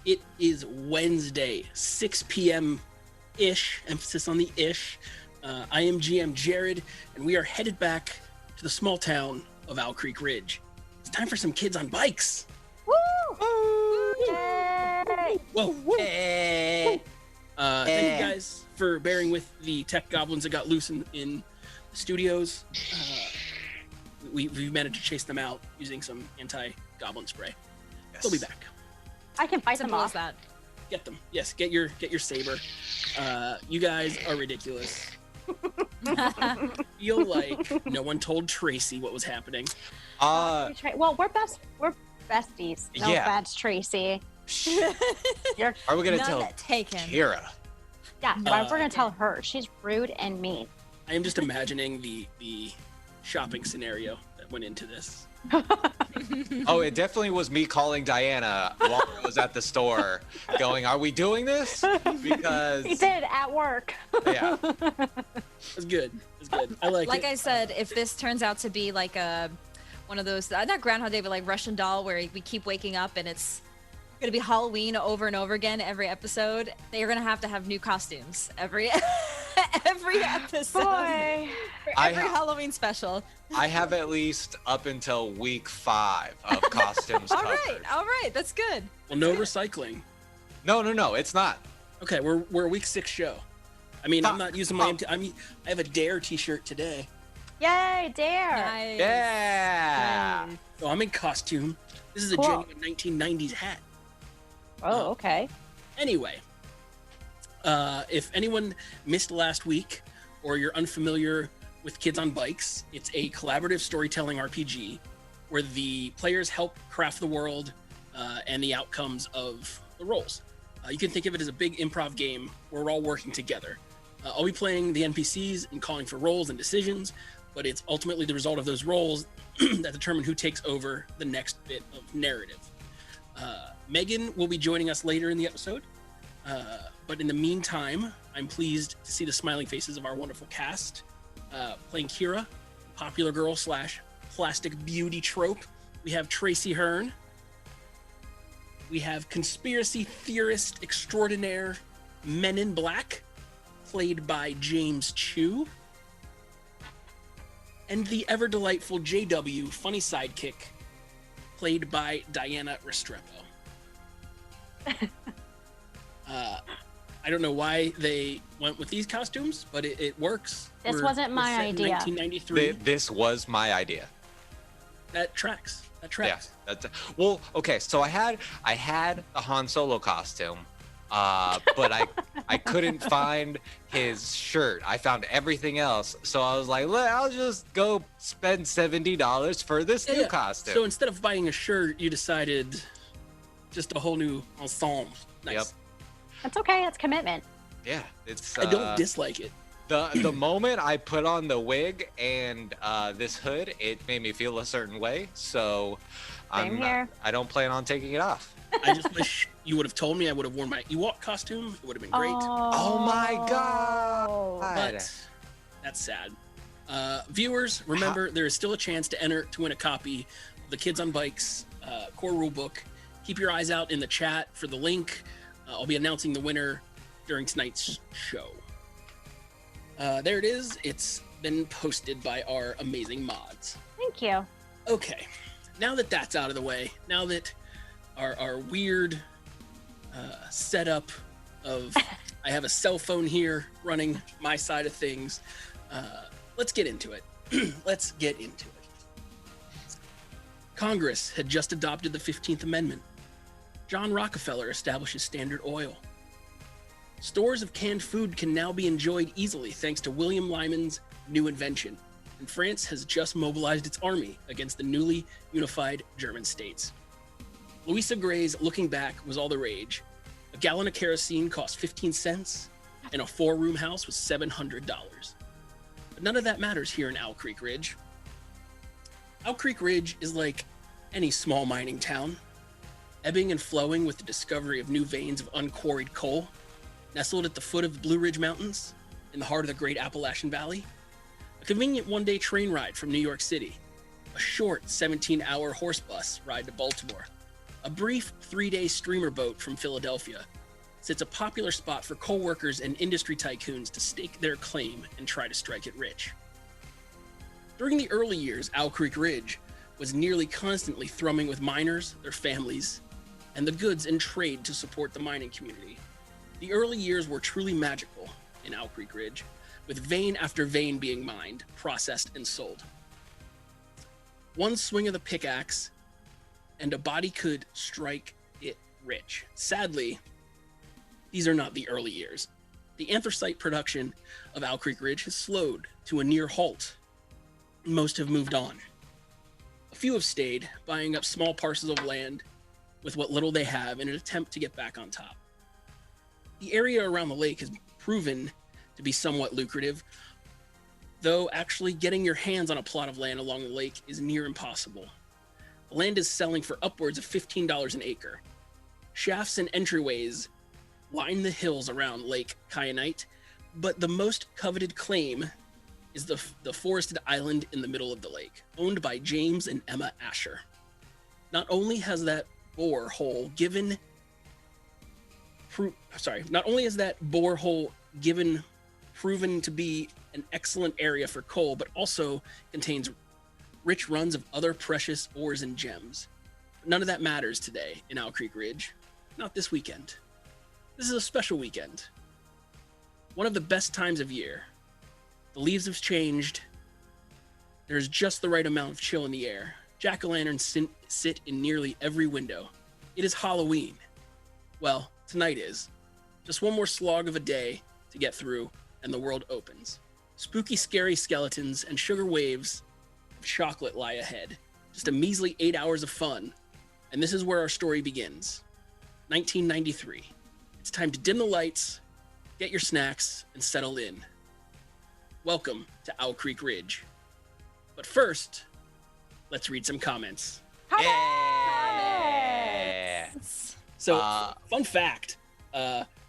It is Wednesday, 6 p.m.-ish, emphasis on the ish. I am GM Jared, and we are headed back to the small town of Owl Creek Ridge. It's time for some kids on bikes. Woo! Woo! Yay! Whoa, whoa. Hey. Thank you guys for bearing with the tech goblins that got loose in the studios. We've managed to chase them out using some anti-goblin spray. Yes. They'll be back. I can fight them Simple as off. that. Get them. Yes, get your saber. You guys are ridiculous. Feel like no one told Tracy what was happening. Well, we're besties. No Yeah. offense, Tracy. Are we gonna None tell taken. Keira? Yeah, we're gonna tell her. She's rude and mean. I am just imagining the shopping scenario that went into this. Oh, it definitely was me calling Diana while I was at the store, going, "Are we doing this?" Because He did at work. yeah, It's good. It's good. I like it. I said, if this turns out to be like one of those, not Groundhog Day, but like Russian Doll, where we keep waking up and it's gonna be Halloween over and over again every episode, they're gonna have new costumes every episode. Boy. For every Halloween special. I have at least up until week 5 of costumes All covered. right, that's good. Well, no recycling. No, it's not. Okay, we're a week 6 show. I mean, I'm not using my I have a Dare t-shirt today. Yay, Dare. Nice. Yeah. Nice. So I'm in costume. This is a Cool. genuine 1990s hat. Oh, okay. Anyway, if anyone missed last week or you're unfamiliar with Kids on Bikes, it's a collaborative storytelling RPG where the players help craft the world and the outcomes of the roles. You can think of it as a big improv game where we're all working together. I'll be playing the NPCs and calling for roles and decisions, but it's ultimately the result of those roles that determine who takes over the next bit of narrative. Megan will be joining us later in the episode, but in the meantime, I'm pleased to see the smiling faces of our wonderful cast. Playing Keira, popular girl / plastic beauty trope, we have Tracy Hearn. We have conspiracy theorist extraordinaire Mennen Black, played by James Chu. And the ever delightful JW, funny sidekick, played by Diana Restrepo. I don't know why they went with these costumes, but it works. This wasn't my set in idea. 1993. This was my idea. That tracks. Yeah. Well, okay. So I had the Han Solo costume, but I couldn't find his shirt. I found everything else, so I was like, I'll just go spend $70 for this new costume. So instead of buying a shirt, you decided just a whole new ensemble. Nice. Yep. That's okay. That's commitment. Yeah, it's. I don't dislike it. The moment I put on the wig and this hood, it made me feel a certain way. So Same here. I don't plan on taking it off. I just wish you would have told me. I would have worn my Ewok costume. It would have been great. Oh my god! But that's sad. Viewers, remember there is still a chance to enter to win a copy of the Kids on Bikes core rulebook. Keep your eyes out in the chat for the link. I'll be announcing the winner during tonight's show. There it is. It's been posted by our amazing mods. Thank you. Okay, now that that's out of the way, now that our weird setup of I have a cell phone here running my side of things, let's get into it. Let's get into it. Congress had just adopted the 15th Amendment. John Rockefeller establishes Standard Oil. Stores of canned food can now be enjoyed easily thanks to William Lyman's new invention. And France has just mobilized its army against the newly unified German states. Louisa Gray's Looking Back was all the rage. A gallon of kerosene cost 15 cents, and a 4-room house was $700. But none of that matters here in Owl Creek Ridge. Owl Creek Ridge is like any small mining town, ebbing and flowing with the discovery of new veins of unquarried coal, nestled at the foot of the Blue Ridge Mountains, in the heart of the Great Appalachian Valley. A convenient one-day train ride from New York City, a short 17-hour horse bus ride to Baltimore, A brief 3-day streamer boat from Philadelphia sits a popular spot for coal workers and industry tycoons to stake their claim and try to strike it rich. During the early years, Owl Creek Ridge was nearly constantly thrumming with miners, their families, and the goods and trade to support the mining community. The early years were truly magical in Owl Creek Ridge, with vein after vein being mined, processed, and sold. One swing of the pickaxe, and a body could strike it rich. Sadly, these are not the early years. The anthracite production of Owl Creek Ridge has slowed to a near halt. Most have moved on. A few have stayed, buying up small parcels of land with what little they have in an attempt to get back on top. The area around the lake has proven to be somewhat lucrative, though actually getting your hands on a plot of land along the lake is near impossible. The land is selling for upwards of $15 an acre. Shafts and entryways line the hills around Lake Kyanite, but the most coveted claim is the forested island in the middle of the lake, owned by James and Emma Asher. Not only has that borehole given proven to be an excellent area for coal, but also contains rich runs of other precious ores and gems. None of that matters today in Owl Creek Ridge. Not this weekend. This is a special weekend. One of the best times of year. The leaves have changed. There's just the right amount of chill in the air. Jack-o'-lanterns sit in nearly every window. It is Halloween. Well, tonight is. Just one more slog of a day to get through, and the world opens. Spooky, scary skeletons and sugar waves of chocolate lie ahead. Just a measly 8 hours of fun. And this is where our story begins. 1993. It's time to dim the lights, get your snacks, and settle in. Welcome to Owl Creek Ridge. But first, let's read some comments. Yeah. So, fun fact,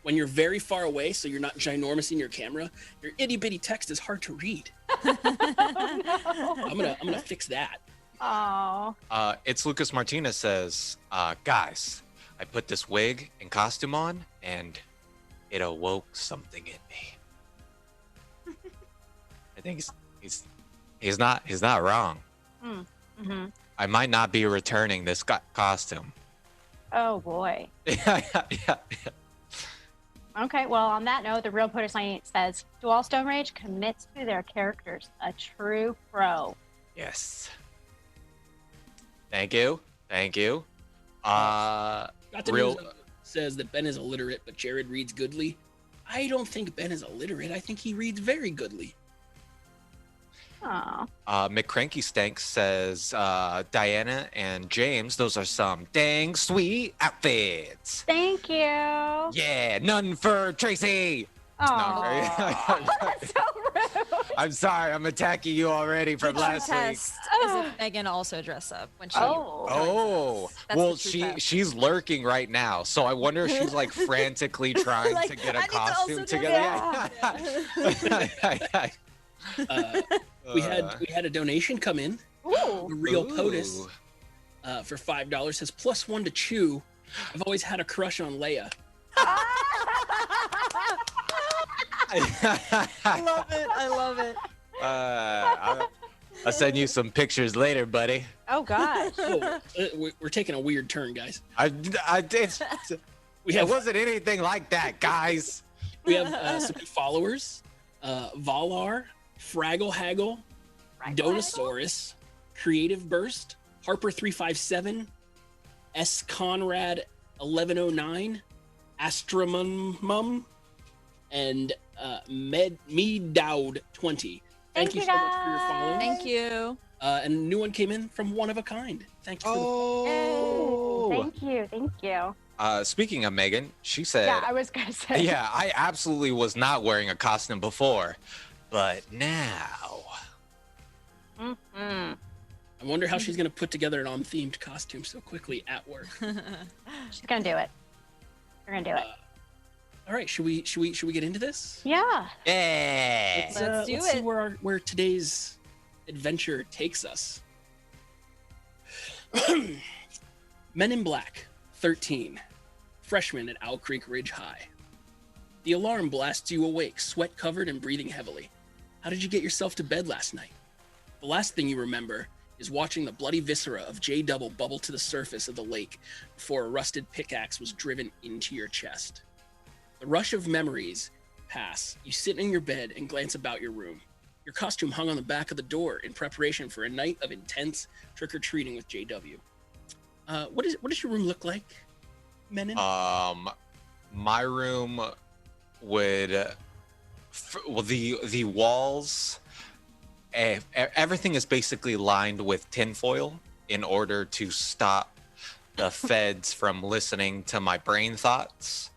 when you're very far away, so you're not ginormous in your camera, your itty bitty text is hard to read. I'm gonna fix that. Oh. It's Lucas Martinez says, guys, I put this wig and costume on, and it awoke something in me. I think he's not wrong. Mm-hmm. I might not be returning this costume. Oh boy. yeah. Okay, well, on that note, the Real Poetry Science says, to all Stone Rage commits to their characters, a true pro. Yes. Thank you. News says that Ben is illiterate, but Jared reads goodly. I don't think Ben is illiterate. I think he reads very goodly. Oh. McCranky Stank says, Diana and James, those are some dang sweet outfits. Thank you. Yeah, none for Tracy. Oh, that's so rude. I'm sorry, I'm attacking you already from last week. Test is if Megan also dress up when she. Oh, That's well, the true test. she's llurking right now, so I wonder if she's like frantically trying Like, to get a I need to costume also together. We had a donation come in. Ooh. The Real POTUS for $5 says +1 to Chew. I've always had a crush on Leia. I love it. I'll send you some pictures later, buddy. Oh, gosh. Oh, we're taking a weird turn, guys. It wasn't anything like that, guys. We have some new followers. Valar, Fraggle Haggle, Donosaurus, Creative Burst, Harper357, S. Conrad 1109, Astramum, and Me Dowd 20. Thank you so much for your following. Thank you. And a new one came in from One of a Kind. Thank you. Thank you. Speaking of Megan, she said, Yeah, I was going to say. yeah, I absolutely was not wearing a costume before, but now. Mm-hmm. I wonder how she's going to put together an on-themed costume so quickly at work. She's going to do it. We're going to do it. All right, should we get into this? Yeah. Yeah. Let's do see it. where today's adventure takes us. Men in Black, 13, freshman at Owl Creek Ridge High. The alarm blasts you awake, sweat-covered and breathing heavily. How did you get yourself to bed last night? The last thing you remember is watching the bloody viscera of J-Double bubble to the surface of the lake before a rusted pickaxe was driven into your chest. The rush of memories pass. You sit in your bed and glance about your room. Your costume hung on the back of the door in preparation for a night of intense trick-or-treating with JW. What does your room look like, Mennen? My room would, the walls, everything is basically lined with tinfoil in order to stop the feds from listening to my brain thoughts.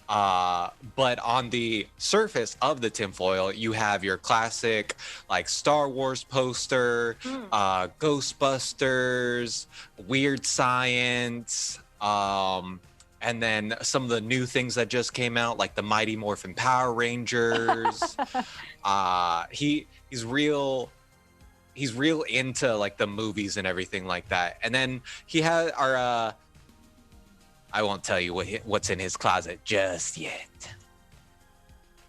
But on the surface of the tinfoil, you have your classic like Star Wars poster, Ghostbusters, Weird Science, and then some of the new things that just came out, like the Mighty Morphin Power Rangers. He's real into like the movies and everything like that. And then he had our I won't tell you what's in his closet just yet.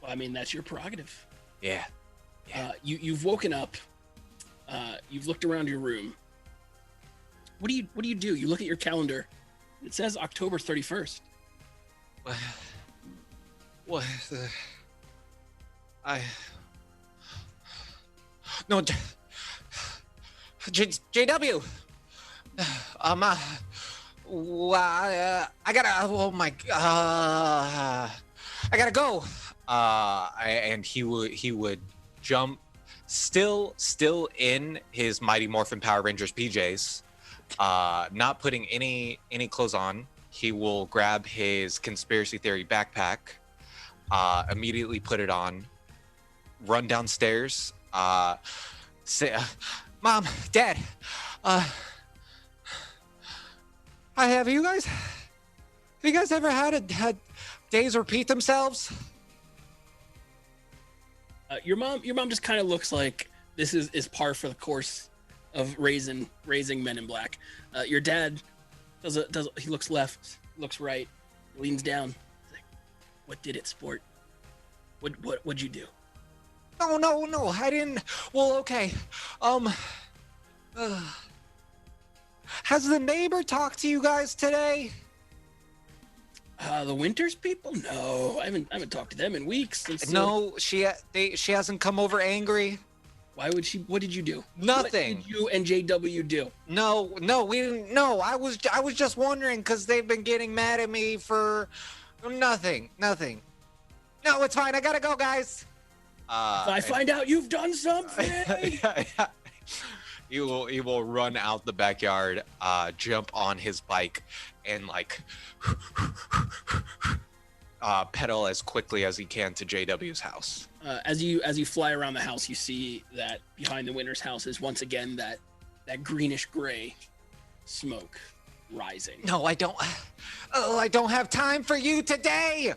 Well, I mean, that's your prerogative. Yeah. You've woken up. You've looked around your room. What do you do? You look at your calendar. It says October 31st. What? No. JW. I gotta. Oh my. I gotta go. And he would jump, still in his Mighty Morphin Power Rangers PJs, not putting any clothes on. He will grab his conspiracy theory backpack, immediately put it on, run downstairs, say, Mom, Dad, have you guys ever had days repeat themselves? Your mom just kind of looks like this is par for the course of raising Men in Black. Your dad does he looks left, looks right, leans down. He's like, "What did it, sport? What'd you do?" No, I didn't. Well, okay. Has the neighbor talked to you guys today? The Winters people? No, I haven't talked to them in weeks. No, she hasn't come over angry. Why would she? What did you do? Nothing. What did you and JW do? No, we didn't. No, I was just wondering because they've been getting mad at me for nothing. No, it's fine. I gotta go, guys. If I find out you've done something. He will run out the backyard, jump on his bike, and like pedal as quickly as he can to JW's house. As you fly around the house, you see that behind the Winter's house is once again that greenish gray smoke rising. No, I don't. Oh, I don't have time for you today.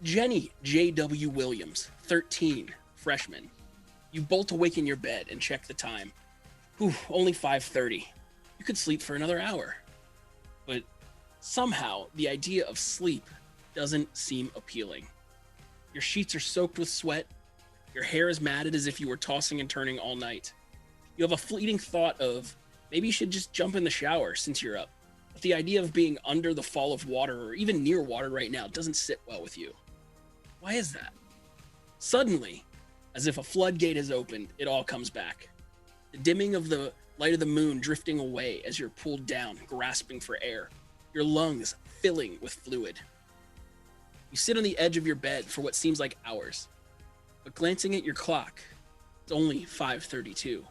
Jenny J.W. Williams, 13, freshman. You bolt awake in your bed and check the time. Whew, only 5:30. You could sleep for another hour. But somehow, the idea of sleep doesn't seem appealing. Your sheets are soaked with sweat. Your hair is matted as if you were tossing and turning all night. You have a fleeting thought of, maybe you should just jump in the shower since you're up. But the idea of being under the fall of water or even near water right now doesn't sit well with you. Why is that? Suddenly, as if a floodgate has opened, it all comes back. The dimming of the light of the moon drifting away as you're pulled down, grasping for air, your lungs filling with fluid. You sit on the edge of your bed for what seems like hours, but glancing at your clock, it's only 5:32.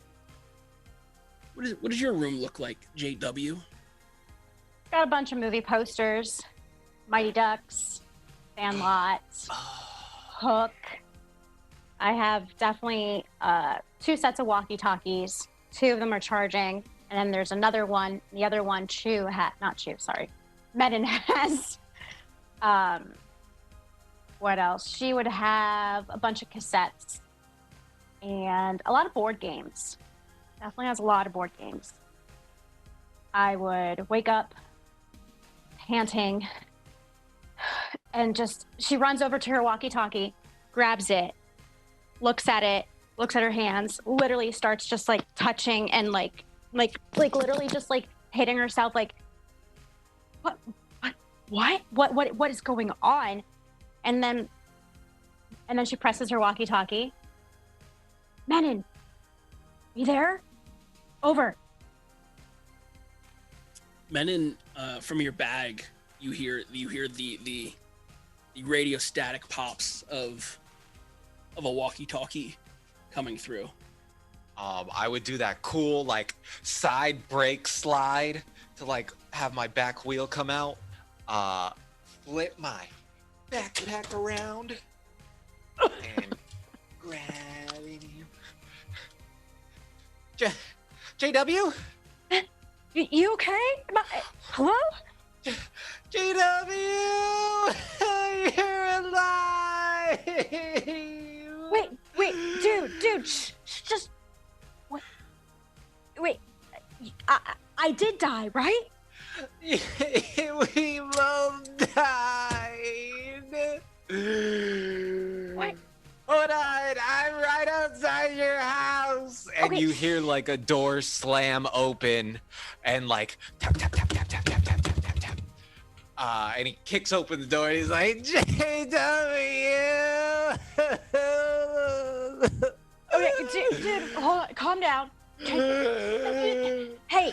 What does your room look like, JW? Got a bunch of movie posters, Mighty Ducks, Sandlot, Hook. I have definitely 2 sets of walkie-talkies. 2 of them are charging, and then there's another one. The other one, Mennen has. What else? She would have a bunch of cassettes and a lot of board games. Definitely has a lot of board games. I would wake up panting and she runs over to her walkie-talkie, grabs it, looks at her hands, literally starts just like touching and like literally just like hitting herself like, what is going on? And then she presses her walkie-talkie. Mennen, you there? Over. Mennen, from your bag, you hear the radio static pops of a walkie-talkie coming through. I would do that cool like side brake slide to like have my back wheel come out, flip my backpack around, and grab you. JW? You okay? Hello? JW! You're alive! Wait, dude, just wait. I did die, right? We both died. What? Hold on, I'm right outside your house. And Okay. you hear like a door slam open and like tap, tap, tap, tap, tap, tap, tap, tap, tap, tap. And he kicks open the door and he's like, JW! Okay, dude, hold on, calm down. Hey,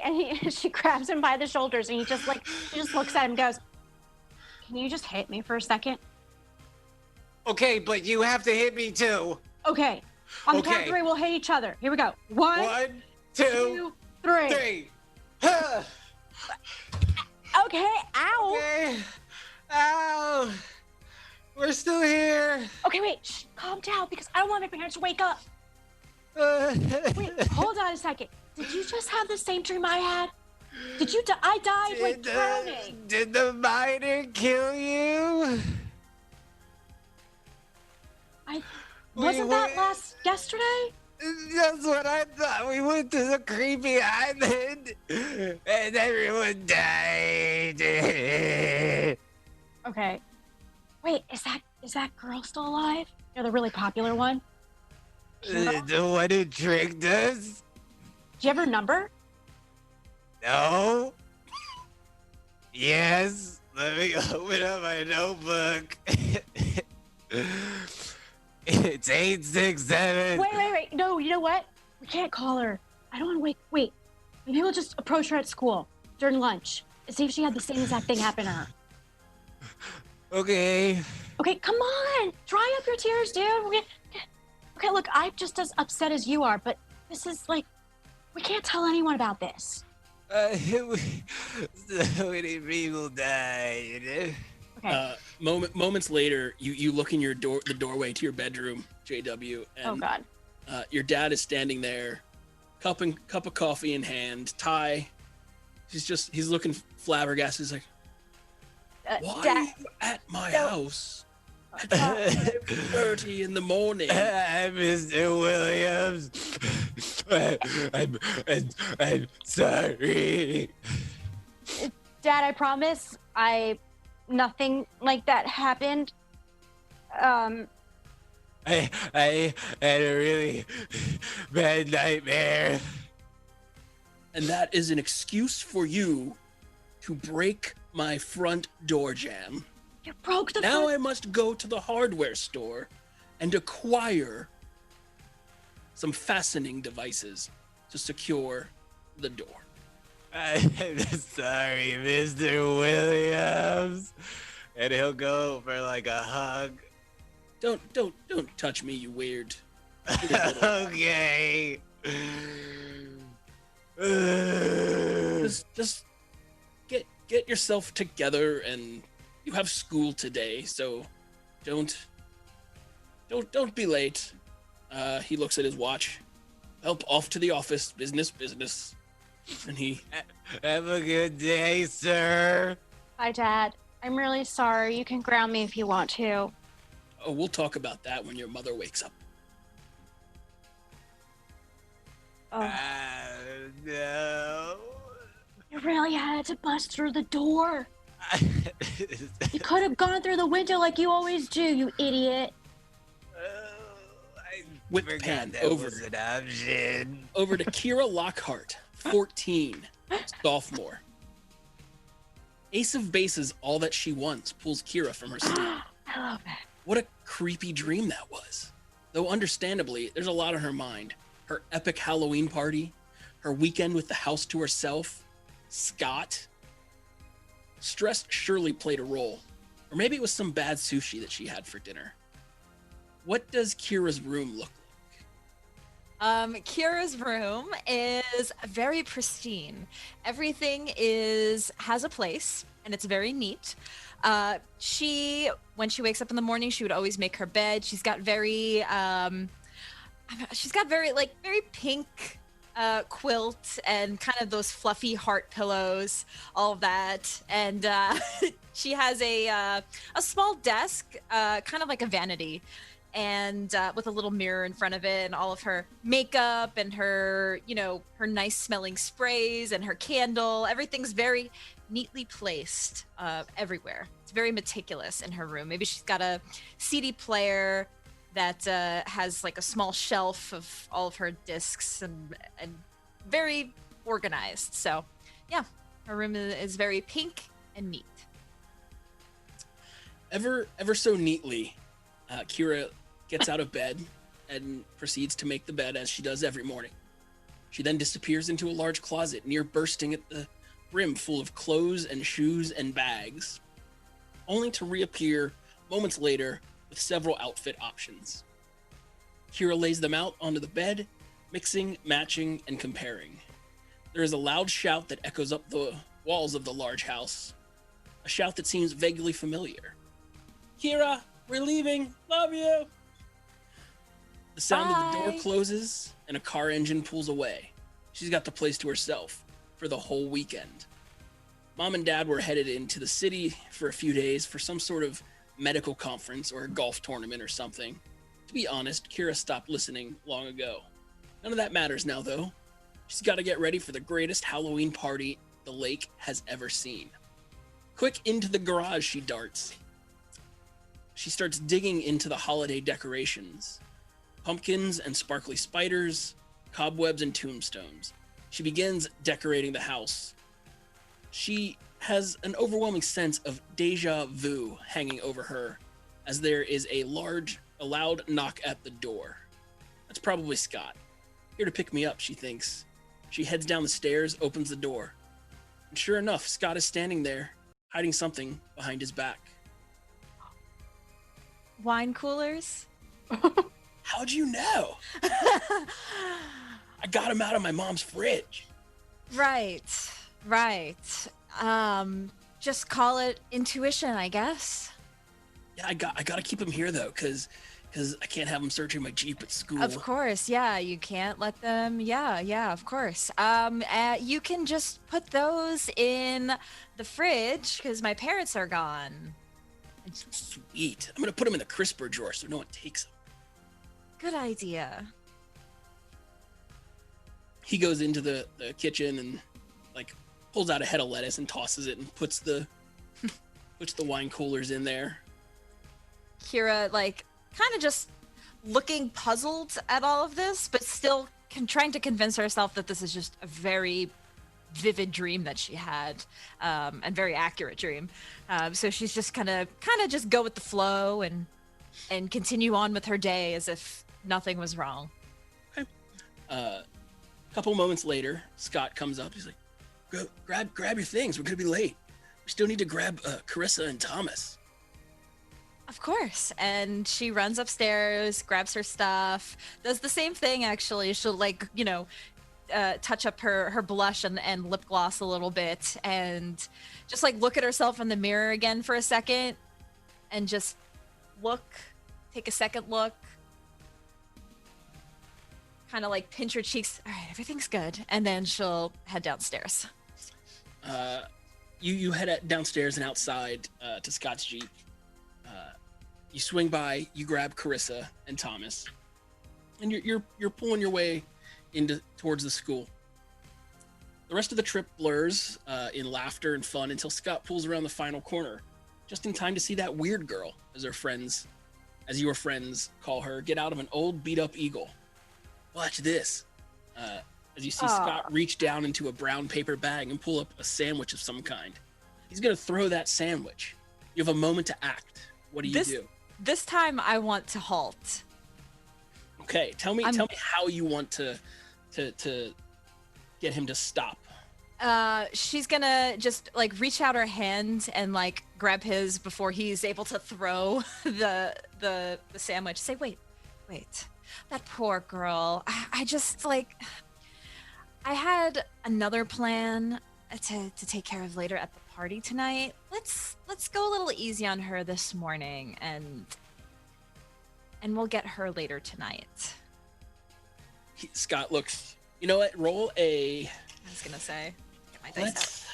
and she grabs him by the shoulders and she just looks at him and goes, can you just hit me for a second? Okay, but you have to hit me too. Okay, on the count of Okay. 3, we'll hit each other. Here we go. 1, 1, 2, 3. 3. Okay, ow. Okay. Ow. We're still here. Okay, wait, calm down because I don't want my parents to wake up. Wait, hold on a second. Did you just have the same dream I had? Did you I died like drowning. Did the miner kill you? Wasn't that yesterday? That's what I thought. We went to the creepy island and everyone died. Okay. Wait, is that girl still alive? You're the really popular one? Keira? The one who tricked us? Do you have her number? No. Yes. Let me open up my notebook. It's 867. Wait. No, you know what? We can't call her. I don't want to wait. Maybe we'll just approach her at school during lunch and see if she had the same exact thing happen to her. Okay. Okay, come on. Dry up your tears, dude. Okay, look, I'm just as upset as you are, but this is like, we can't tell anyone about this. So many people died. Okay. Moments later, you look in the doorway to your bedroom, JW, and Oh God. Your dad is standing there, cup of coffee in hand, tie. He's looking flabbergasted. He's like, why Dad, are you at my No. house at 5:30 in the morning? Mr. Williams. I'm sorry. Dad, I promise, nothing like that happened. I had a really bad nightmare. And that is an excuse for you to break my front door jam. You broke the Now front- I must go to the hardware store and acquire some fastening devices to secure the door. I'm sorry, Mr. Williams. And he'll go for like a hug. Don't touch me, you weird. Okay. Just get yourself together, and you have school today, so don't be late. He looks at his watch. Help, off to the office. Business. And he Have a good day, sir. Hi, Dad. I'm really sorry. You can ground me if you want to. Oh, we'll talk about that when your mother wakes up. Oh, No. You really had to bust through the door. You could have gone through the window like you always do, you idiot. Whip pan over an option. over to Keira Lockhart, 14, sophomore. Ace of bases, all that she wants, pulls Keira from her sleep. I love it. What a creepy dream that was. Though understandably, there's a lot on her mind. Her epic Halloween party, her weekend with the house to herself, Scott. Stress surely played a role. Or maybe it was some bad sushi that she had for dinner. What does Kira's room look like? Kira's room is very pristine. Everything has a place, and it's very neat. When she wakes up in the morning, she would always make her bed. She's got very very pink quilt and kind of those fluffy heart pillows, all of that. And she has a small desk, kind of like a vanity, and with a little mirror in front of it, and all of her makeup and her nice smelling sprays and her candle. Everything's very neatly placed everywhere. It's very meticulous in her room. Maybe she's got a CD player that has like a small shelf of all of her discs and very organized. So yeah, her room is very pink and neat. Ever so neatly, Keira gets out of bed and proceeds to make the bed as she does every morning. She then disappears into a large closet, near bursting at the brim, full of clothes and shoes and bags, only to reappear moments later with several outfit options. Keira lays them out onto the bed, mixing, matching, and comparing. There is a loud shout that echoes up the walls of the large house, a shout that seems vaguely familiar. Keira, we're leaving. Love you. The sound of the door closes and a car engine pulls away. She's got the place to herself for the whole weekend. Mom and Dad were headed into the city for a few days for some sort of medical conference or a golf tournament or something. To be honest, Keira stopped listening long ago. None of that matters now, though. She's got to get ready for the greatest Halloween party the lake has ever seen. Quick into the garage she darts. She starts digging into the holiday decorations. Pumpkins and sparkly spiders, cobwebs and tombstones. She begins decorating the house. She has an overwhelming sense of deja vu hanging over her as there is a loud knock at the door. That's probably Scott. Here to pick me up, she thinks. She heads down the stairs, opens the door. And sure enough, Scott is standing there, hiding something behind his back. Wine coolers? How'd you know? I got him out of my mom's fridge. Right. Just call it intuition, I guess. Yeah, I gotta keep him here though, cause I can't have him searching my Jeep at school. Of course, yeah. You can't let them. Yeah, of course. You can just put those in the fridge because my parents are gone. Sweet. I'm gonna put them in the crisper drawer so no one takes them. Good idea. He goes into the kitchen and like pulls out a head of lettuce and tosses it and puts the wine coolers in there. Keira, like, kind of just looking puzzled at all of this, but still trying to convince herself that this is just a very vivid dream that she had, and very accurate dream. So she's just kind of just go with the flow and continue on with her day as if nothing was wrong. Okay. A couple moments later, Scott comes up. He's like, grab your things. We're gonna be late. We still need to grab Carissa and Thomas. Of course. And she runs upstairs, grabs her stuff, does the same thing actually. She'll touch up her blush and lip gloss a little bit and just look at herself in the mirror again for a second and just take a second look, kind of pinch her cheeks. All right, everything's good. And then she'll head downstairs. You head downstairs and outside to Scott's Jeep. You swing by, you grab Carissa and Thomas, and you're pulling your way towards the school. The rest of the trip blurs in laughter and fun until Scott pulls around the final corner, just in time to see that weird girl, as your friends call her, get out of an old beat-up Eagle. Watch this. As you see Scott reach down into a brown paper bag and pull up a sandwich of some kind. He's gonna throw that sandwich. You have a moment to act. What do you do? This time I want to halt. Okay, tell me how you want to get him to stop. She's gonna just like reach out her hand and like grab his before he's able to throw the sandwich. Say, wait, that poor girl. I just like, I had another plan to take care of later at the party tonight. Let's go a little easy on her this morning, and we'll get her later tonight. Scott looks. You know what? Roll a. I was gonna say. Get my dice out.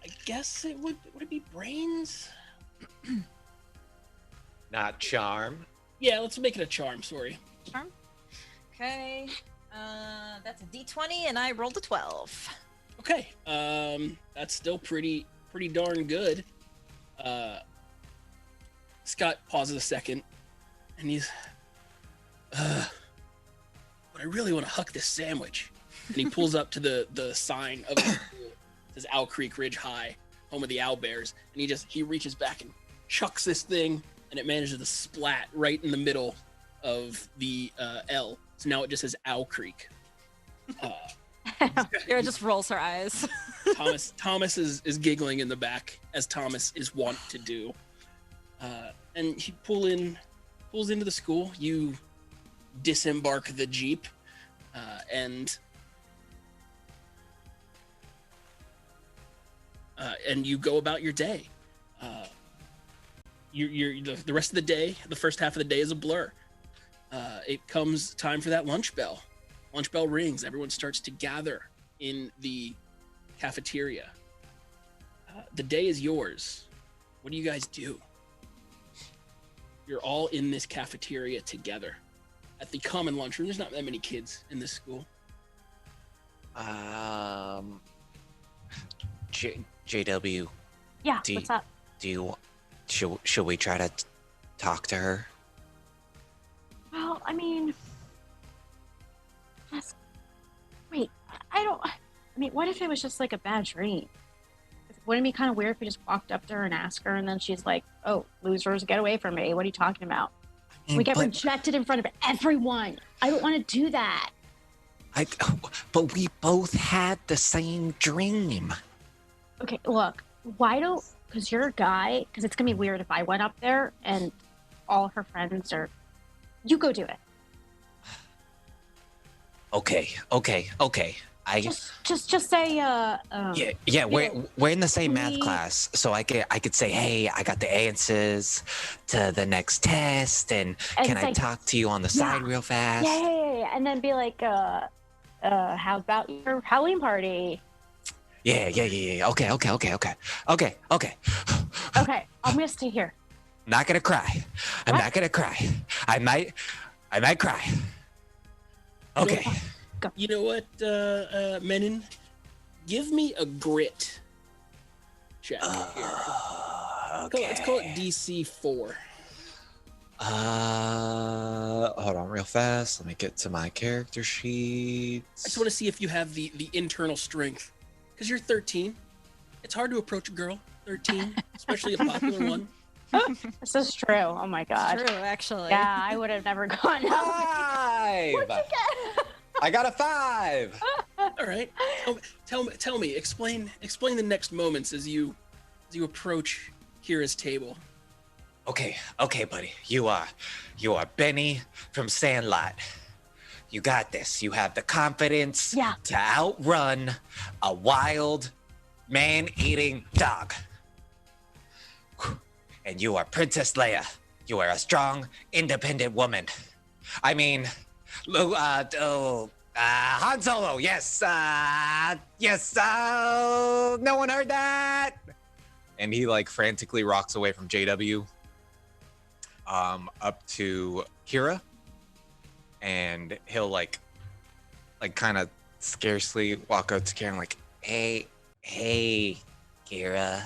I guess it would it be brains? Not charm. Yeah, let's make it a charm. Sorry. Charm. Okay. That's a D20, and I rolled a 12. Okay. That's still pretty darn good. Scott pauses a second, and he's. But I really want to huck this sandwich. And he pulls up to the sign of the school. It says Owl Creek Ridge High, home of the Owl Bears. And he reaches back and chucks this thing, and it manages to splat right in the middle of the L. So now it just says Owl Creek. Keira just rolls her eyes. Thomas is giggling in the back, as Thomas is wont to do. And he pulls into the school. You disembark the Jeep, and you go about your day. The rest of the day, the first half of the day is a blur. It comes time for that lunch bell. Lunch bell rings. Everyone starts to gather in the cafeteria. The day is yours. What do you guys do? You're all in this cafeteria together. At the common lunchroom, there's not that many kids in this school. JW. Yeah, what's up? Should we try to talk to her? Well, I mean, what if it was just like a bad dream? Wouldn't it be kind of weird if we just walked up to her and asked her, and then she's like, "Oh, losers, get away from me. What are you talking about?" We get rejected in front of everyone. I don't want to do that. But we both had the same dream. Okay, look, because you're a guy, because it's going to be weird if I went up there and all her friends are, you go do it. Okay. Just say, we're in the same math class, so I could say, hey, I got the answers to the next test, and can I talk to you on the side real fast? Yeah, and then be like, how about your Halloween party? Yeah. Okay. Okay, I'm gonna stay here. Not gonna cry. I'm not gonna cry. I might cry. Okay. Go. You know what, Mennen? Give me a grit check here. Okay. Let's call it DC 4. Hold on real fast. Let me get to my character sheet. I just want to see if you have the internal strength. Because you're 13. It's hard to approach a girl, 13, especially a popular one. This is true. Oh my god. It's true, actually. Yeah, I would have never gone. 5. What'd you get? I got a 5. All right. Tell me. Explain the next moments as you approach Keira's table. Okay, buddy. You are Benny from Sandlot. You got this. You have the confidence to outrun a wild, man-eating dog. And you are Princess Leia. You are a strong, independent woman. I mean, Han Solo. Yes. No one heard that. And he like frantically rocks away from JW, up to Keira, and he'll like kind of scarcely walk up to Keira and like, Hey, Keira.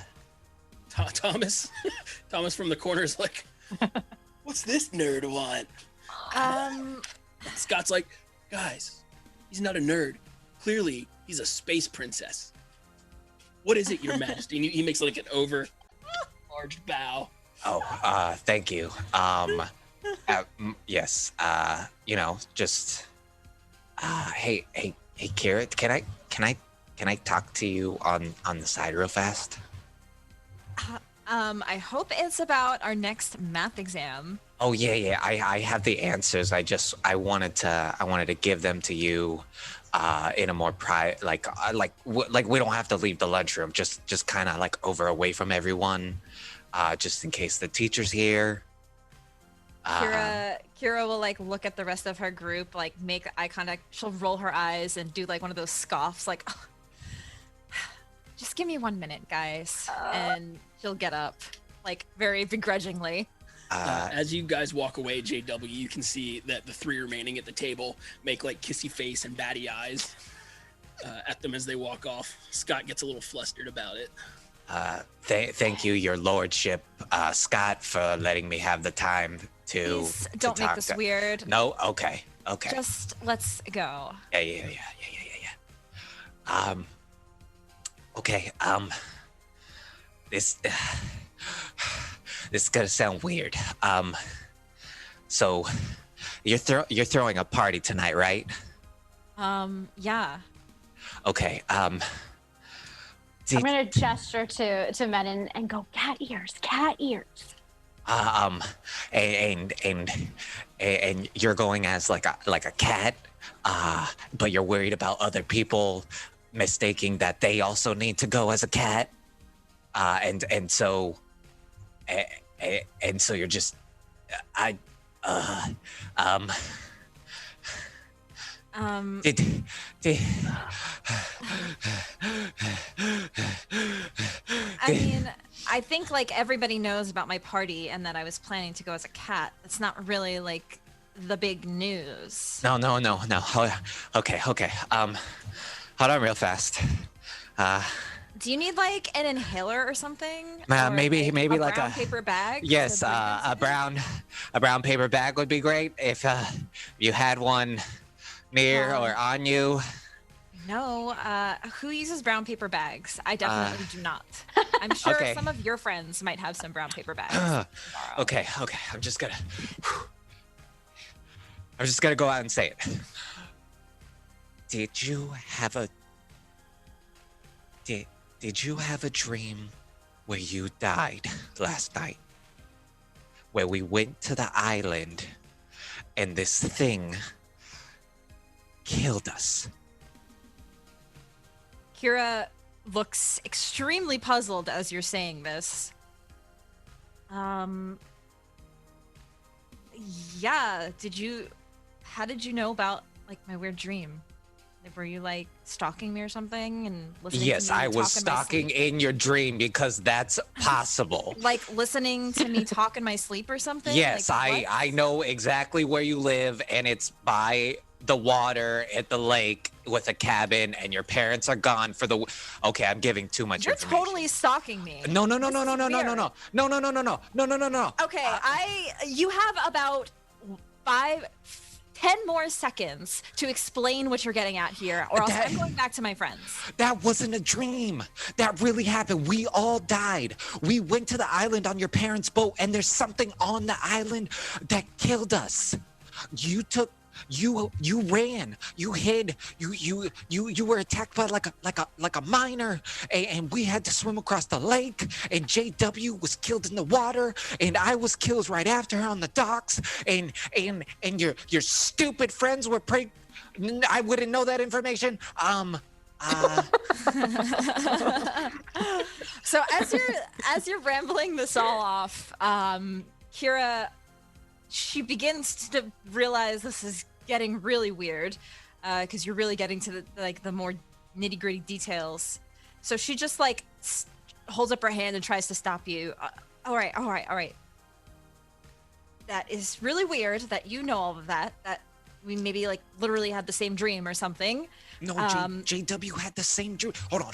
Thomas, Thomas from the corner is like, "What's this nerd want?" Scott's like, "Guys, he's not a nerd. Clearly, he's a space princess. What is it, Your Majesty?" And he makes like an large bow. Oh, thank you. Yes. Just. Hey, Keira, can I talk to you on the side real fast? I hope it's about our next math exam. Oh yeah. I have the answers. I wanted to give them to you, in a more private, like we don't have to leave the lunchroom. Just kind of like away from everyone, just in case the teacher's here. Keira will like look at the rest of her group, like make eye contact. She'll roll her eyes and do like one of those scoffs, like, oh, just give me 1 minute, guys. And she'll get up, like very begrudgingly. As you guys walk away, JW, you can see that the three remaining at the table make like kissy face and batty eyes at them as they walk off. Scott gets a little flustered about it. Thank you, Your Lordship, Scott, for letting me have the time to. Please don't make this weird. No, okay. Just let's go. Yeah. Okay. This is gonna sound weird. So you're throwing a party tonight, right? I'm Yeah. Okay. gonna gesture to Mennen and go, cat ears. And you're going as like a cat, but you're worried about other people mistaking that they also need to go as a cat, and so you're just I mean, I think like everybody knows about my party and that I was planning to go as a cat. It's not really like the big news. No. Okay. Hold on real fast. Do you need like an inhaler or something? Maybe a like brown a paper bag? Yes, to a bring this in? brown paper bag would be great if you had one near or on you. No, who uses brown paper bags? I definitely do not. I'm sure Okay. some of your friends might have some brown paper bags. to borrow. Okay. I'm just gonna go out and say it. Did you have a dream where you died last night? Where we went to the island and this thing killed us. Keira looks extremely puzzled as you're saying this. Yeah, how did you know about like my weird dream? Like, were you like stalking me or something and listening Yes, to me I was talk in my stalking sleep? in your dream because that's possible. Like listening to me talk in my sleep or something? Yes, Like, what? I know exactly where you live, and it's by the water at the lake with a cabin, and your parents are gone for the. Okay, I'm giving too much You're information. totally stalking me. No. This is weird. No. Okay, you have about 10 more seconds to explain what you're getting at here, or else I'm going back to my friends. That wasn't a dream. That really happened. We all died. We went to the island on your parents' boat, and there's something on the island that killed us. You ran, you hid, you were attacked by like a miner, and we had to swim across the lake, and JW was killed in the water, and I was killed right after her on the docks, and your stupid friends were I wouldn't know that information. So as you're rambling this all off, Keira, she begins to realize this is getting really weird, because you're really getting to the more nitty gritty details. So she just like holds up her hand and tries to stop you. All right. That is really weird that you know all of that. we maybe like literally had the same dream or something. No, JW had the same dream. Hold on.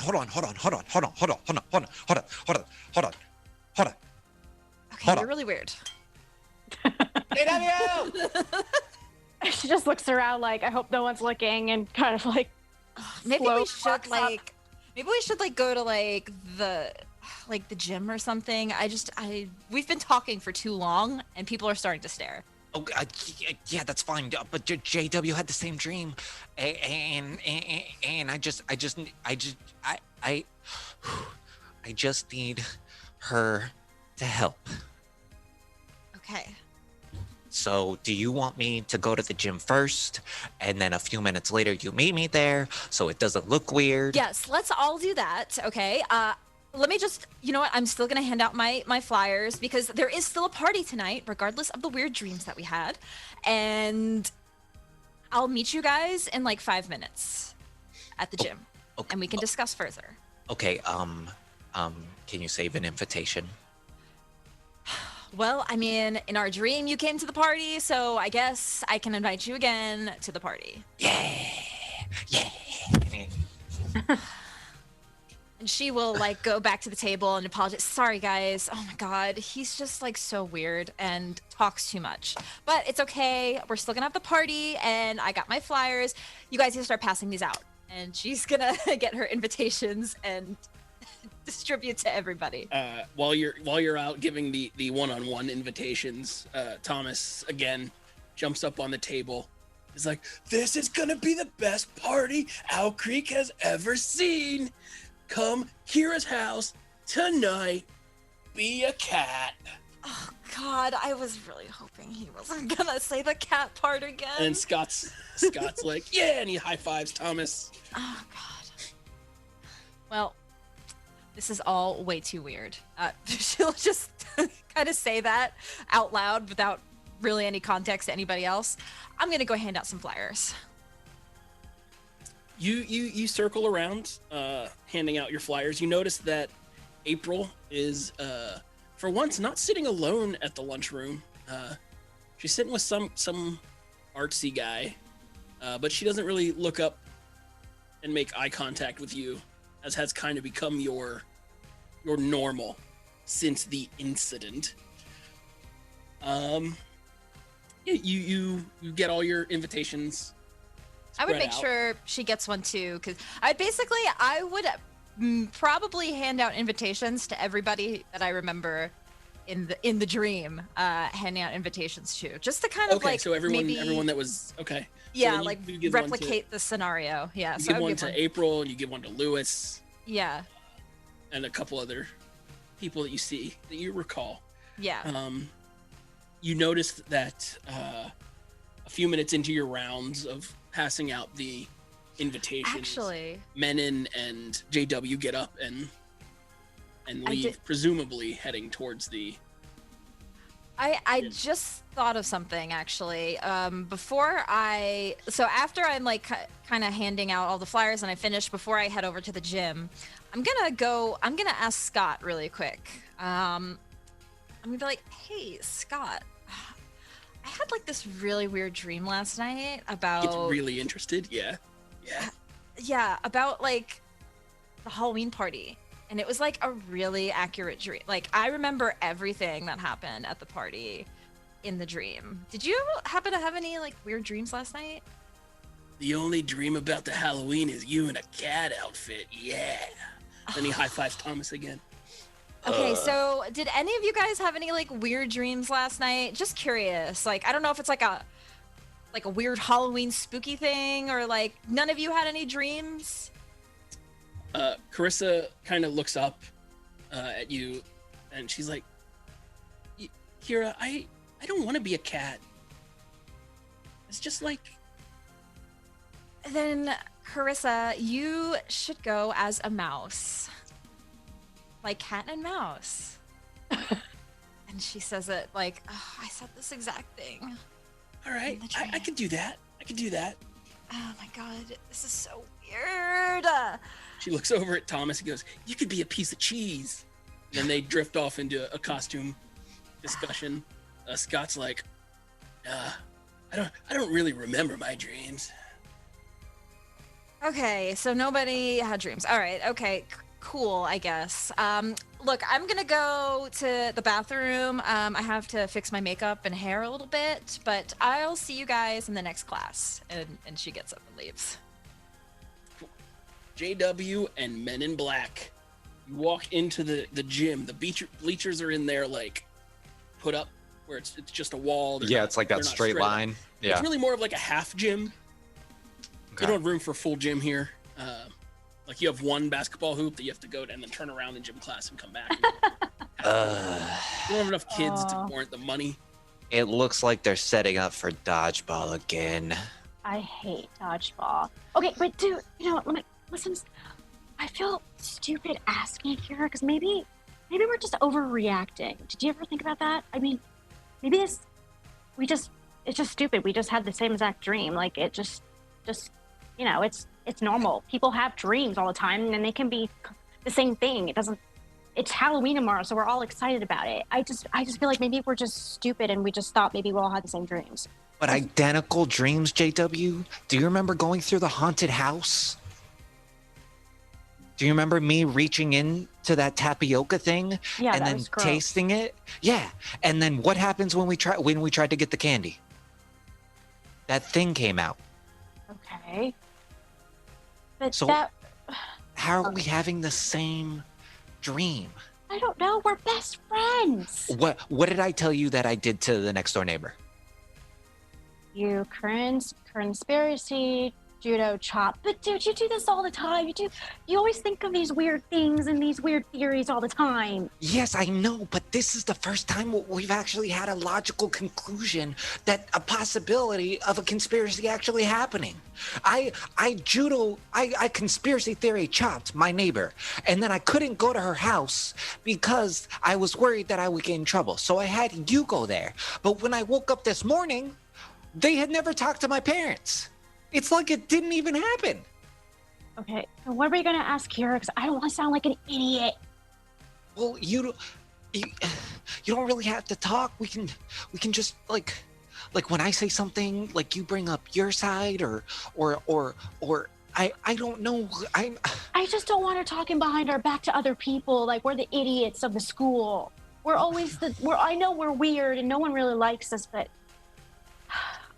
Okay, you're really weird. JW! She just looks around like, I hope no one's looking, and kind of like, Maybe slow we should walks up. go to like the gym or something. We've been talking for too long and people are starting to stare. Oh, yeah, that's fine. But JW had the same dream, and I just need her to help. Okay. So, do you want me to go to the gym first, and then a few minutes later you meet me there, so it doesn't look weird? Yes, let's all do that. Okay. Let me just, you know what? I'm still gonna hand out my flyers because there is still a party tonight, regardless of the weird dreams that we had, and I'll meet you guys in like 5 minutes at the gym, and we can discuss further. Okay. Can you save an invitation? Well, I mean, in our dream, you came to the party, so I guess I can invite you again to the party. Yeah. And she will like go back to the table and apologize. Sorry, guys. Oh my God, he's just like so weird and talks too much. But it's okay. We're still gonna have the party, and I got my flyers. You guys need to start passing these out. And she's gonna get her invitations and distribute to everybody. While you're out giving the one-on-one invitations, Thomas again jumps up on the table. He's like, "This is gonna be the best party Owl Creek has ever seen. Come Keira's house tonight. Be a cat." Oh God, I was really hoping he wasn't gonna say the cat part again. And Scott's like, "Yeah," and he high fives Thomas. Oh God. Well, this is all way too weird. She'll just kind of say that out loud without really any context to anybody else. I'm gonna go hand out some flyers. You circle around, handing out your flyers. You notice that April is, for once, not sitting alone at the lunchroom. She's sitting with some artsy guy, but she doesn't really look up and make eye contact with you, as has kind of become your normal since the incident. Yeah, you get all your invitations. I would make out. sure she gets one too, because I would probably hand out invitations to everybody that I remember in the dream, handing out invitations to, just to kind of okay, like so everyone maybe, that was okay. Yeah, so like you give replicate the scenario. Yeah, You so give I would one give to one. April, and you give one to Lewis, Yeah, and a couple other people that you see that you recall. yeah. You noticed that a few minutes into your rounds of passing out the invitations, Actually, Mennen and JW get up and leave, presumably heading towards the. I just thought of something actually. After I'm like kind of handing out all the flyers and I finish, before I head over to the gym, I'm gonna ask Scott really quick. I'm gonna be like, "Hey, Scott, I had like this really weird dream last night about." Gets really interested. Yeah. Yeah, about like the Halloween party. And it was like a really accurate dream. Like, I remember everything that happened at the party in the dream. Did you happen to have any like weird dreams last night? The only dream about the Halloween is you in a cat outfit. Yeah. Then he high fives Thomas again. Okay, so did any of you guys have any like weird dreams last night? Just curious. Like, I don't know if it's like a weird Halloween spooky thing, or like none of you had any dreams? Carissa kind of looks up at you, and she's like, "Keira, I don't want to be a cat. It's just like." Then, Carissa, you should go as a mouse. Like cat and mouse. And she says it like, "Oh, I said this exact thing." All right, I could do that. Oh my God, this is so weird. She looks over at Thomas and goes, "You could be a piece of cheese." And then they drift off into a costume discussion. Scott's like, I don't really remember my dreams. Okay, so nobody had dreams. All right, okay, cool, I guess. Look, I'm gonna go to the bathroom. I have to fix my makeup and hair a little bit, but I'll see you guys in the next class. And she gets up and leaves. JW and Men in Black. You walk into the gym. The bleachers are in there, like, put up where it's just a wall. It's like that straight line. Up. Yeah. It's really more of like a half gym. Okay. You don't have room for a full gym here. Like you have one basketball hoop that you have to go to and then turn around in gym class and come back. You don't have enough kids to warrant the money. It looks like they're setting up for dodgeball again. I hate dodgeball. Okay, but dude, you know what? Listen. I feel stupid asking here because maybe we're just overreacting. Did you ever think about that? I mean, maybe it's just stupid. We just had the same exact dream. Like it just you know, it's normal. People have dreams all the time, and they can be the same thing. It's Halloween tomorrow, so we're all excited about it. I just feel like maybe we're just stupid, and we just thought maybe we all had the same dreams. But identical dreams, JW? Do you remember going through the haunted house? Do you remember me reaching in to that tapioca thing and then tasting it? Yeah. And then what happens when we tried to get the candy? That thing came out. Okay. But so how are we having the same dream? I don't know. We're best friends. What did I tell you that I did to the next door neighbor? You conspiracy, judo chop. But dude, you do this all the time. You always think of these weird things and these weird theories all the time. Yes, I know, but this is the first time we've actually had a logical conclusion that a possibility of a conspiracy actually happening. I conspiracy theory chopped my neighbor, and then I couldn't go to her house because I was worried that I would get in trouble. So I had you go there. But when I woke up this morning, they had never talked to my parents. It's like it didn't even happen. Okay, so what are we gonna ask Keira? Because I don't want to sound like an idiot. Well, you don't really have to talk. We can just like when I say something, like you bring up your side or I don't know. I just don't want her talking behind our back to other people. Like we're the idiots of the school. We're always I know we're weird and no one really likes us, but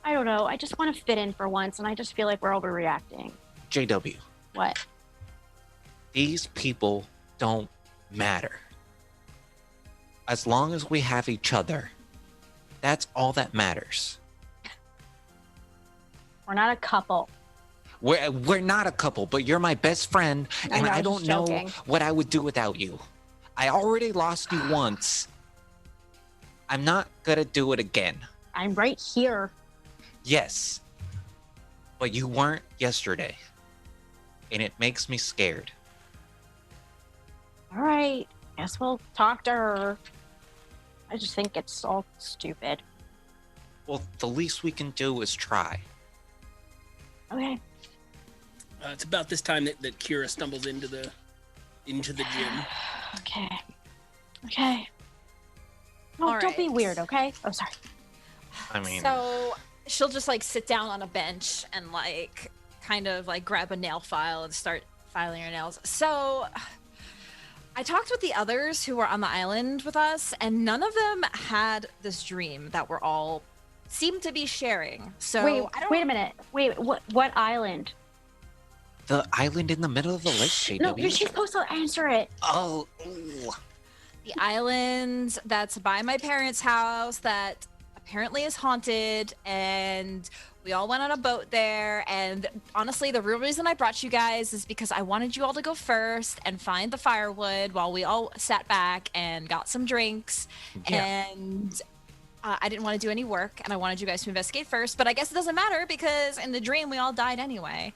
I don't know. I just want to fit in for once, and I just feel like we're overreacting. JW. What? These people don't matter. As long as we have each other, that's all that matters. We're not a couple. We're not a couple, but you're my best friend, and I don't know what I would do without you. I already lost you once. I'm not gonna do it again. I'm right here. Yes, but you weren't yesterday, and it makes me scared. All right, guess we'll talk to her. I just think it's all stupid. Well, the least we can do is try. Okay. It's about this time that Keira stumbles into the gym. Okay. No, don't be weird, okay? Oh, sorry. I mean, so she'll just like sit down on a bench and like kind of like grab a nail file and start filing her nails. So I talked with the others who were on the island with us, and none of them had this dream that we're all seemed to be sharing. So wait a minute. Wait, what island? the island in the middle of the lake, JW. No, you're supposed to answer it. Oh. The island that's by my parents' house that apparently is haunted, and we all went on a boat there. And honestly, the real reason I brought you guys is because I wanted you all to go first and find the firewood while we all sat back and got some drinks. Yeah. And I didn't want to do any work, and I wanted you guys to investigate first. But I guess it doesn't matter because in the dream we all died anyway.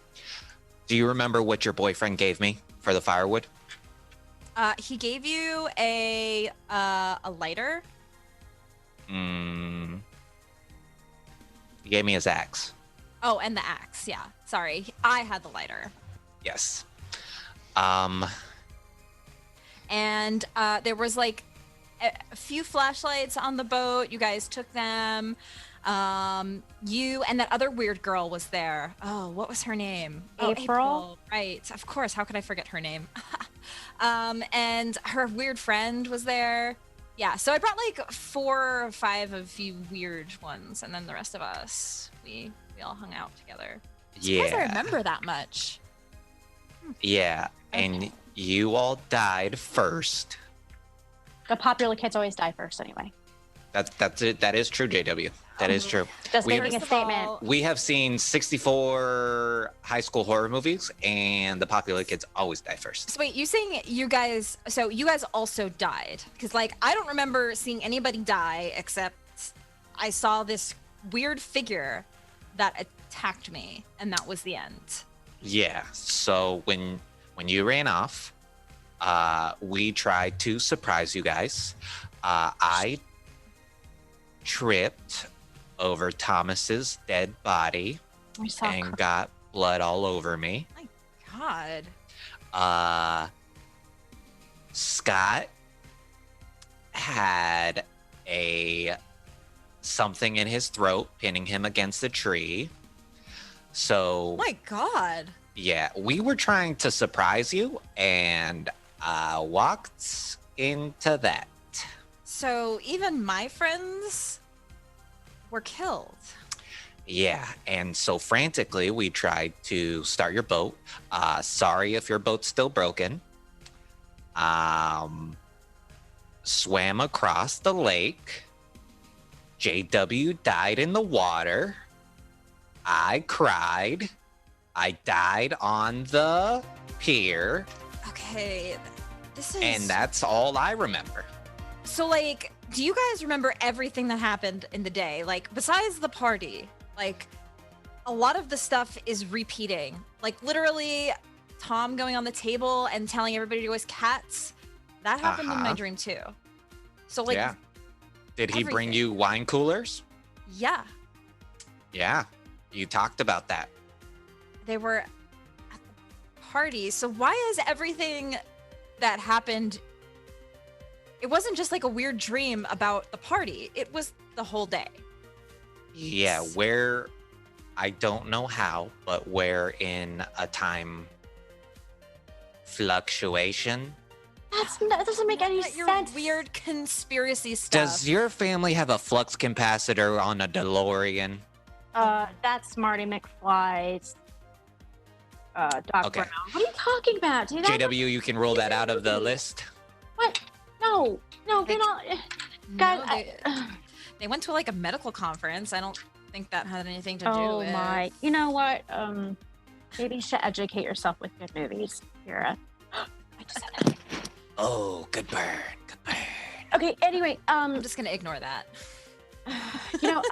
Do you remember what your boyfriend gave me for the firewood? He gave you a lighter. He gave me his axe. Oh, and the axe. Yeah. Sorry. I had the lighter. Yes. And there was like a few flashlights on the boat. You guys took them. You and that other weird girl was there. Oh, what was her name? Oh, April? Right. Of course. How could I forget her name? And her weird friend was there. Yeah. So I brought like 4 or 5 of you weird ones, and then the rest of us, we all hung out together. I'm surprised I remember that much. Yeah, and you all died first. The popular kids always die first anyway. That's it. That is true, JW. That is true. Just We- making a statement. We have seen 64 high school horror movies, and the popular kids always die first. So wait, you saying you guys? So you guys also died? Because like I don't remember seeing anybody die except I saw this weird figure that attacked me, and that was the end. Yeah. So when you ran off, we tried to surprise you guys. I tripped over Thomas's dead body I saw and got blood all over me. God. Scott had something in his throat pinning him against the tree. So My God. yeah, we were trying to surprise you and walked into that. So even my friends were killed. Yeah, and so frantically we tried to start your boat. Sorry if your boat's still broken. Swam across the lake. JW died in the water. I cried. I died on the pier. Okay, this is. And that's all I remember. So like, do you guys remember everything that happened in the day? Like, besides the party, like, a lot of the stuff is repeating. Like, literally, Tom going on the table and telling everybody to go as cats. That happened in my dream too. So like, yeah. Did he bring everything. you wine coolers? Yeah, Yeah. You talked about that. they were at the party. So why is everything that happened? It wasn't just like a weird dream about the party. It was the whole day. Yeah, I don't know how, but we're in a time fluctuation. That doesn't make any Your sense. weird conspiracy stuff. Does your family have a flux capacitor on a DeLorean? That's Marty McFly's Doc Okay. Brown. What are you talking about? Dude, that JW, you can roll that out of the list. What? No, They- get on. No, Guys, they went to like a medical conference. I don't think that had anything to do oh with. my. You know what? Maybe you should educate yourself with good movies, Keira. I just said it. Oh, good burn. Good burn. Okay. Anyway, I'm just gonna ignore that. you know,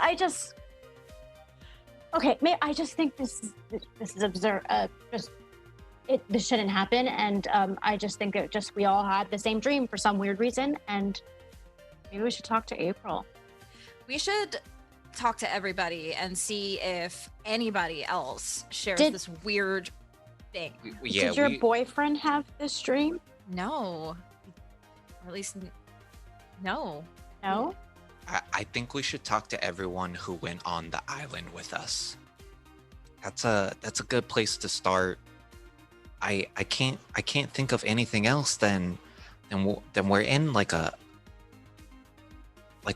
okay, I just think this is absurd. This shouldn't happen, and I just think that we all had the same dream for some weird reason, and maybe we should talk to April. We should talk to everybody and see if anybody else shares Did- this weird thing. Yeah, Did your boyfriend have this dream? No, or at least no. No. I think we should talk to everyone who went on the island with us. That's a good place to start. I can't think of anything else than we're in like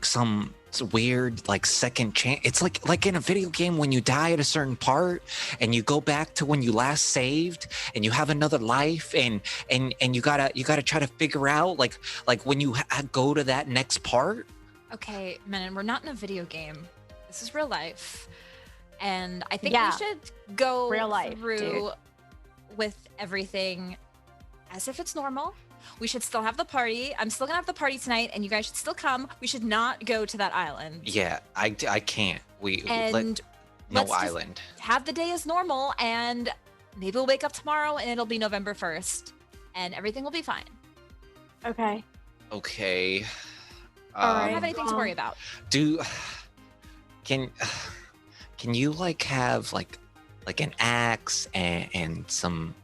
some weird like second chance. It's like in a video game when you die at a certain part and you go back to when you last saved and you have another life and you gotta try to figure out like when you go to that next part. Okay, Mennen, we're not in a video game. This is real life. And I think Yeah. we should go Real life, through dude. with everything as if it's normal. We should still have the party. I'm still gonna have the party tonight, and you guys should still come. We should not go to that island. Yeah, I can't. And No let's just island. have the day as normal, and maybe we'll wake up tomorrow, and it'll be November 1st, and everything will be fine. Okay. Okay. All I right. don't have anything to worry about. Can you like have like an axe and some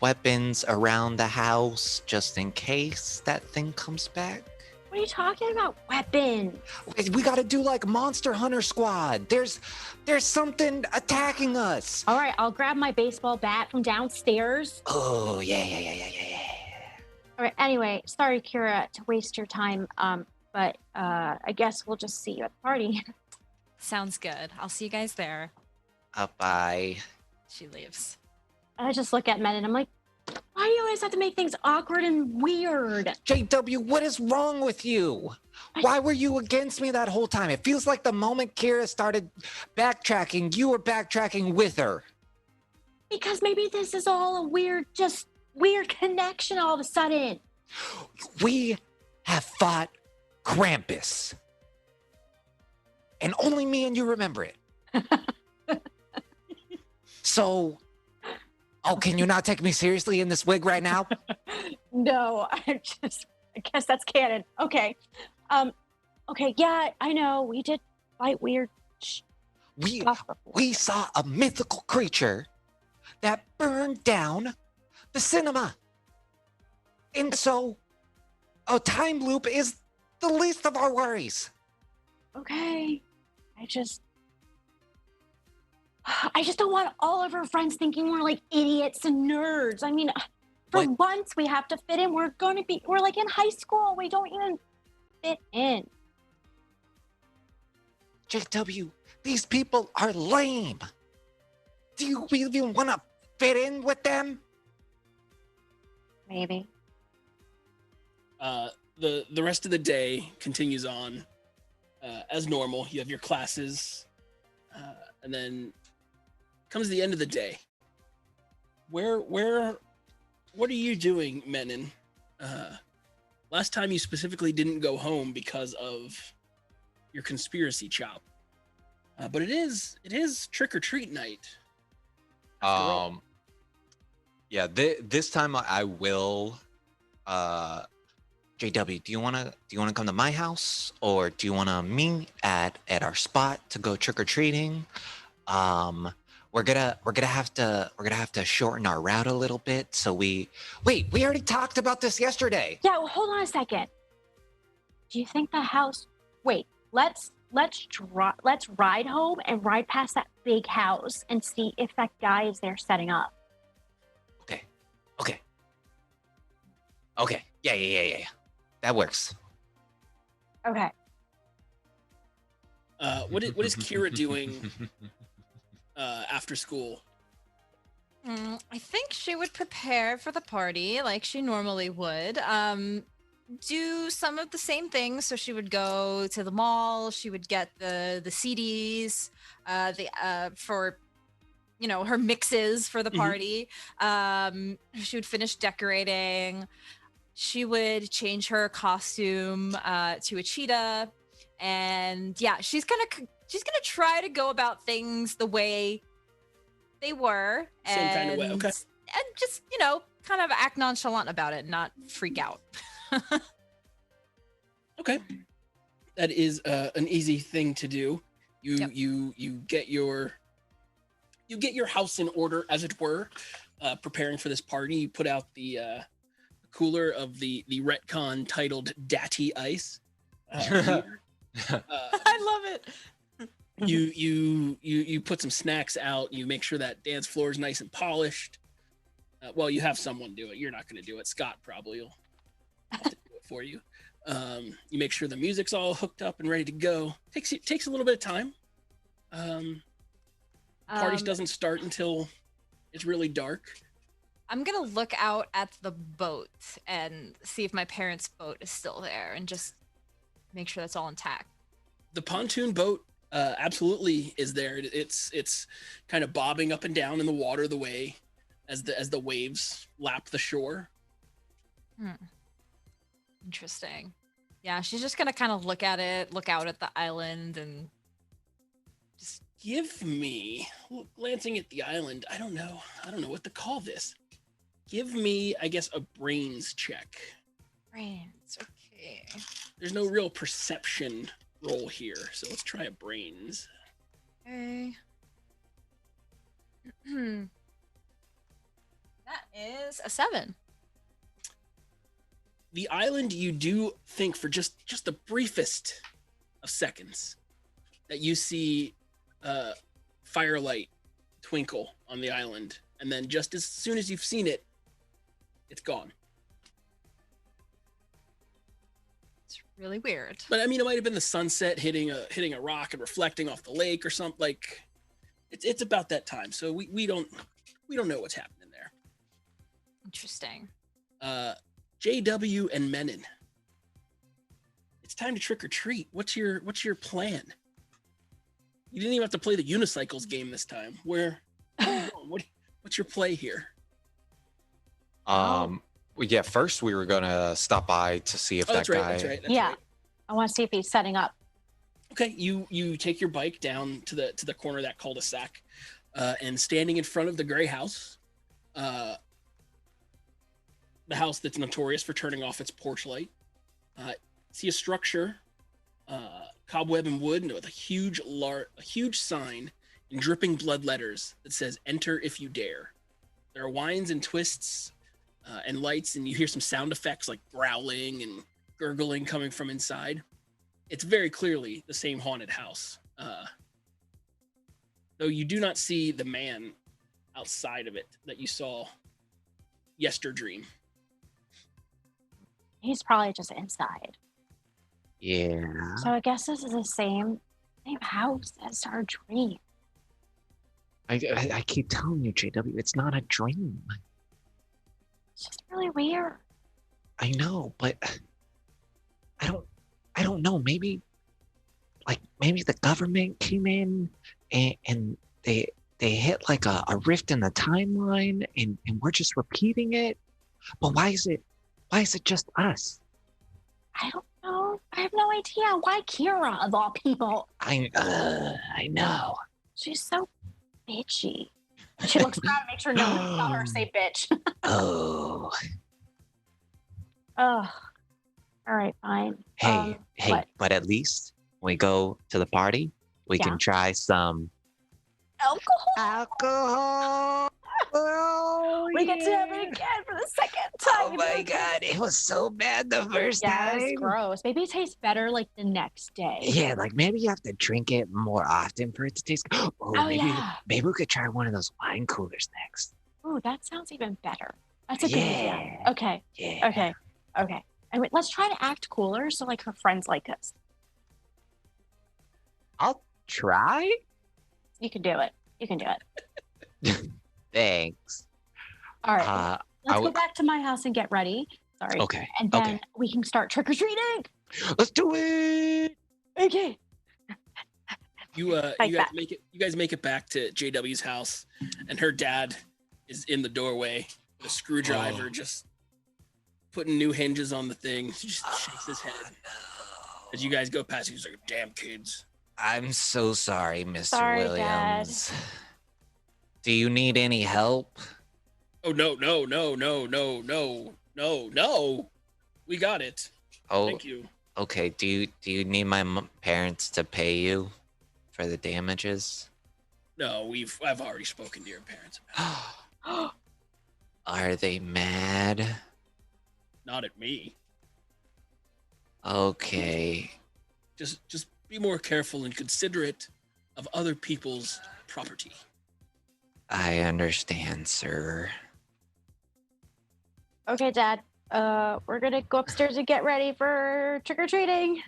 weapons around the house just in case that thing comes back? What are you talking about? Weapons. We gotta do like Monster Hunter Squad. There's something attacking us. All right, I'll grab my baseball bat from downstairs. Oh, yeah. All right, anyway, sorry, Keira, to waste your time. But I guess we'll just see you at the party. Sounds good. I'll see you guys there. Bye. She leaves. I just look at Mennen and I'm like, why do you always have to make things awkward and weird? JW, what is wrong with you? Why were you against me that whole time? It feels like the moment Keira started backtracking, you were backtracking with her. Because maybe this is all a weird connection all of a sudden. We have fought Krampus. And only me and you remember it. So, can you not take me seriously in this wig right now? No, I guess that's canon. Okay. Okay, yeah, I know. We did fight weird stuff before. We saw a mythical creature that burned down the cinema. And so, a time loop is the least of our worries. Okay. I just don't want all of our friends thinking we're like idiots and nerds. I mean, for once we have to fit in. We're like in high school. We don't even fit in. JW, these people are lame. Do you even want to fit in with them? Maybe. The rest of the day continues on as normal. You have your classes, and then comes the end of the day. What are you doing, Mennen? Last time you specifically didn't go home because of your conspiracy chop, but it is trick or treat night. Yeah. This time I will. JW, do you wanna come to my house, or do you wanna meet at our spot to go trick or treating? We're gonna have to shorten our route a little bit. So we already talked about this yesterday. Yeah, well, hold on a second. Do you think the house? Wait, let's ride home and ride past that big house and see if that guy is there setting up. Okay. Yeah. That works. Okay. What is Keira doing after school? I think she would prepare for the party like she normally would. Do some of the same things. So she would go to the mall. She would get the CDs, for her mixes for the party. She would finish decorating. She would change her costume to a cheetah, and yeah, she's gonna try to go about things the way they were, Same kind of way, okay. And just kind of act nonchalant about it, not freak out. Okay, that is an easy thing to do. You get your house in order, as it were, preparing for this party. You put out the cooler of the retcon titled Datty Ice. I love it. You put some snacks out. You make sure that dance floor is nice and polished. Well, you have someone do it. You're not going to do it. Scott probably will have to do it for you. You make sure the music's all hooked up and ready to go. Takes a little bit of time. Party doesn't start until it's really dark. I'm gonna look out at the boat and see if my parents' boat is still there, and just make sure that's all intact. The pontoon boat absolutely is there. It's kind of bobbing up and down in the water the way as the waves lap the shore. Interesting. Yeah, she's just gonna kind of look at it, look out at the island, and just give me, glancing at the island, I don't know what to call this. Give me, I guess, a brains check. Brains, okay. There's no real perception roll here, so let's try a brains. Okay. That is a 7. the island, you do think for just the briefest of seconds that you see firelight twinkle on the island, and then just as soon as you've seen it, it's gone. It's really weird. But I mean, it might have been the sunset hitting a rock and reflecting off the lake or something. Like it's about that time, so we don't know what's happening there. Interesting. JW and Mennen, it's time to trick or treat. What's your plan? You didn't even have to play the unicycles game this time. What's your play here? Well, yeah, first we were gonna stop by to see if that guy. That's right. Yeah. I want to see if he's setting up. Okay, you take your bike down to the corner of that cul-de-sac, and standing in front of the gray house, the house that's notorious for turning off its porch light, see a structure, cobweb and wood, and with a huge sign in dripping blood letters that says "Enter if you dare." There are whines and twists and lights, and you hear some sound effects like growling and gurgling coming from inside. It's very clearly the same haunted house, though you do not see the man outside of it that you saw yesterdream. He's probably just inside. Yeah. So I guess this is the same house as our dream. I keep telling you, JW, it's not a dream. It's just really weird. I know, but I don't know. Maybe the government came in and they hit like a rift in the timeline and we're just repeating it. But why is it just us? I don't know. I have no idea. Why Keira of all people? I know. She's so bitchy. She looks around and makes sure no one saw her say bitch. Oh. Oh. All right, fine. Hey, what? but at least when we go to the party, we can try some alcohol. Oh, we get to have it again for the second time. Oh my god, it was so bad the first time. Yeah, it was gross. Maybe it tastes better like the next day. Yeah, like maybe you have to drink it more often for it to taste good. Maybe we could try one of those wine coolers next. Ooh, that sounds even better. That's a good idea. Okay. Yeah. Okay. And wait, let's try to act cooler so like her friends like us. I'll try. You can do it. Thanks. All right. Let's go back to my house and get ready. Sorry. Okay. And then we can start trick-or-treating. Let's do it. Okay. You guys make it back to JW's house, and her dad is in the doorway with a screwdriver, just putting new hinges on the thing. He just shakes his head as you guys go past. He's like, "Damn kids." I'm so sorry, Mr. Sorry, Williams. Dad. Do you need any help? Oh, no. We got it. Oh, thank you. Okay, do you need my parents to pay you for the damages? No, I've already spoken to your parents about it. Are they mad? Not at me. Okay. Just be more careful and considerate of other people's property. I understand, sir. Okay, Dad. We're gonna go upstairs and get ready for trick-or-treating.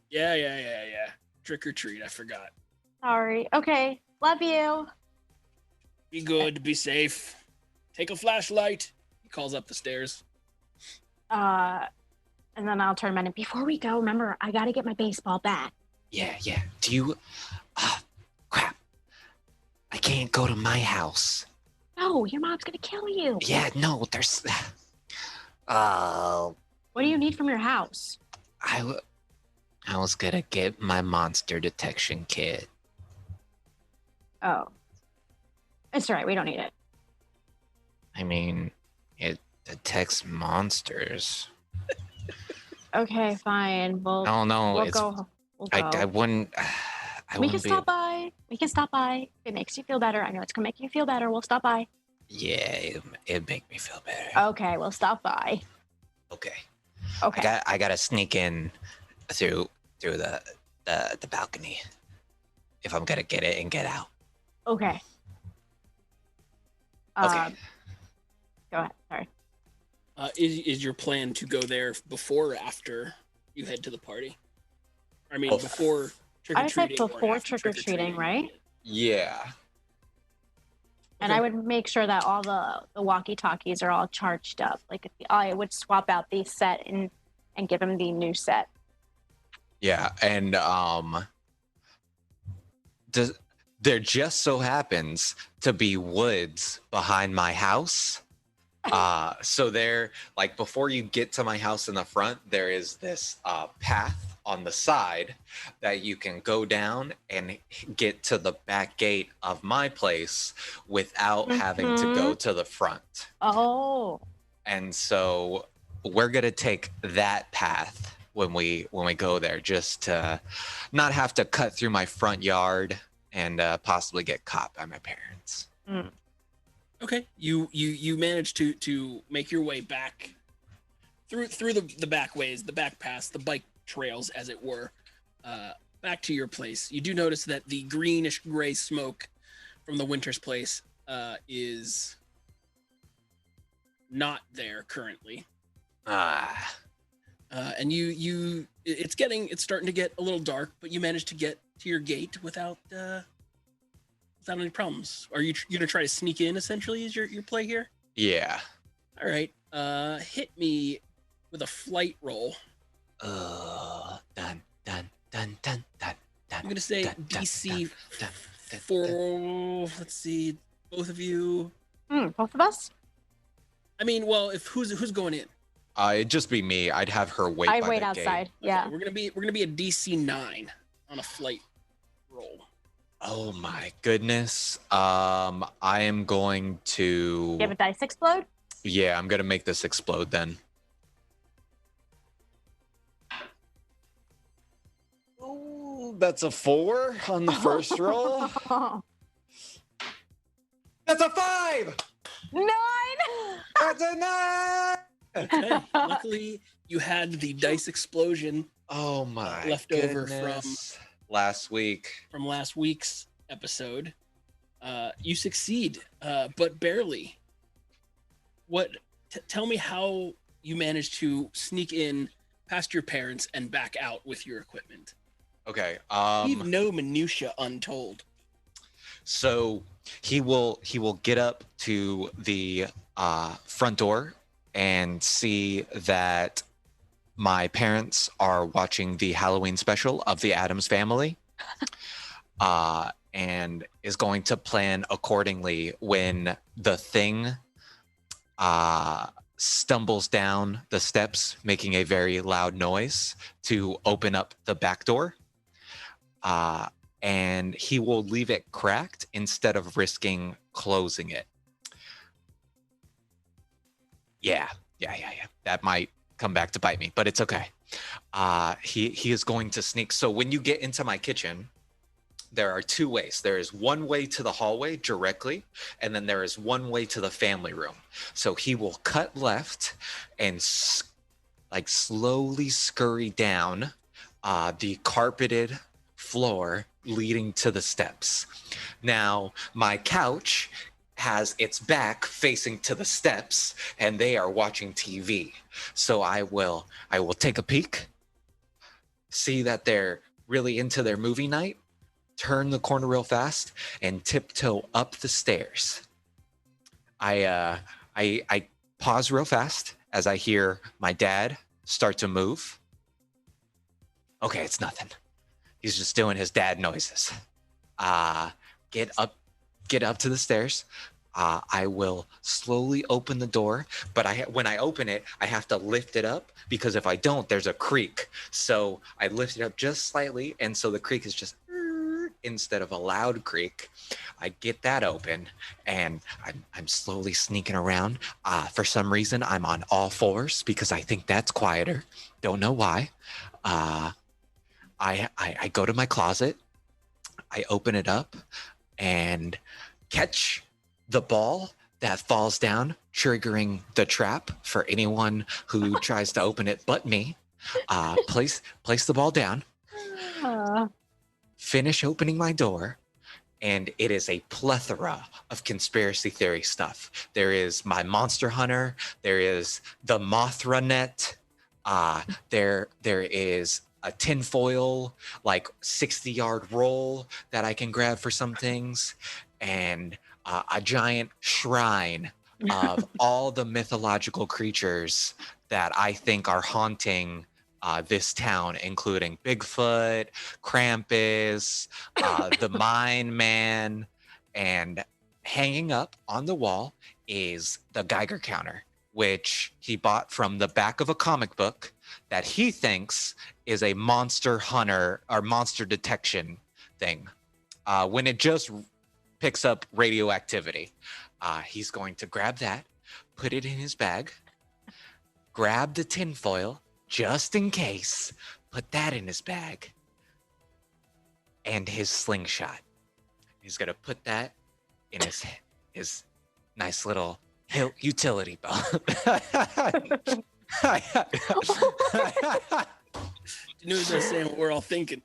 Yeah. Trick or treat, I forgot. Sorry. Okay. Love you. Be good, be safe. Take a flashlight. He calls up the stairs. And then I'll turn Mennen. Before we go, remember, I gotta get my baseball bat. Yeah. Do you... crap. I can't go to my house. No, your mom's gonna kill you. Yeah, no, there's... What do you need from your house? I was gonna get my monster detection kit. Oh. It's all right. We don't need it. I mean, it detects monsters. Okay, fine. We'll go. I wouldn't... We can stop by. If it makes you feel better. I know it's gonna make you feel better. We'll stop by. Yeah, it'd make me feel better. Okay, we'll stop by. Okay. Okay. I gotta sneak in through the balcony if I'm gonna get it and get out. Okay. Okay. Go ahead. Sorry. Is your plan to go there before or after you head to the party? I mean, Oh. before trick I or would say treating. before trick or treating, right? Yeah. And Okay. I would make sure that all the walkie talkies are all charged up. Like I would swap out the set and give him the new set. Yeah, and there just so happens to be woods behind my house. So there, like before you get to my house in the front, there is this path on the side that you can go down and get to the back gate of my place without having to go to the front. Oh. And so we're gonna take that path when we go there, just to not have to cut through my front yard and possibly get caught by my parents. Mm. Okay, you manage to make your way back through the back ways, the back paths, the bike trails, as it were, back to your place. You do notice that the greenish gray smoke from the Winter's place is not there currently. And it's starting to get a little dark, but you managed to get to your gate without any problems. Are you gonna try to sneak in? Essentially, is your play here? Yeah. All right. Hit me with a flight roll. Dun dun dun dun dun. I'm gonna say DC 4. Let's see, both of you. Both of us? I mean, well, if who's going in? It'd just be me. I'd have her wait. I'd by wait the outside. Gate. Yeah. Okay, we're gonna be a DC 9 on a flight roll. Oh my goodness. I am going to. You have a dice explode? Yeah, I'm gonna make this explode then. Oh, that's a 4 on the first roll. That's a 5. 9. That's a 9. Okay. Luckily, you had the dice explosion Oh my left over goodness. Last week. from last week's episode. You succeed, but barely. Tell me how you managed to sneak in past your parents and back out with your equipment. Okay. Leave no minutia untold. So he will get up to the front door and see that my parents are watching the Halloween special of the Addams Family, and is going to plan accordingly when the thing stumbles down the steps, making a very loud noise, to open up the back door. And he will leave it cracked instead of risking closing it. Yeah. That might come back to bite me, but it's okay. He is going to sneak. So when you get into my kitchen, there are 2 ways. There is one way to the hallway directly, and then there is one way to the family room. So he will cut left and slowly scurry down the carpeted floor leading to the steps. Now, my couch has its back facing to the steps, and they are watching TV. So I will take a peek, see that they're really into their movie night, turn the corner real fast, and tiptoe up the stairs. I pause real fast as I hear my dad start to move. Okay, it's nothing. He's just doing his dad noises. Get up to the stairs. I will slowly open the door, but when I open it, I have to lift it up, because if I don't, there's a creak. So I lift it up just slightly, and so the creak is just instead of a loud creak. I get that open, and I'm slowly sneaking around. For some reason, I'm on all fours because I think that's quieter. Don't know why. I go to my closet, I open it up, and catch the ball that falls down, triggering the trap for anyone who tries to open it but me. Place the ball down. Finish opening my door, and it is a plethora of conspiracy theory stuff. There is my Monster Hunter. There is the Mothra net. There is a tinfoil, like 60-yard roll that I can grab for some things, and a giant shrine of all the mythological creatures that I think are haunting this town, including Bigfoot, Krampus, the Mine Man, and hanging up on the wall is the Geiger counter, which he bought from the back of a comic book that he thinks is a monster hunter or monster detection thing. When it just picks up radioactivity, he's going to grab that, put it in his bag, grab the tinfoil, just in case, put that in his bag, and his slingshot. He's gonna put that in his nice little utility belt. News are saying what we're all thinking.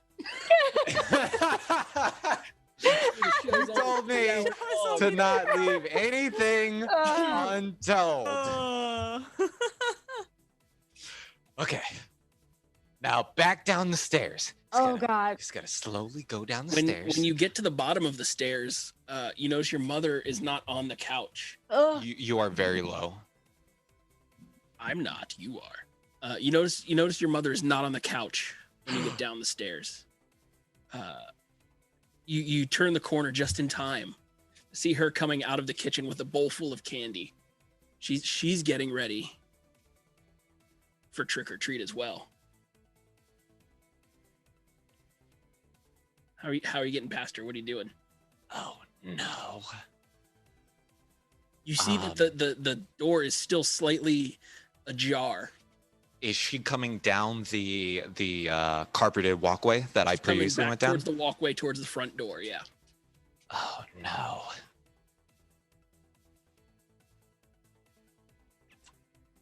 You told me to not leave anything untold. Okay. Now back down the stairs. God. Just gotta slowly go down the When stairs. you get to the bottom of the stairs, you notice your mother is not on the couch. You are very low. I'm not. You are. You notice your mother is not on the couch when you get down the stairs. You turn the corner just in time to see her coming out of the kitchen with a bowl full of candy. She's getting ready for trick or treat as well. How are you getting past her? What are you doing? Oh no. You see that the door is still slightly ajar. Is she coming down the carpeted walkway that I previously went down? Towards the walkway towards the front door, yeah. Oh no.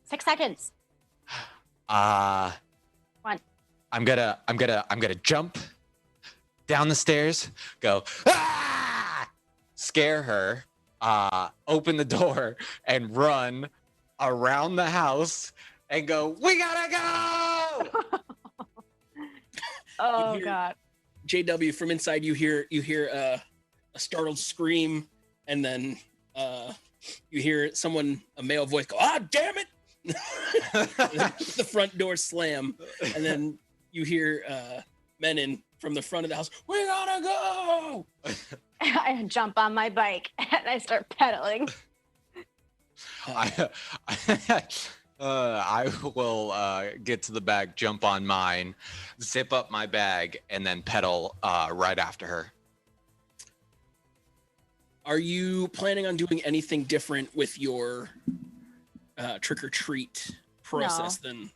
Six seconds. One. I'm gonna jump down the stairs, go scare her, open the door, and run around the house and go, we gotta go. God. JW, from inside you hear a startled scream, and then you hear a male voice go, damn it. The front door slam, and then you hear Mennen from the front of the house, we gotta go. I jump on my bike and I start pedaling. I will get to the bag, jump on mine, zip up my bag, and then pedal right after her. Are you planning on doing anything different with your trick or treat process than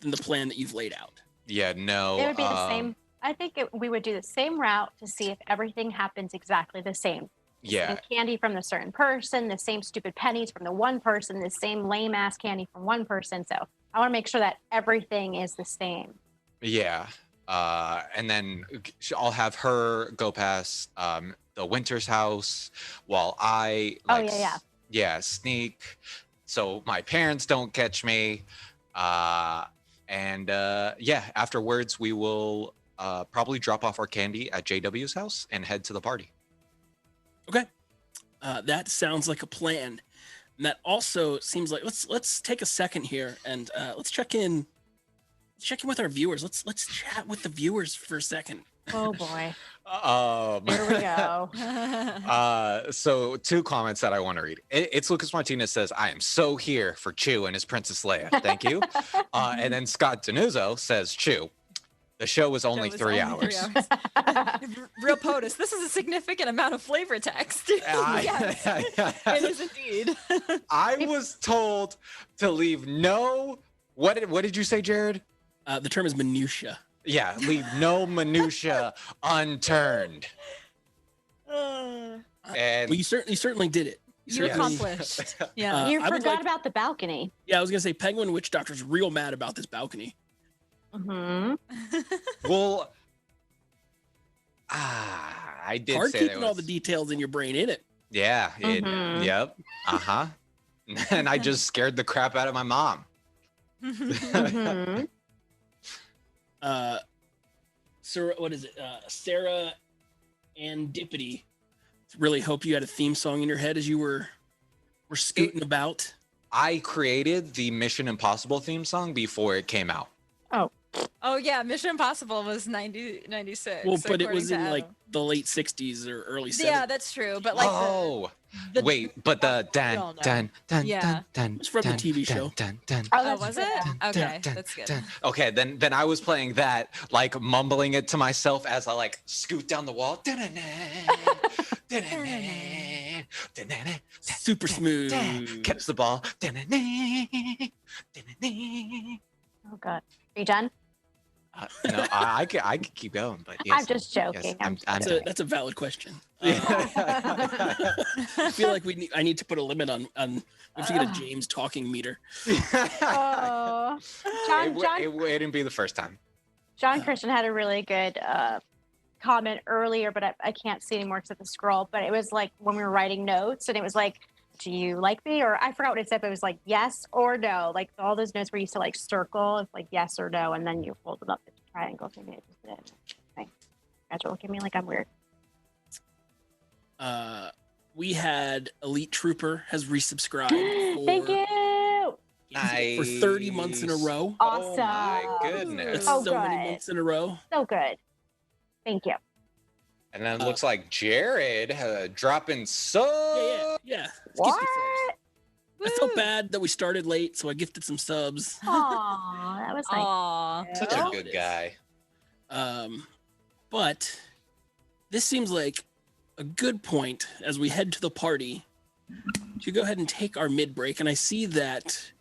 the plan that you've laid out? Yeah, no. It would be the same. I think we would do the same route to see if everything happens exactly the same. Yeah. The candy from the certain person, the same stupid pennies from the one person, the same lame ass candy from one person. So I want to make sure that everything is the same. Yeah. And then I'll have her go past the Winter's house while I sneak so my parents don't catch me. Afterwards we will probably drop off our candy at JW's house and head to the party. Okay. That sounds like a plan. And that also seems like let's take a second here and let's check in with our viewers. Let's chat with the viewers for a second. Oh boy. Here we go. So 2 comments that I want to read. It's Lucas Martinez says, I am so here for Chew and his Princess Leia. Thank you. And then Scott Danuzzo says, Chew, the show was only 3 hours. Real POTUS. This is a significant amount of flavor text. Yes, it is indeed. I was told to leave what did you say, Jared? The term is minutia. Yeah, leave no minutia unturned. Well, you certainly did it. You're certainly- accomplished. Yeah. You I would forgot like- about the balcony. Yeah, I was gonna say Penguin Witch Doctor's real mad about this balcony. Mm-hmm. Well, I did Hard say keeping there all the was- details in your brain in it. Yeah. Mhm. Yep. Uh-huh. And I just scared the crap out of my mom. Mm-hmm. So what is it? Sarah and Dippity. Really hope you had a theme song in your head as you were scooting about. I created the Mission Impossible theme song before it came out. Oh yeah, Mission Impossible was 96. Well, but it according was to in like Adam. the late '60s or early '70s. Yeah, that's true. But like the Wait, but the dun all know. dun dun Yeah. dun dun. It's from the dun, TV dun, show. Dun, dun, Oh, oh, that's was good. it? dun, Okay, dun, that's good. dun. Okay, then I was playing that, like mumbling it to myself as I like scoot down the wall. Super smooth. Catch the ball. Oh god. Are you done? No, I could keep going, but yes, I'm just joking. yes, I'm I'm That's done. that's a valid question. Yeah. I feel like I need to put a limit on. We have to get a James talking meter. Oh. It wouldn't be the first time. John Christian had a really good comment earlier, but I can't see anymore because of the scroll. But it was like when we were writing notes, and it was like, "Do you like me?" Or I forgot what it said, but it was like yes or no. Like all those notes where you used to like circle, it's like yes or no, and then you fold them up into triangles and it just did. Okay. Guys are looking at me like I'm weird. We had Elite Trooper has resubscribed. Thank you. Nice. For 30 months in a row. Awesome. Oh my goodness. That's Oh, so many good. months in a row. So good. Thank you. And then it looks like Jared dropping so. Yeah. What? I felt bad that we started late, so I gifted some subs. Aw, that was like. Aw. Such Yeah. a good guy. But this seems like a good point as we head to the party to go ahead and take our mid break. And I see that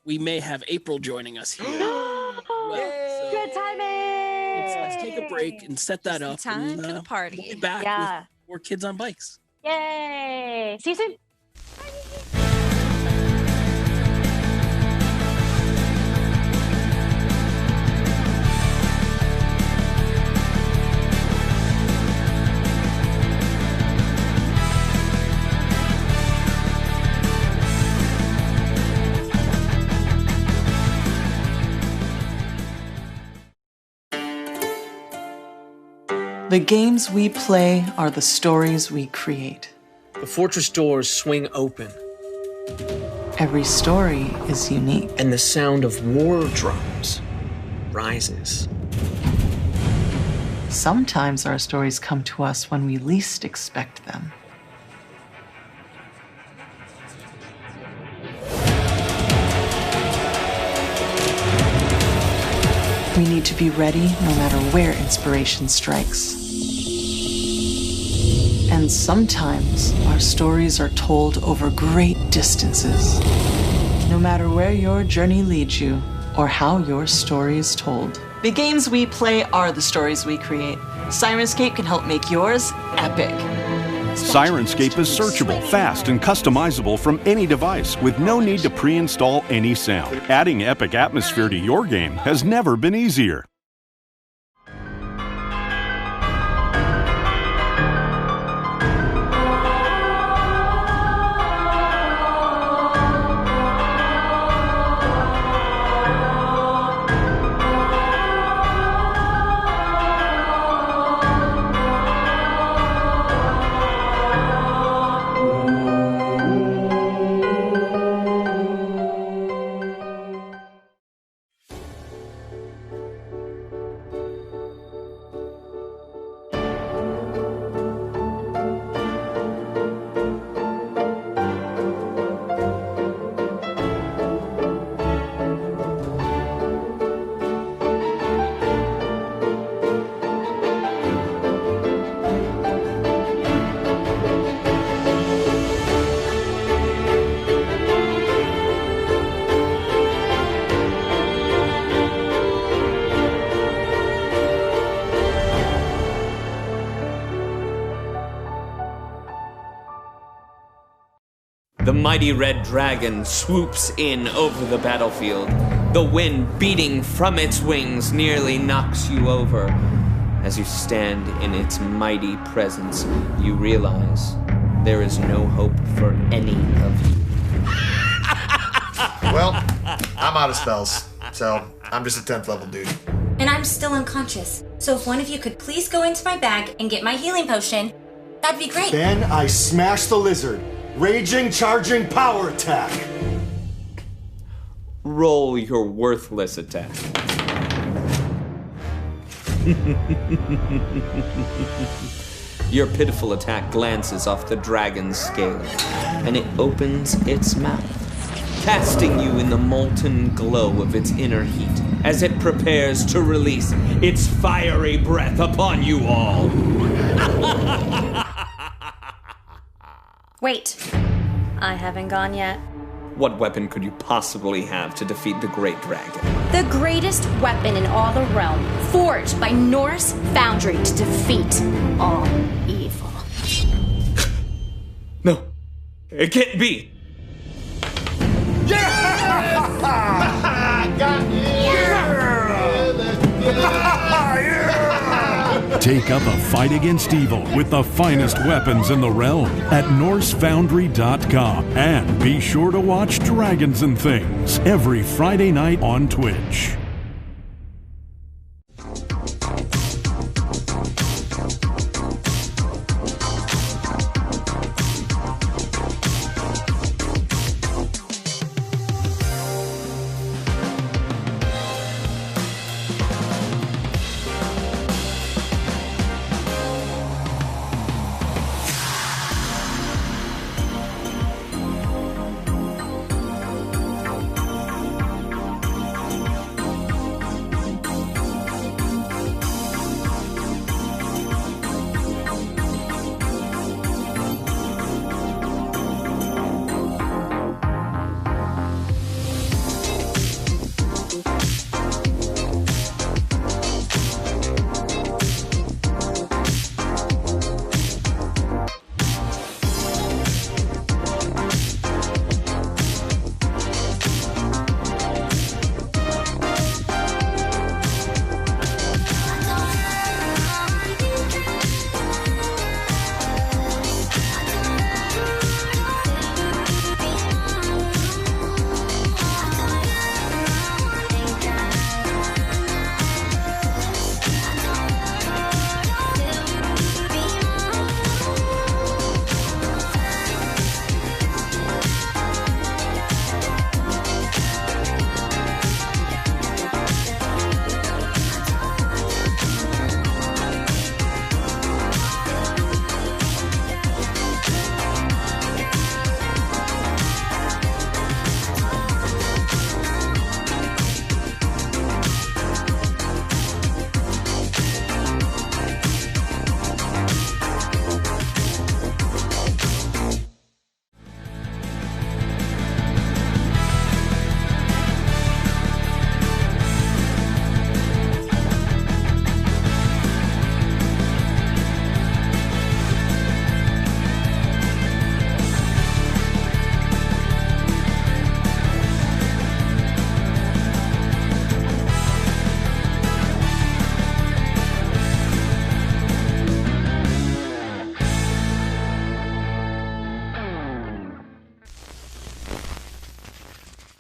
we may have April joining us here. So Good timing. let's take a break and set that up. Time and, for the we'll party. be back Yeah. with more kids on bikes. Yay. See you soon. The games we play are the stories we create. The fortress doors swing open, Every story is unique. and the sound of war drums rises. Sometimes our stories come to us when we least expect them. We need to be ready no matter where inspiration strikes. And sometimes our stories are told over great distances. No matter where your journey leads you or how your story is told. The games we play are the stories we create. Sirenscape can help make yours epic. Sirenscape is searchable, fast, and customizable from any device with no need to pre-install any sound. Adding epic atmosphere to your game has never been easier. The mighty red dragon swoops in over the battlefield. The wind beating from its wings nearly knocks you over. As you stand in its mighty presence, you realize there is no hope for any of you. Well, I'm out of spells, so I'm just a 10th level dude. And I'm still unconscious. So if one of you could please go into my bag and get my healing potion, that'd be great. Then I smash the lizard. Raging, charging, power attack. Roll your worthless attack. Your pitiful attack glances off the dragon's scale, and it opens its mouth, casting you in the molten glow of its inner heat as it prepares to release its fiery breath upon you all. Wait, I haven't gone yet. What weapon could you possibly have to defeat the great dragon? The greatest weapon in all the realm, forged by Norse Foundry to defeat all evil. No, it can't be. Yeah! Got you! Take up a fight against evil with the finest weapons in the realm at NorseFoundry.com. And be sure to watch Dragons and Things every Friday night on Twitch.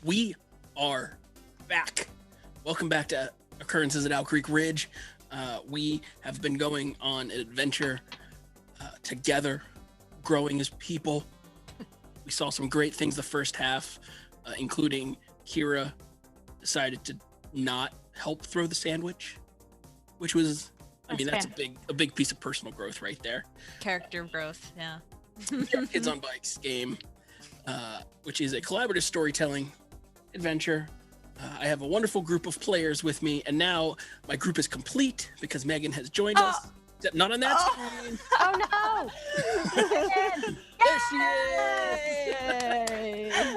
We are back. Welcome back to Occurrences at Owl Creek Ridge. We have been going on an adventure together, growing as people. We saw some great things the first half, including Keira decided to not help throw the sandwich, which was, that's a big piece of personal growth right there. Character growth, yeah. Kids on Bikes game, which is a collaborative storytelling adventure. I have a wonderful group of players with me, and now my group is complete because Megan has joined us. Except not on that screen. Oh no! There she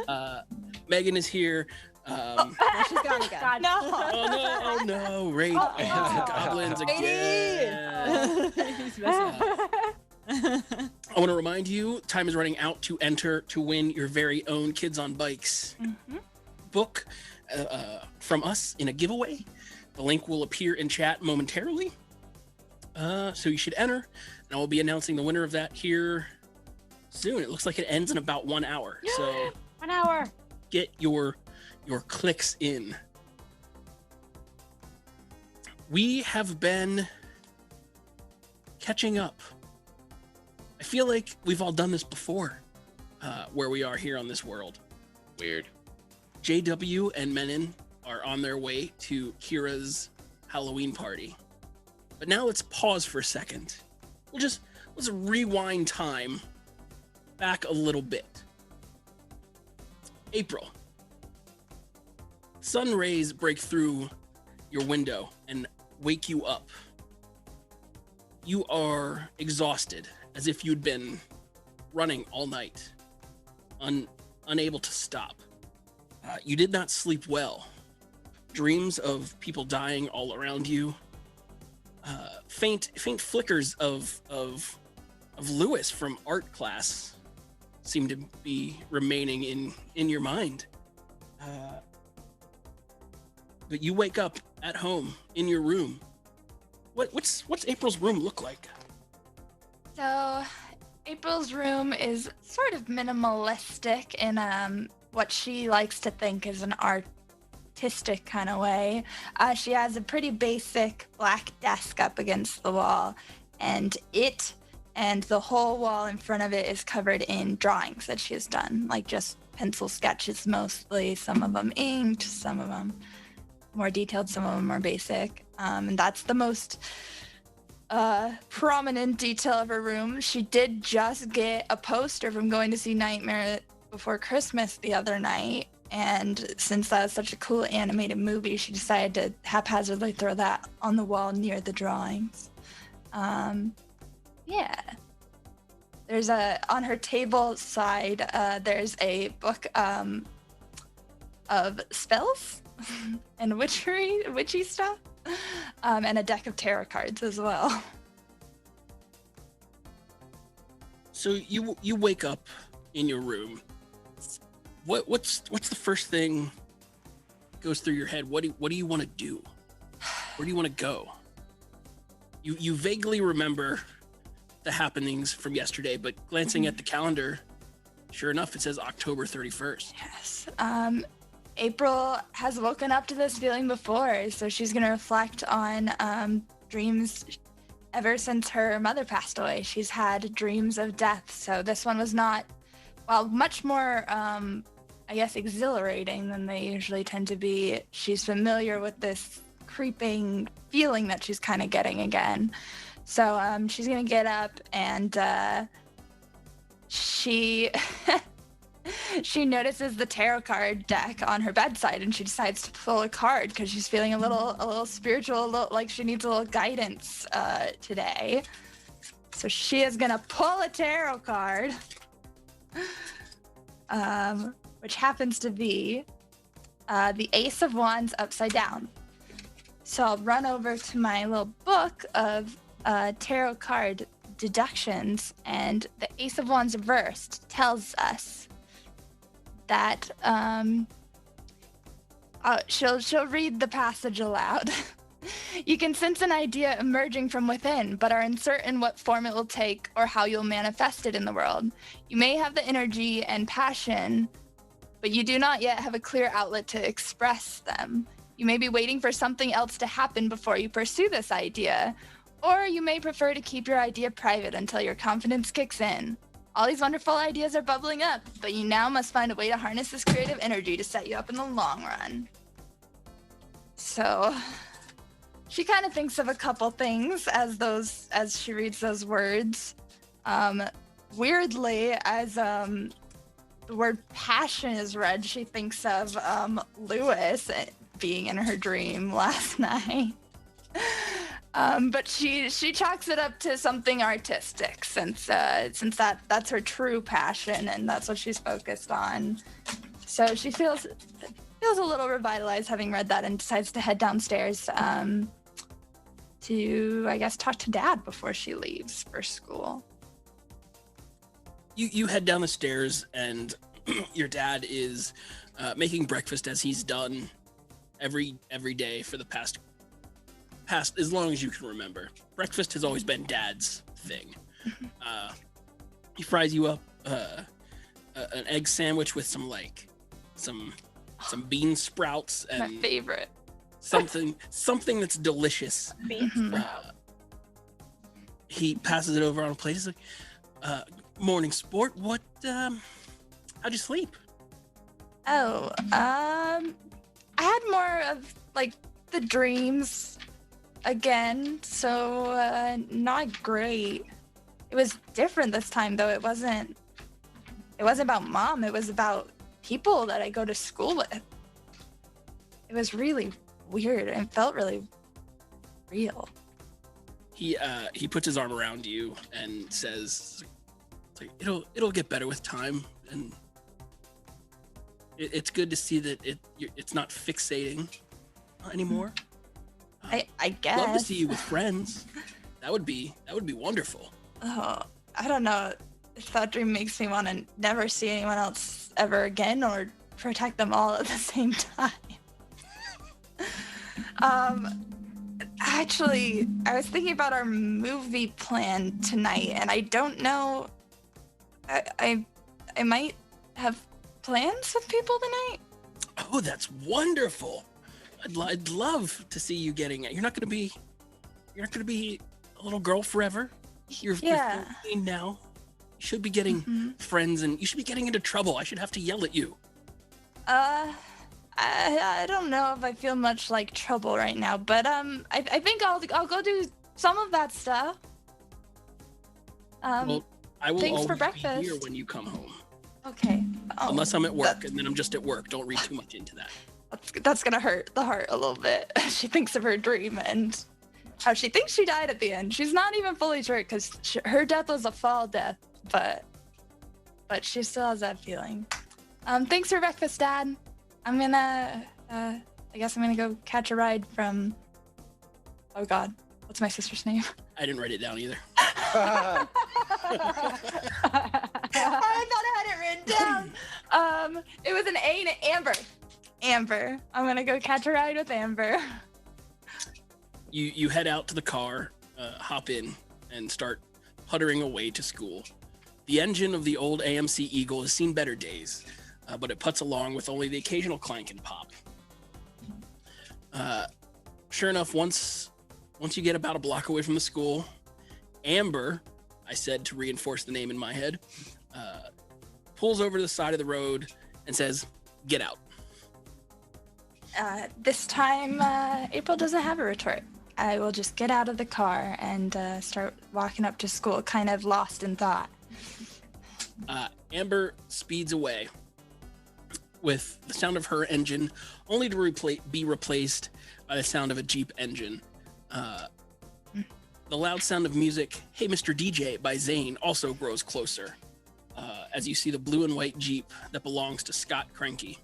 is! Megan is here. No, she's gone again. No. Oh no! Raid goblins again. He's messing up. I want to remind you, time is running out to enter to win your very own Kids on Bikes book from us in a giveaway. The link will appear in chat momentarily. So you should enter, and I will be announcing the winner of that here soon. It looks like it ends in about 1 hour. So 1 hour. Get your clicks in. We have been catching up. I feel like we've all done this before, where we are here on this world. Weird. JW and Mennen are on their way to Keira's Halloween party. But now let's pause for a second. Let's rewind time back a little bit. April. Sun rays break through your window and wake you up. You are exhausted, as if you'd been running all night, unable to stop. You did not sleep well. Dreams of people dying all around you. Faint flickers of Lewis from art class seem to be remaining in your mind. But you wake up at home in your room. What's April's room look like? So April's room is sort of minimalistic in what she likes to think is an artistic kind of way. She has a pretty basic black desk up against the wall, and the whole wall in front of it is covered in drawings that she has done, like just pencil sketches mostly, some of them inked, some of them more detailed, some of them more basic. And that's the most prominent detail of her room. She did just get a poster from going to see Nightmare Before Christmas the other night, and since that was such a cool animated movie, she decided to haphazardly throw that on the wall near the drawings. Yeah. There's on her table side, there's a book of spells and witchy stuff, and a deck of tarot cards as well. So you wake up in your room. What's the first thing that goes through your head? What do you want to do? Where do you want to go? You vaguely remember the happenings from yesterday, but glancing at the calendar, sure enough, it says October 31st. Yes. April has woken up to this feeling before, so she's going to reflect on dreams ever since her mother passed away. She's had dreams of death, so this one was not, well, much more, I guess, exhilarating than they usually tend to be. She's familiar with this creeping feeling that she's kind of getting again. So she's going to get up and she notices the tarot card deck on her bedside, and she decides to pull a card because she's feeling a little spiritual, like she needs a little guidance today. So she is gonna pull a tarot card, which happens to be the Ace of Wands upside down. So I'll run over to my little book of tarot card deductions, and the Ace of Wands reversed tells us that she'll read the passage aloud. You can sense an idea emerging from within, but are uncertain what form it will take or how you'll manifest it in the world. You may have the energy and passion, but you do not yet have a clear outlet to express them. You may be waiting for something else to happen before you pursue this idea, or you may prefer to keep your idea private until your confidence kicks in. All these wonderful ideas are bubbling up, but you now must find a way to harness this creative energy to set you up in the long run. So she kind of thinks of a couple things as she reads those words. Weirdly, as the word passion is read, she thinks of Lewis being in her dream last night. But she chalks it up to something artistic since that's her true passion and that's what she's focused on. So she feels a little revitalized having read that and decides to head downstairs to, I guess, talk to Dad before she leaves for school. You head down the stairs, and your dad is making breakfast as he's done every day for the past as long as you can remember. Breakfast has always been Dad's thing. He fries you up an egg sandwich with some bean sprouts and My favorite. something that's delicious. He passes it over on a plate. He's like, morning sport, how'd you sleep? Oh, I had more of like the dreams again, so not great. It was different this time though. It wasn't about Mom, it was about people that I go to school with. It was really weird and felt really real. He puts his arm around you and says, it's like, it'll get better with time, and it's good to see that it's not fixating anymore. I guess. Love to see you with friends. That would be wonderful. Oh, I don't know if that dream makes me want to never see anyone else ever again or protect them all at the same time. Actually, I was thinking about our movie plan tonight, and I don't know. I might have plans with people tonight. Oh, that's wonderful. I'd love to see you getting it. You're not gonna be a little girl forever. You're 13 now. You should be getting friends, and you should be getting into trouble. I should have to yell at you. I don't know if I feel much like trouble right now, but I think I'll go do some of that stuff. Well, I will thanks for always breakfast. be here when you come home. Okay. Unless I'm at work, and then I'm just at work. Don't read too much into that. That's gonna hurt the heart a little bit. She thinks of her dream and how she thinks she died at the end. She's not even fully sure because her death was a fall death, but she still has that feeling. Thanks for breakfast, Dad. I'm gonna, I guess I'm gonna go catch a ride from, oh God, what's my sister's name? I didn't write it down either. I thought I had it written down. It was an A and an Amber. Amber. I'm gonna go catch a ride with Amber. You head out to the car, hop in, and start puttering away to school. The engine of the old AMC Eagle has seen better days, but it puts along with only the occasional clank and pop. Sure enough, once you get about a block away from the school, Amber, I said to reinforce the name in my head, pulls over to the side of the road and says, "Get out." This time, April doesn't have a retort. I will just get out of the car and start walking up to school, kind of lost in thought. Amber speeds away with the sound of her engine, only to be replaced by the sound of a Jeep engine. The loud sound of music, "Hey Mr. DJ" by Zane, also grows closer as you see the blue and white Jeep that belongs to Scott Cranky.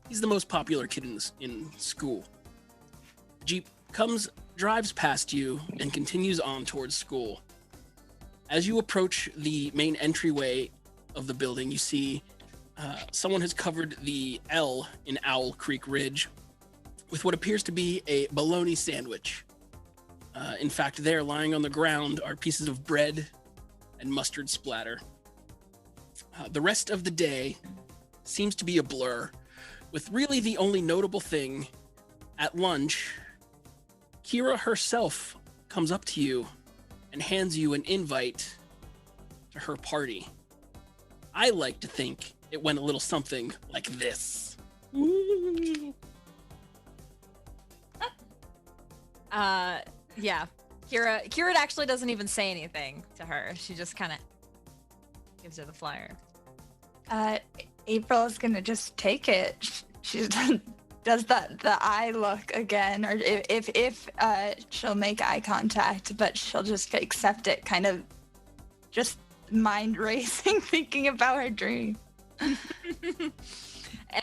He's the most popular kid in school. The Jeep drives past you and continues on towards school. As you approach the main entryway of the building, you see someone has covered the L in Owl Creek Ridge with what appears to be a bologna sandwich. In fact, there, lying on the ground, are pieces of bread and mustard splatter. The rest of the day seems to be a blur, with really the only notable thing, at lunch, Keira herself comes up to you and hands you an invite to her party. I like to think it went a little something like this. Yeah. Keira actually doesn't even say anything to her. She just kind of gives her the flyer. April is gonna just take it. She does the eye look again, or if she'll make eye contact, but she'll just accept it, kind of just mind racing, thinking about her dream.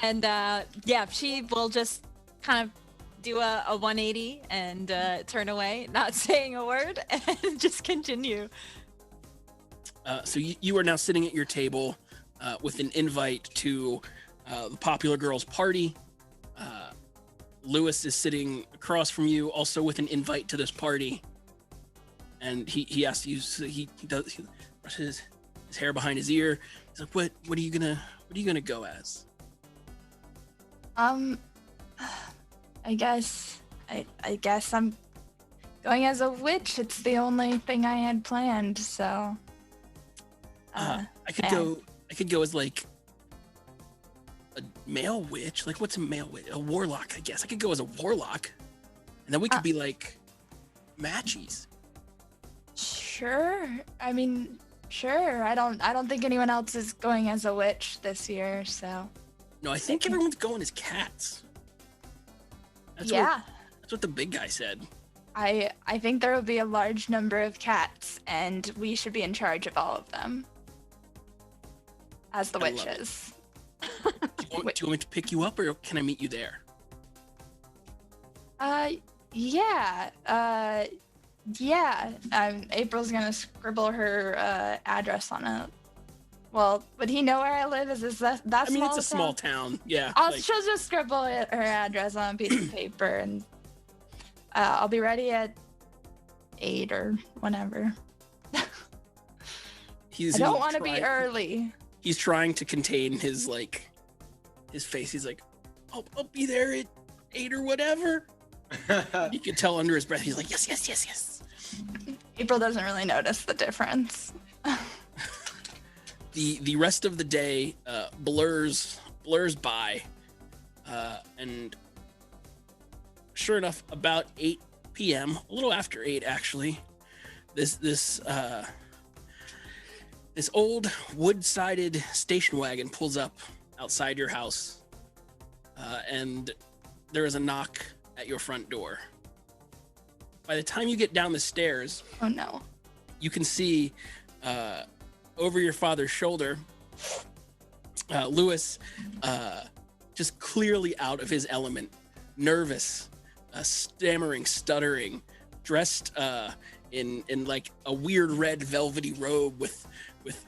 And yeah, she will just kind of do a 180 and turn away, not saying a word, and just continue. So you are now sitting at your table with an invite to the Popular Girls Party. Lewis is sitting across from you, also with an invite to this party. And he asks you, so he brushes his hair behind his ear. He's like, what are you gonna go as? I guess I'm going as a witch. It's the only thing I had planned, so. I could go as like a male witch. Like, what's a male witch? A warlock, I guess. I could go as a warlock, and then we could be like matchies. Sure. I mean, sure. I don't think anyone else is going as a witch this year, so. No, I think everyone's going as cats. That's what the big guy said. I think there will be a large number of cats, and we should be in charge of all of them. As the witches. Do you want me to pick you up, or can I meet you there? Yeah. April's gonna scribble her address on it. Well, would he know where I live? Is that small? I mean, it's a small town. Yeah. She'll just scribble her address on a piece of paper, and I'll be ready at 8 or whenever. I don't want to be early. He's trying to contain his face. He's like, I'll be there at 8 or whatever. You can tell under his breath. He's like, yes. April doesn't really notice the difference. The rest of the day blurs by, and sure enough, about 8 p.m., a little after 8 actually, this old wood-sided station wagon pulls up outside your house, and there is a knock at your front door. By the time you get down the stairs, oh no, you can see over your father's shoulder, Lewis, just clearly out of his element, nervous, stammering, stuttering, dressed in like a weird red velvety robe with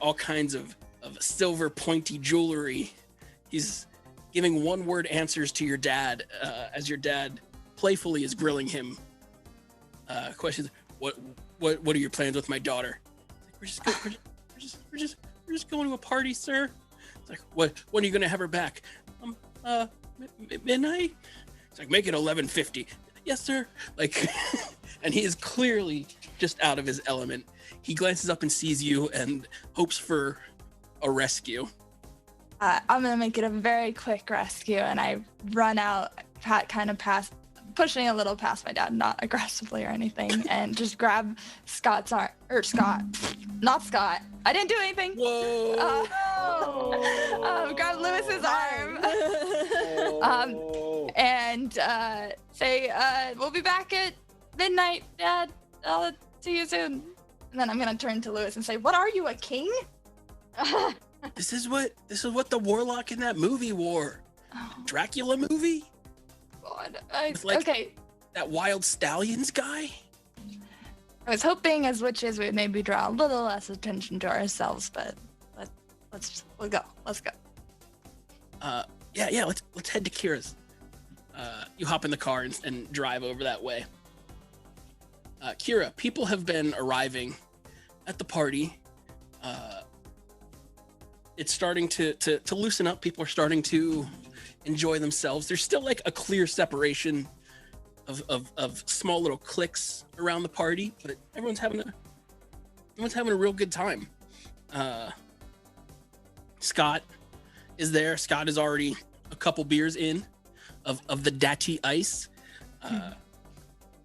all kinds of silver pointy jewelry. He's giving one-word answers to your dad as your dad playfully is grilling him. Questions: What are your plans with my daughter? We're just going to a party, sir. It's like, when are you gonna have her back? Midnight. It's like, make it 11:50. Yes, sir. Like, and he is clearly just out of his element. He glances up and sees you and hopes for a rescue. I'm gonna make it a very quick rescue, and I run out, pushing a little past my dad, not aggressively or anything, and just grab Scott's arm, or Scott, not Scott. I didn't do anything. Whoa! Grab Lewis's arm, and say, "We'll be back at midnight, Dad. I'll see you soon." And then I'm gonna turn to Lewis and say, "What are you, a king?" This is what the warlock in that movie wore. Dracula movie. God. Okay. That wild stallions guy. I was hoping as witches we'd maybe draw a little less attention to ourselves, but let's go. Yeah. Let's head to Keira's. You hop in the car and drive over that way. Keira, people have been arriving at the party. It's starting to loosen up. People are starting to enjoy themselves. There's still like a clear separation of small little cliques around the party, but everyone's having a real good time. Scott is there. Scott is already a couple beers in of the Datty Ice.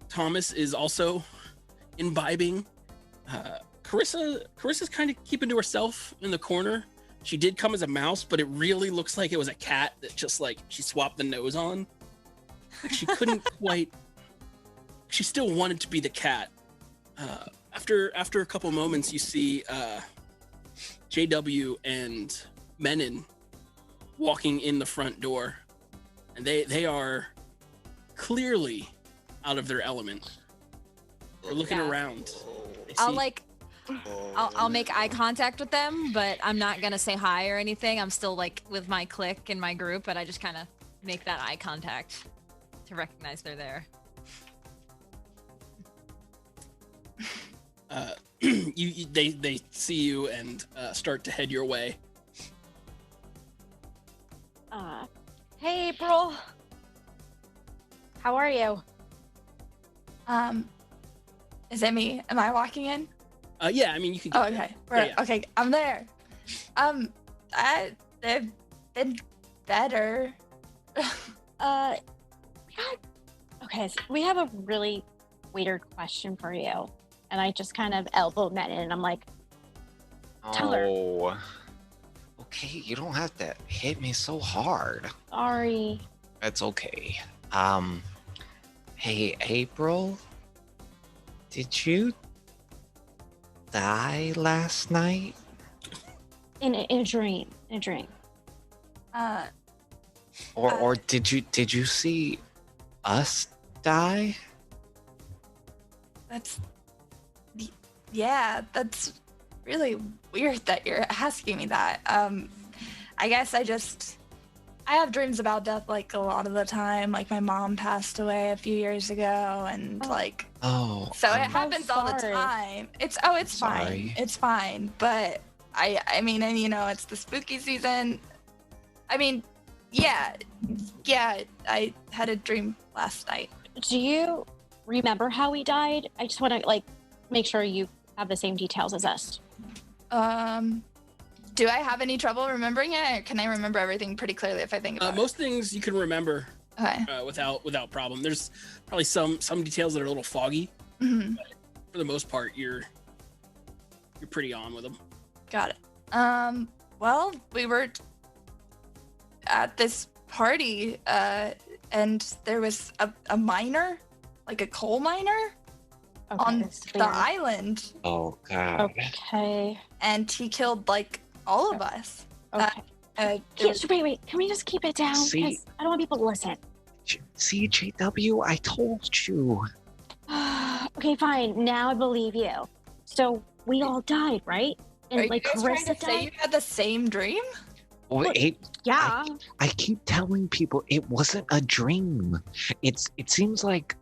Thomas is also imbibing. Carissa's kind of keeping to herself in the corner. She did come as a mouse, but it really looks like it was a cat that just like she swapped the nose on. Like she couldn't quite. She still wanted to be the cat. After a couple moments, you see JW and Mennen walking in the front door, and they are clearly out of their element. They're looking around. I'll like I'll make eye contact with them, but I'm not gonna say hi or anything. I'm still like with my clique in my group, but I just kind of make that eye contact to recognize they're there. They see you and start to head your way. Hey, April. How are you? Is it me? Am I walking in? Yeah, I mean, you can Oh, get okay. there. Yeah. Okay, I'm there. They've been better. Okay, so we have a really weird question for you. And I just kind of elbowed Mennen and I'm like, tell her. Oh. Okay, you don't have to hit me so hard. Sorry. That's okay. Hey, April? Did you die last night? In a dream. In a dream. Or did you see us die? That's really weird that you're asking me that. I guess I have dreams about death like a lot of the time. Like my mom passed away a few years ago and so it happens all the time. It's sorry. fine. It's fine. But I mean, and it's the spooky season. I mean, yeah, I had a dream last night. Do you remember how we died? I just want to make sure you have the same details as us. Do I have any trouble remembering it? Or can I remember everything pretty clearly if I think about it? Most things you can remember Okay. without problem. There's probably some details that are a little foggy, Mhm. but for the most part, you're pretty on with them. Got it. Well, we were at this party, and there was a miner, like a coal miner, on the island. Oh God. Okay. And he killed all of us. Okay. Wait. Can we just keep it down? See? 'Cause I don't want people to listen. See, JW, I told you. Okay, fine. Now I believe you. So we all died, right? And Are you guys trying Carissa to say died? you had the same dream? Well, Yeah. I keep telling people it wasn't a dream. It seems like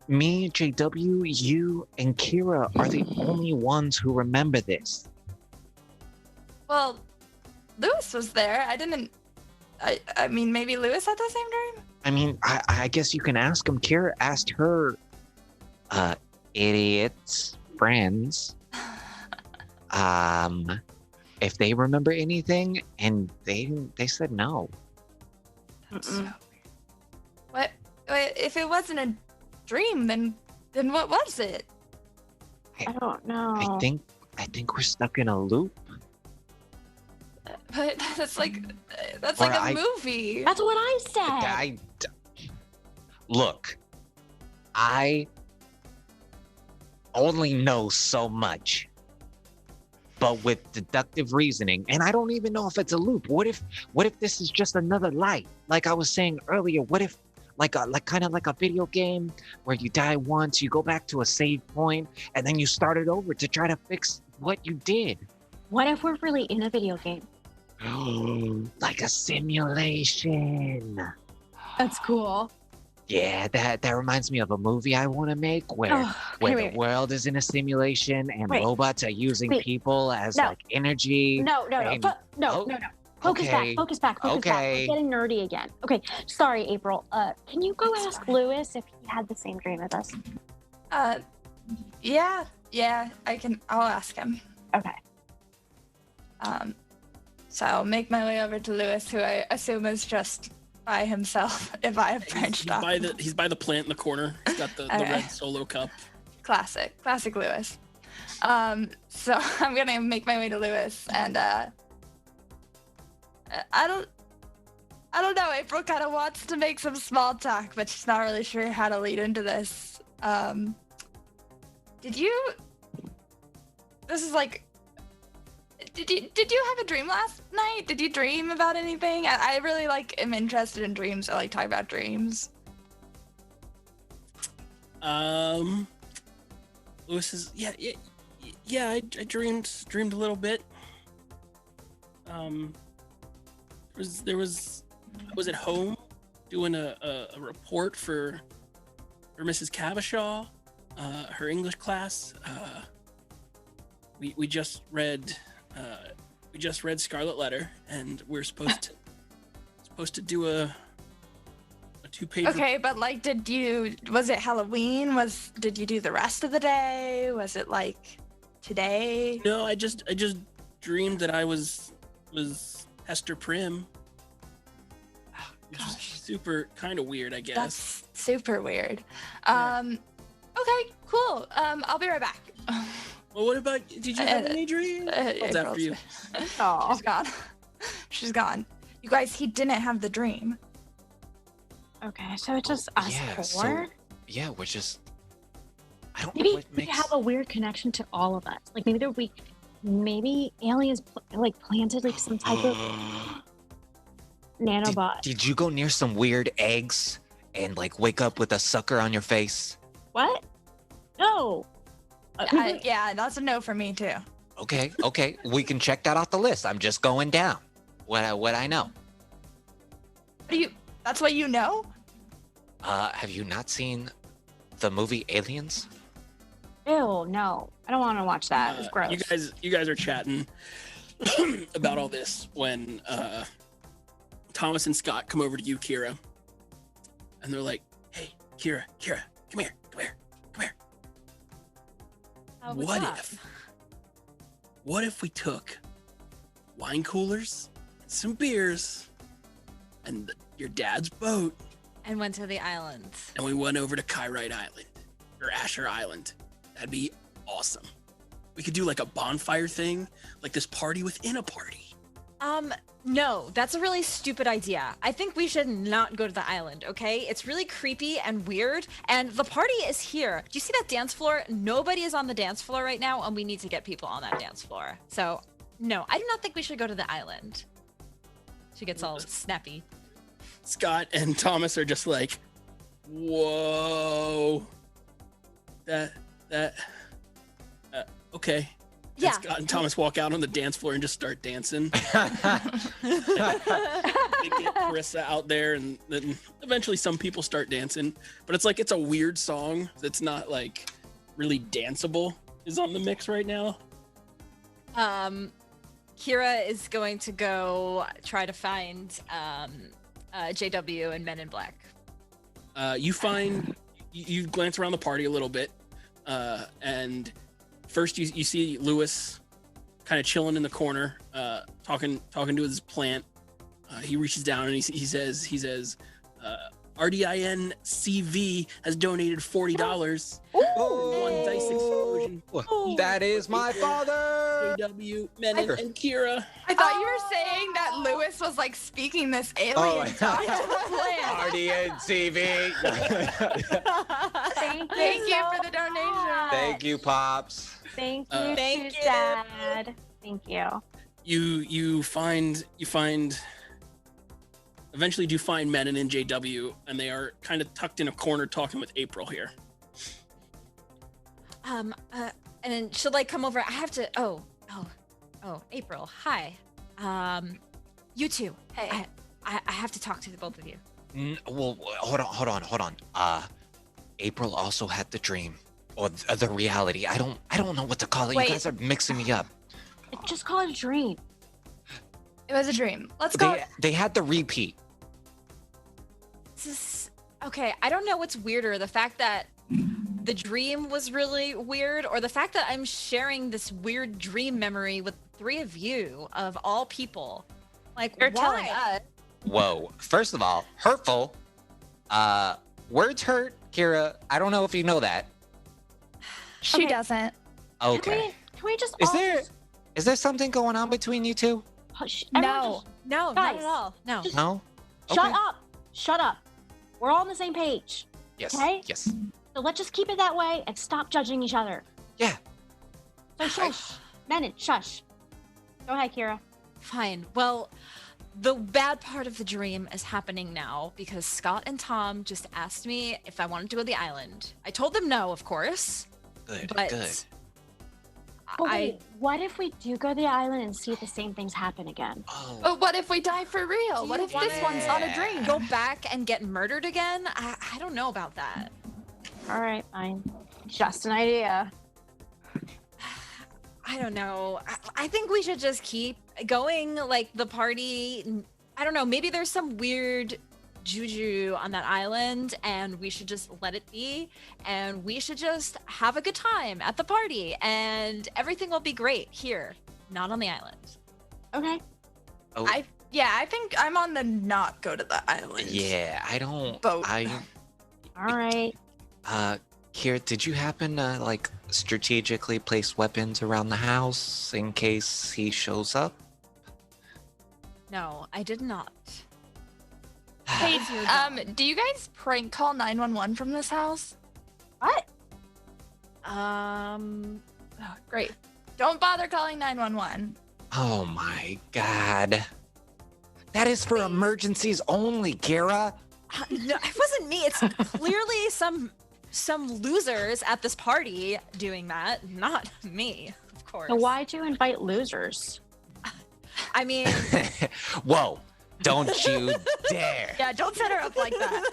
me, JW, you, and Keira are the only ones who remember this. Well, Lewis was there. I mean, maybe Lewis had the same dream? I mean, I guess you can ask him. Keira asked her, idiots, friends, if they remember anything, and they said no. What? If it wasn't a dream, then what was it? I don't know. I think we're stuck in a loop. But that's like Or a movie. That's what I said. Look, I only know so much, but with deductive reasoning, and I don't even know if it's a loop. What if this is just another life? Like I was saying earlier, what if kind of like a video game where you die once, you go back to a save point, and then you start it over to try to fix what you did? What if we're really in a video game? Like a simulation. That's cool. Yeah, that reminds me of a movie I want to make where the world is in a simulation and robots are using people as energy. No. Focus back. We're getting nerdy again. Okay, sorry, April. Can you go ask Lewis if he had the same dream as us? Yeah, I can. I'll ask him. Okay. So I'll make my way over to Lewis, who I assume is just by himself. If I have branched off. He's by the plant in the corner. He's got the red solo cup. Classic Lewis. So I'm gonna make my way to Lewis, and I don't know. April kind of wants to make some small talk, but she's not really sure how to lead into this. Did you have a dream last night? Did you dream about anything? I really am interested in dreams. I talk about dreams. Lewis is Yeah, I dreamed a little bit. I was at home doing a report for Mrs. Cavashaw, her English class. We just read Scarlet Letter, and we're supposed to do a 2-page. Okay, but like, was it Halloween? Did you do the rest of the day? Was it like today? No, I just dreamed that I was Hester Pym. Which is super kind of weird, I guess. That's super weird. Okay, cool. I'll be right back. Well, what about, did you have any dreams? How's that for you? Oh, she's gone. She's gone. You guys, he didn't have the dream. Okay, so it's just us four? Yeah, we're just... I don't know Maybe what we makes... have a weird connection to all of us. Like maybe aliens planted like some type of nanobot. Did you go near some weird eggs and like wake up with a sucker on your face? What? No. Yeah, that's a no for me too. Okay, we can check that off the list. I'm just going down what I know. That's what you know? Have you not seen the movie Aliens? Ew, no. I don't want to watch that. It's gross. You guys are chatting about all this when Thomas and Scott come over to you, Keira, and they're like, "Hey, Keira, come here. What if we took wine coolers, and some beers, and your dad's boat, and went to the island, and we went over to Kyrite Island or Asher Island? That'd be awesome. We could do like a bonfire thing, like this party within a party." No, that's a really stupid idea. I think we should not go to the island, okay? It's really creepy and weird, and the party is here. Do you see that dance floor? Nobody is on the dance floor right now, and we need to get people on that dance floor. So, no, I do not think we should go to the island. She gets all snappy. Scott and Thomas are just like, whoa. Okay. Yeah. And Scott and Thomas walk out on the dance floor and just start dancing. They get Carissa out there, and then eventually some people start dancing. But it's a weird song that's not like really danceable is on the mix right now. Keira is going to go try to find JW and Men in Black. You glance around the party a little bit, and first you see Lewis kind of chilling in the corner, talking to his plant. He reaches down and he says, RDIN CV has donated $40. One dice explosion. That is my father. JW, Mennen, and Keira. I thought you were saying that Lewis was like speaking this alien talk to the plant. RDN CV. Thank you for the donation. Thank you, Pops. Thank you, Thank you. Dad. Thank you. You eventually do find Mennen and JW, and they are kind of tucked in a corner talking with April here. And then she'll like come over. I have to. Oh, April. Hi. You two. Hey. I have to talk to the both of you. Well, hold on. April also had the dream, or the reality. I don't know what to call it. Wait. You guys are mixing me up. Just call it a dream. It was a dream. Let's go. They had the repeat. Okay, I don't know what's weirder, the fact that the dream was really weird, or the fact that I'm sharing this weird dream memory with three of you, of all people. Like, You're why? telling us. Whoa. First of all, hurtful. Words hurt, Keira. I don't know if you know that. She doesn't. Okay. Can we just Is there something going on between you two? No. No, Guys, not at all. No. No? Shut up. We're all on the same page. Yes. Okay? Yes. So let's just keep it that way and stop judging each other. Yeah. So shush. Mennen, shush. Go ahead, Keira. Fine. Well, the bad part of the dream is happening now because Scott and Tom just asked me if I wanted to go to the island. I told them no, of course. Good. But Good. wait, what if we do go to the island and see if the same things happen again? But what if we die for real? What if this one's not a dream? Go back and get murdered again? I don't know about that. All right, fine. Just an idea. I don't know. I think we should just keep going, like, the party. I don't know, maybe there's some weird juju on that island and we should just let it be, and we should just have a good time at the party and everything will be great here, not on the island. Okay. Oh. I think I'm on the not go to the island. Yeah, I don't. Boat. All right. Keira, did you happen to like strategically place weapons around the house in case he shows up? No, I did not. Hey, do you guys prank call 911 from this house? What? Oh, great. Don't bother calling 911. Oh my god. That is for emergencies only, Keira. No, it wasn't me. It's clearly some losers at this party doing that, not me, of course. So why'd you invite losers? I mean... Whoa. Don't you dare. Yeah, don't set her up like that.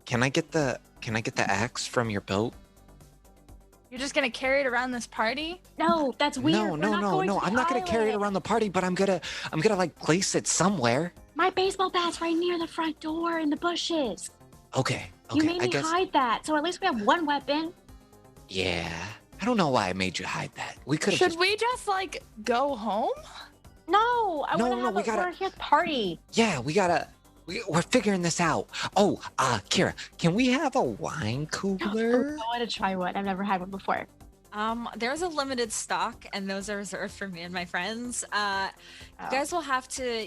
Can I get the axe from your boat? You're just gonna carry it around this party? No, that's weird. No. I'm not gonna carry it around the party, but I'm gonna like place it somewhere. My baseball bat's right near the front door in the bushes. Okay. You made me hide that, so at least we have one weapon. Yeah. I don't know why I made you hide that. We could have. Should we just like go home? No, I want to have we gotta. We're here at the party. Yeah, we're figuring this out. Oh, Keira, can we have a wine cooler? I want to try one. I've never had one before. There's a limited stock, and those are reserved for me and my friends. You guys will have to,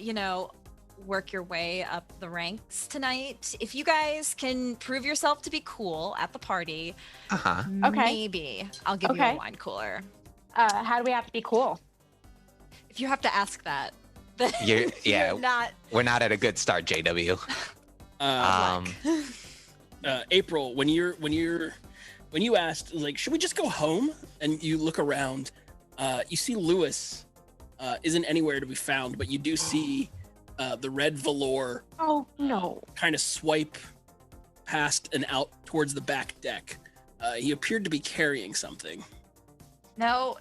work your way up the ranks tonight. If you guys can prove yourself to be cool at the party, Okay. maybe I'll give you a wine cooler. How do we have to be cool? If you have to ask that, we're not at a good start, JW. April, when you asked, like, should we just go home? And you look around, you see Lewis isn't anywhere to be found, but you do see the red velour. Oh no! Kind of swipe past and out towards the back deck. He appeared to be carrying something. No.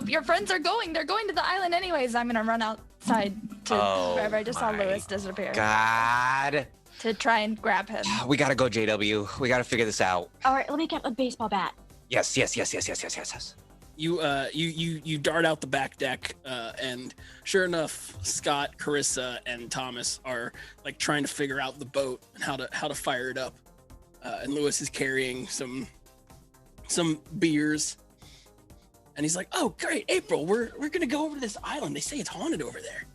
Your friends are going. They're going to the island anyways. I'm gonna run outside to wherever I just saw Lewis disappear. God. To try and grab him. We gotta go, JW. We gotta figure this out. All right, let me get a baseball bat. Yes. You dart out the back deck, and sure enough, Scott, Carissa, and Thomas are like trying to figure out the boat and how to fire it up. And Lewis is carrying some beers, and he's like, "Oh, great, April, we're gonna go over to this island. They say it's haunted over there."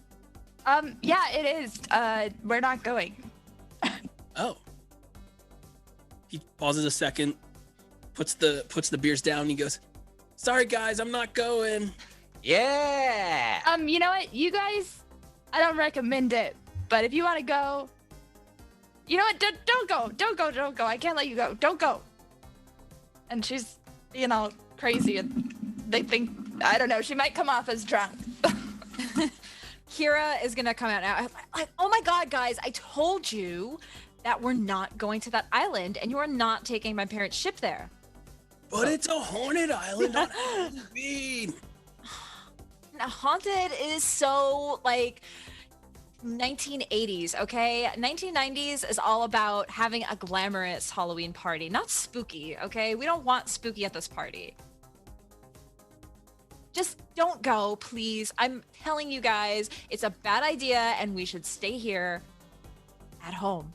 Yeah, it is. We're not going. Oh. He pauses a second, puts the beers down, and he goes, "Sorry guys, I'm not going." Yeah. You know what? You guys, I don't recommend it, but if you want to go, you know what? Don't go. I can't let you go. Don't go. And she's being all crazy, and they think, I don't know, she might come off as drunk. Keira is gonna come out now. Like, oh my god, guys, I told you that we're not going to that island, and you are not taking my parents' ship there. But it's a haunted island on Halloween. Haunted is so, like, 1980s, okay? 1990s is all about having a glamorous Halloween party, not spooky, okay? We don't want spooky at this party. Just don't go, please. I'm telling you guys, it's a bad idea, and we should stay here at home.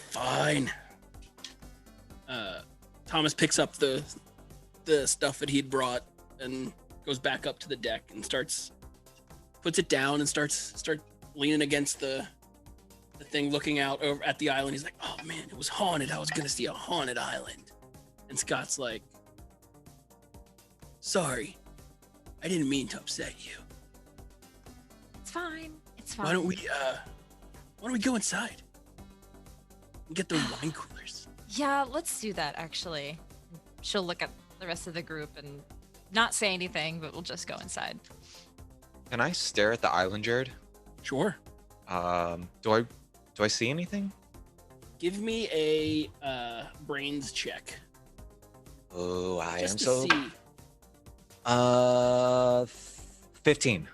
Fine. Thomas picks up the stuff that he'd brought and goes back up to the deck and puts it down and starts leaning against the thing, looking out over at the island. He's like, "Oh man, it was haunted. I was gonna see a haunted island." And Scott's like, "Sorry, I didn't mean to upset you. It's fine. It's fine. Why don't we go inside?" Get those wine coolers. Yeah, let's do that, actually. She'll look at the rest of the group and not say anything, but we'll just go inside. Can I stare at the island, Jared? Sure. Do I see anything? Give me a brains check. Oh, I Just am to so. see. 15.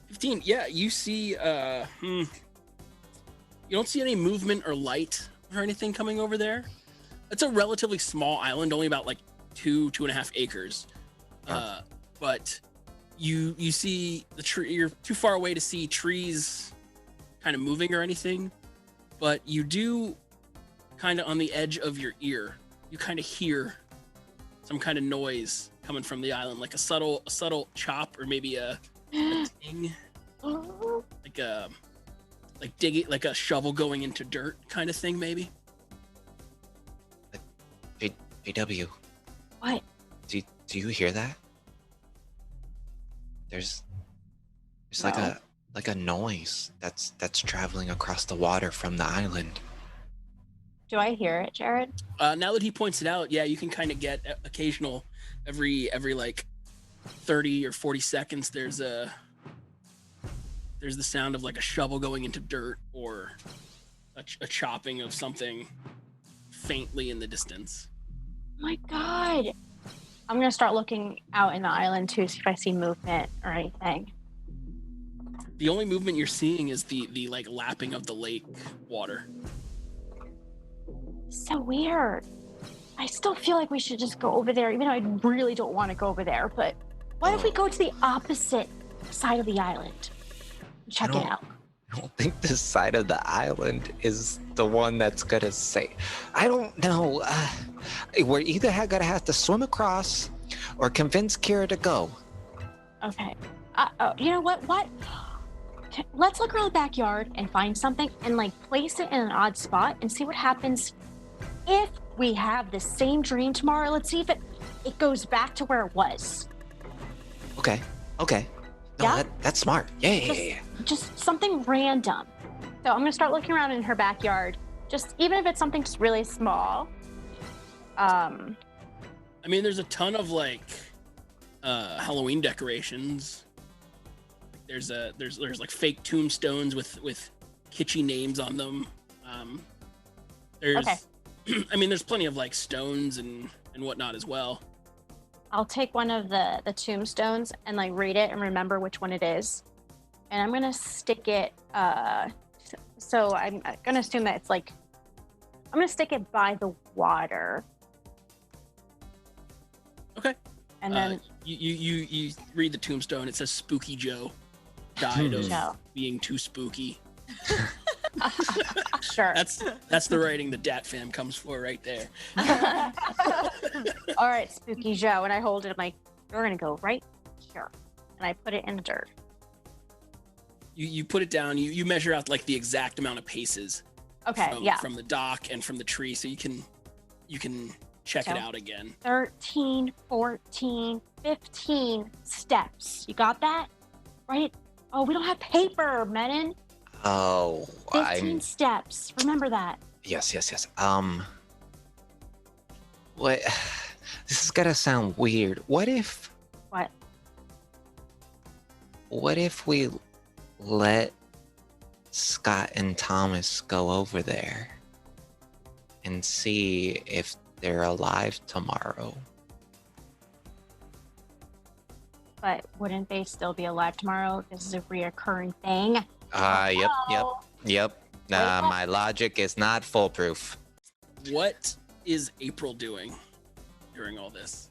15. Yeah, you see. You don't see any movement or light or anything coming over there. It's a relatively small island, only about like 2.5 acres. But you see the tree. You're too far away to see trees kind of moving or anything. But you do, kind of on the edge of your ear, you kind of hear some kind of noise coming from the island, like a subtle chop or maybe a ting, like digging, like a shovel going into dirt kind of thing, maybe. JW. What? Do you hear that? There's No. like a noise that's traveling across the water from the island. Do I hear it, Jared? Now that he points it out, yeah, you can kind of get occasional, every like 30 or 40 seconds. There's the sound of like a shovel going into dirt or a chopping of something faintly in the distance. Oh my God. I'm going to start looking out in the island too, see if I see movement or anything. The only movement you're seeing is the like lapping of the lake water. So weird. I still feel like we should just go over there, even though I really don't want to go over there. But what if we go to the opposite side of the island? Check it out. I don't think this side of the island is the one that's gonna say. I don't know. We're either gonna have to swim across or convince Keira to go. Okay. You know what? Let's look around the backyard and find something and like place it in an odd spot and see what happens if we have the same dream tomorrow. Let's see if it goes back to where it was. Okay. No, Yeah? that's smart. Yeah. Just something random. So I'm gonna start looking around in her backyard. Just even if it's something just really small. I mean, there's a ton of like Halloween decorations. There's like fake tombstones with kitschy names on them. There's Okay. I mean, there's plenty of like stones and whatnot as well. I'll take one of the tombstones and like read it and remember which one it is. And I'm gonna stick it so I'm gonna assume that it's like I'm gonna stick it by the water. Okay. And then you read the tombstone. It says Spooky Joe died of Joe. being too spooky. Sure. That's the writing the Dat fam comes for right there. All right, Spooky Joe. And I hold it. I'm like, you're gonna go right here. And I put it in the dirt. You put it down. You measure out like the exact amount of paces. Okay, From the dock and from the tree, so you can check it out again. 13, 14, 15 steps. You got that? Right? Oh, we don't have paper, Mennen. Oh, 15 steps. Remember that. Yes. What? This is gonna sound weird. What if we let Scott and Thomas go over there and see if they're alive tomorrow? But wouldn't they still be alive tomorrow? This is a reoccurring thing. Yep. My logic is not foolproof. What is April doing during all this?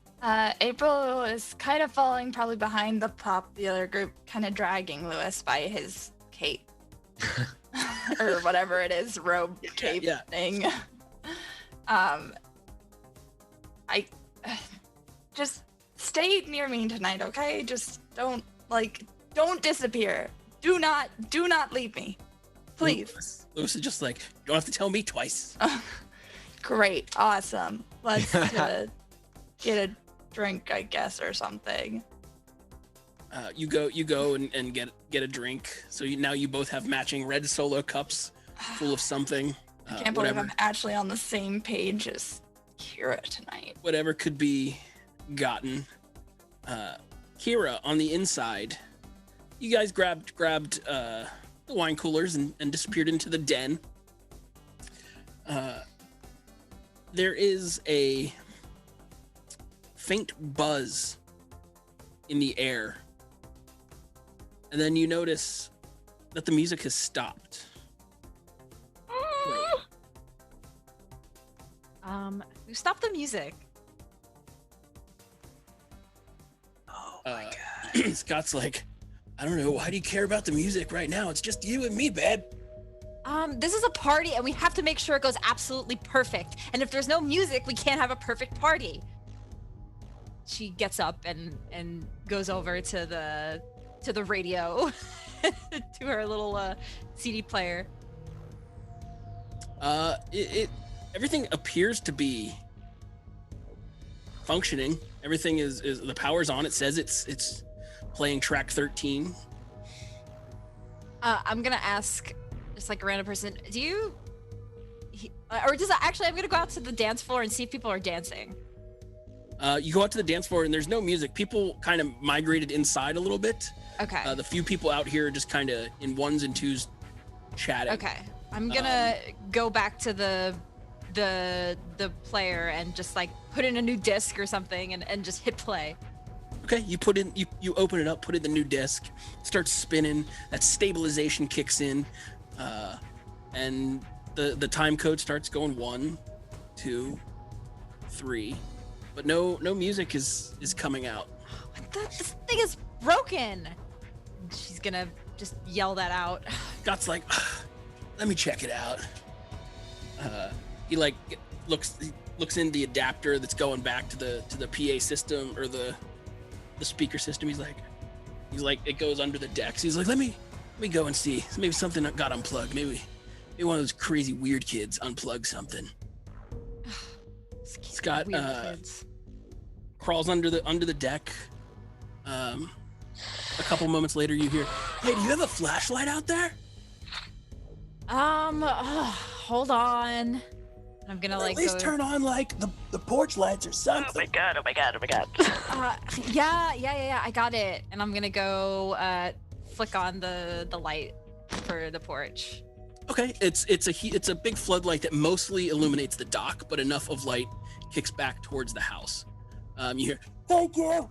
April is kind of falling probably behind the popular group, kind of dragging Lewis by his cape. Or whatever it is, robe cape thing. I just stay near me tonight, okay? Just don't disappear. Do not leave me. Please. Lewis is just like, you don't have to tell me twice. Great. Awesome. Let's get a drink, I guess, or something. You go and get a drink. So now you both have matching red Solo cups full of something. I can't believe I'm actually on the same page as Keira tonight. Whatever could be gotten. Keira, on the inside, you guys grabbed the wine coolers and disappeared into the den. There is a faint buzz in the air, and then you notice that the music has stopped. Who stopped the music? Oh my god. Scott's like, I don't know, why do you care about the music right now? It's just you and me, babe. This is a party and we have to make sure it goes absolutely perfect. And if there's no music, we can't have a perfect party. She gets up and goes over to the radio, to her little CD player. Everything appears to be functioning. Everything is the power's on. It says it's playing track 13. I'm gonna ask just like a random person, actually I'm gonna go out to the dance floor and see if people are dancing. You go out to the dance floor and there's no music. People kind of migrated inside a little bit. Okay. The few people out here are just kind of in ones and twos chatting. Okay. I'm gonna go back to the player and just like put in a new disc or something and just hit play. Okay, you open it up, put in the new disc, starts spinning, that stabilization kicks in, and the time code starts going 1, 2, 3, but no music is coming out. This thing is broken. She's gonna just yell that out. Scott's like, let me check it out. He like looks in the adapter that's going back to the PA system or the speaker system. He's like it goes under the decks. He's like, let me go and see. Maybe something got unplugged. Maybe one of those crazy weird kids unplugged something. Scott crawls under the deck. A couple moments later, you hear, "Hey, do you have a flashlight out there?" Hold on. I'm gonna at least turn on like the porch lights or something. Oh my god. Yeah, I got it. And I'm gonna go flick on the light for the porch. Okay, it's a big floodlight that mostly illuminates the dock, but enough of light kicks back towards the house. You hear, "Thank you,"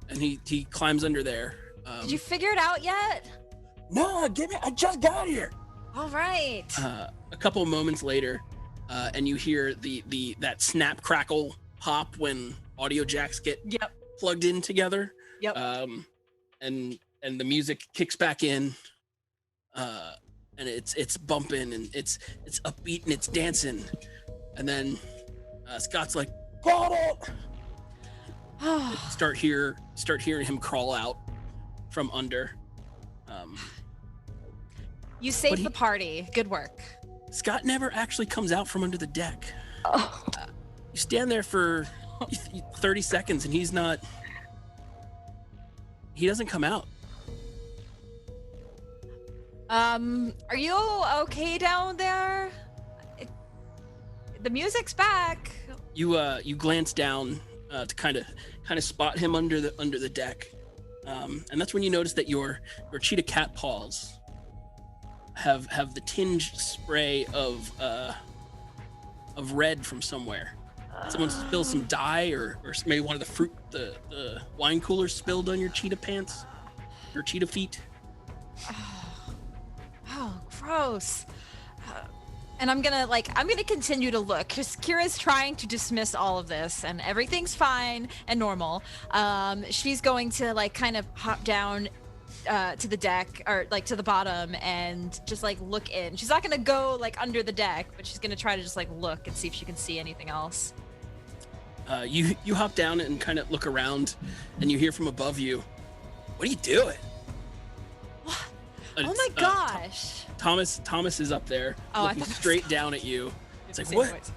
and he climbs under there. Did you figure it out yet? No, I just got here. All right. A couple of moments later, and you hear that snap crackle pop when audio jacks get plugged in together. Yep. And the music kicks back in, and it's bumping and it's upbeat and it's dancing, and then Scott's like, "Got it!" Start hearing him crawl out from under. You saved the party. Good work. Scott never actually comes out from under the deck. You stand there for 30 seconds and he doesn't come out. Are you okay down there? The music's back. You glance down to kind of spot him under the deck, and that's when you notice that your cheetah cat paws have the tinged spray of red from somewhere. Someone spilled some dye, or maybe one of the fruit, the wine cooler spilled on your cheetah pants, your cheetah feet. Oh, gross. And I'm gonna continue to look, because Kira's trying to dismiss all of this, and everything's fine and normal. She's going to kind of hop down to the deck, or to the bottom, and just look in. She's not gonna go under the deck, but she's gonna try to just look and see if she can see anything else. You hop down and kind of look around, and you hear from above you, "What are you doing?" What? Oh my gosh! Thomas is up there, looking straight down at you. It's like, what?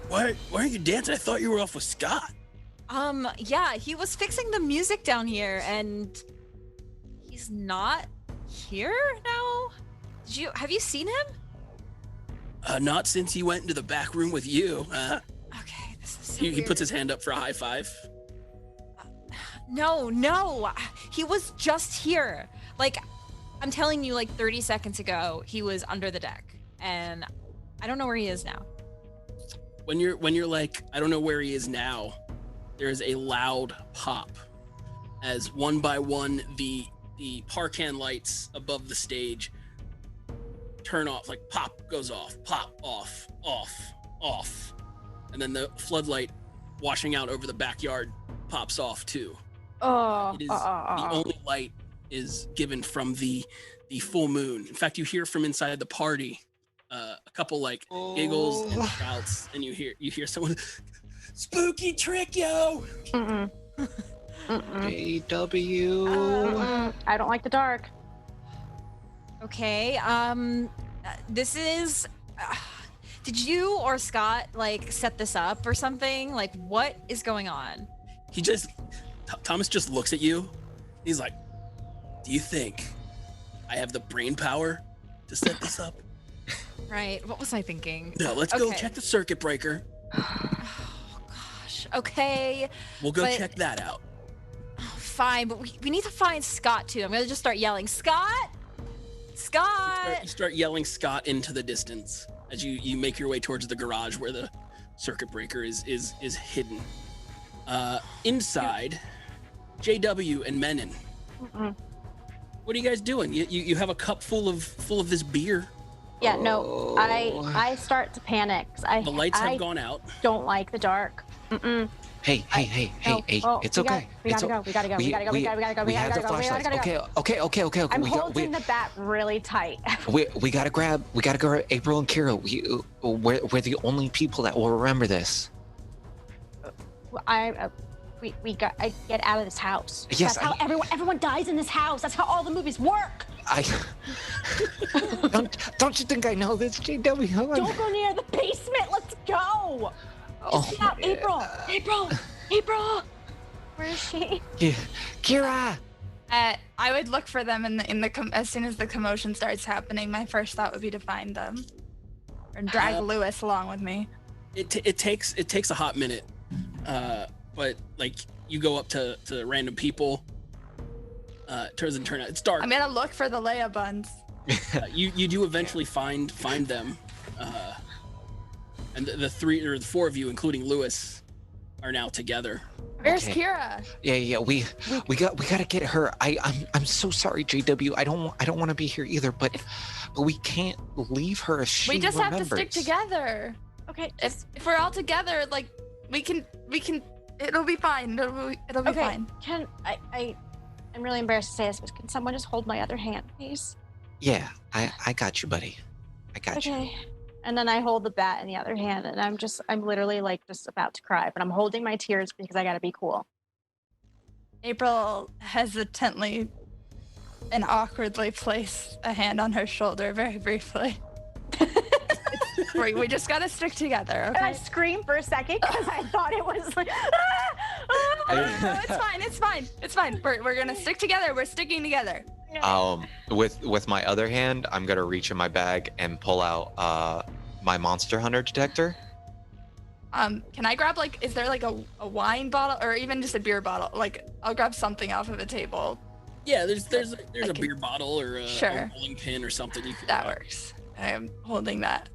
Why aren't you dancing? I thought you were off with Scott. Yeah, he was fixing the music down here, and he's not here now. Have you seen him? Not since he went into the back room with you. Okay, this is so He weird. puts his hand up for a high five. No, he was just here. Like, I'm telling you, like 30 seconds ago, he was under the deck, and I don't know where he is now. When you're like, I don't know where he is now, there's a loud pop as one by one the Parkan lights above the stage turn off, like pop goes off, pop off, off, and then the floodlight washing out over the backyard pops off too. It is the only light is given from the full moon. In fact, you hear from inside the party a couple like giggles and shouts, and you hear someone, spooky trick, yo. JW. I don't like the dark. Okay, this is. Did you or Scott like set this up or something? Like, what is going on? Thomas just looks at you. He's like, do you think I have the brain power to set this up? Right. What was I thinking? No, let's go check the circuit breaker. Oh, gosh. Okay. We'll go check that out. Fine, but we need to find Scott too. I'm gonna just start yelling, Scott! Scott! You start yelling Scott into the distance as you make your way towards the garage where the circuit breaker is hidden. Inside, JW and Mennen. What are you guys doing? You have a cup full of this beer. Yeah, no, I start to panic. The lights have gone out. Don't like the dark. Hey, it's okay. We gotta go. Okay. I'm holding the bat really tight. We gotta grab April and Keira. We're the only people that will remember this. I get out of this house. Yes, That's how everyone dies in this house. That's how all the movies work. Don't you think I know this, JW? Don't go near the basement. Let's go. Stop, April. Where is she? Yeah. Keira. I would look for them as soon as the commotion starts happening. My first thought would be to find them, or drag Lewis along with me. It takes a hot minute, but like you go up to random people. Turn out it's dark. I'm gonna look for the Leia buns. You do eventually find them, and the four of you, including Lewis, are now together. Where's Keira? Yeah. We gotta get her. I'm so sorry, JW. I don't want to be here either, but we can't leave her if she We just remembers. have to stick together. Okay. If we're all together, like we can. It'll be fine. It'll be fine. I'm really embarrassed to say this, but can someone just hold my other hand, please? Yeah, I got you, buddy. I got you. Okay. And then I hold the bat in the other hand, and I'm literally like just about to cry, but I'm holding my tears because I gotta be cool. April hesitantly and awkwardly placed a hand on her shoulder very briefly. We just gotta stick together, okay? And I screamed for a second because I thought it was like, No, it's fine. We're gonna stick together. We're sticking together. With my other hand, I'm gonna reach in my bag and pull out my Monster Hunter detector. Can I grab is there like a wine bottle or even just a beer bottle? Like I'll grab something off of a table. Yeah, there's a beer bottle or a bowling pin or something. That works. I'm holding that.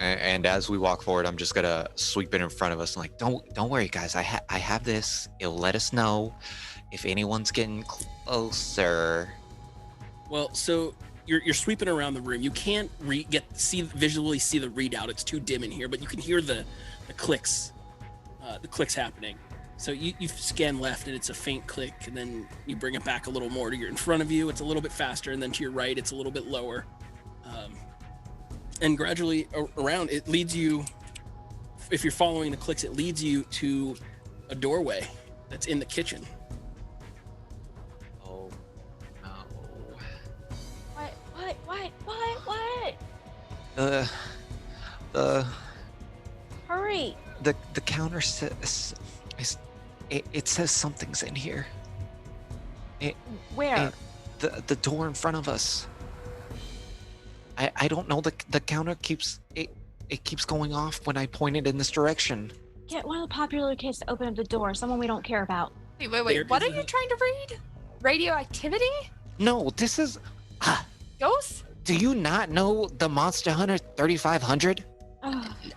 And as we walk forward, I'm just gonna sweep it in front of us and don't worry, guys. I have this. It'll let us know if anyone's getting closer. Well, so you're sweeping around the room. You can't visually see the readout. It's too dim in here, but you can hear the clicks happening. So you scan left and it's a faint click, and then you bring it back a little more to in front of you. It's a little bit faster, and then to your right, it's a little bit lower. And gradually around, it leads you, if you're following the clicks, it leads you to a doorway that's in the kitchen. Oh, no. What? Hurry. The counter says, it says something's in here. Where? The door in front of us. I don't know. The counter keeps it keeps going off when I point it in this direction. Get one of the popular kids to open up the door. Someone we don't care about. Wait. There What are is you trying to read? Radioactivity? No, this is. Ghosts? Do you not know the Monster Hunter 3500?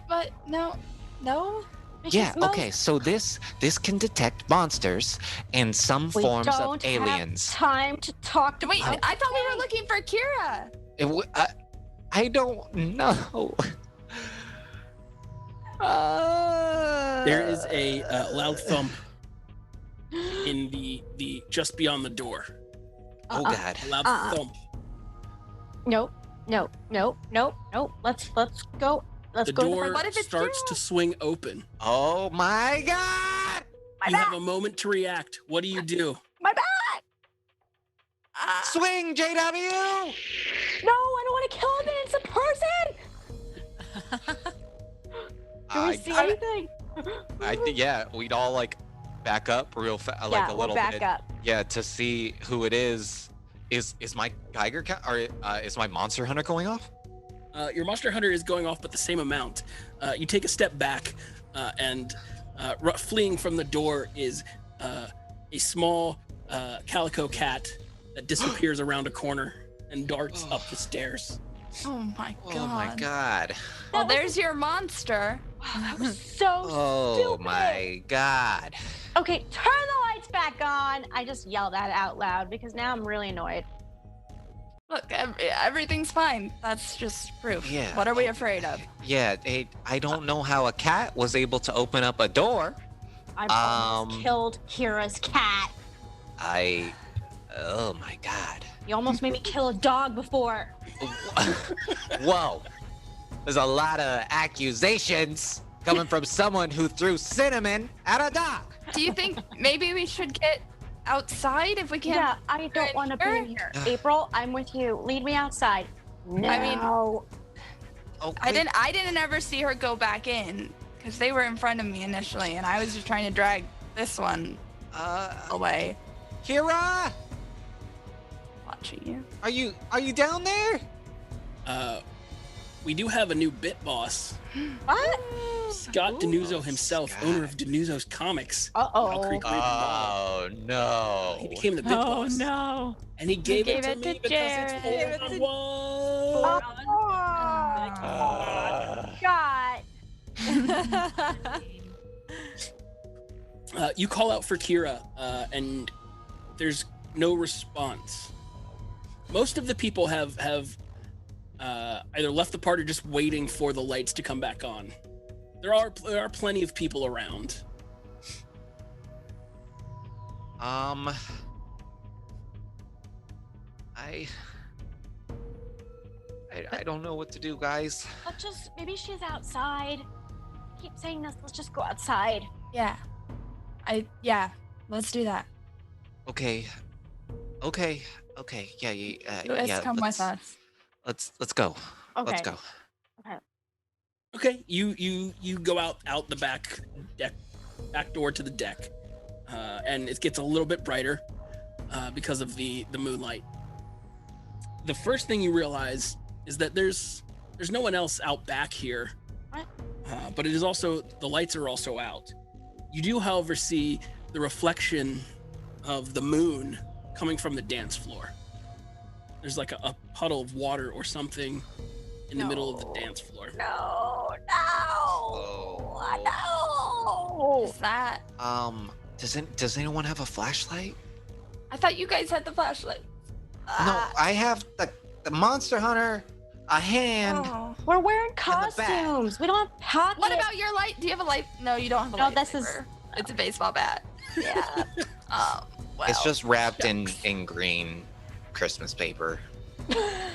But no. Yeah, okay, so this can detect monsters and some forms of aliens. Have time to talk to. Wait, I thought we were looking for Keira. I don't know. There is a loud thump in the just beyond the door. Oh God! A loud thump. Nope. Let's go. Let's the go. door starts to swing open. Oh my God! You have a moment to react. What do you do? My back! Swing, JW! No, I don't want to kill him. It's a person. Do we see anything? Yeah, we'd all like back up real fast, like a little back bit. up. Yeah, to see who it is. Is my Geiger count, or is my Monster Hunter going off? Your Monster Hunter is going off, but the same amount. You take a step back, and fleeing from the door is a small calico cat that disappears around a corner and darts up the stairs. Oh my God. Oh my God. Well, there's your monster. Wow, that was so Oh stupid. my God. Okay, turn the lights back on. I just yelled that out loud because now I'm really annoyed. Look, everything's fine. That's just proof. Yeah. What are we afraid of? Yeah, I don't know how a cat was able to open up a door. I've almost killed Kira's cat. Oh my God. You almost made me kill a dog before. Whoa. There's a lot of accusations coming from someone who threw cinnamon at a dog. Do you think maybe we should get outside if we can? Yeah, I don't want to be in here. April, I'm with you. Lead me outside. No. I mean, okay. I didn't ever see her go back in because they were in front of me initially, and I was just trying to drag this one away. Keira, Watching you. are you down there? We do have a new bit boss. What? Scott Denuzzo himself, owner of Denuzzo's Comics. Uh-oh. Oh no. He became the bit boss. Oh, no. And he gave it to me because it's 4-on-1. God. You call out for Keira, and there's no response. Most of the people have either left the party or just waiting for the lights to come back on. There are plenty of people around. I don't know what to do, guys. Maybe she's outside. Keep saying this. Let's just go outside. Yeah. Let's do that. Okay. Yeah. Come with us. Let's go. Okay. Let's go. Okay, you go out the back door to the deck, and it gets a little bit brighter because of the moonlight. The first thing you realize is that there's no one else out back here, but it is also, the lights are also out. You do, however, see the reflection of the moon coming from the dance floor. There's like a puddle of water or something in the middle of the dance floor. No. Is that? Does anyone have a flashlight? I thought you guys had the flashlight. No, I have the Monster Hunter, a hand. Oh. We're wearing costumes. We don't have pockets. What about your light? Do you have a light? No, you don't have a light. No, this is. It's a baseball bat. Yeah. Well. It's just wrapped in green Christmas paper. Yeah,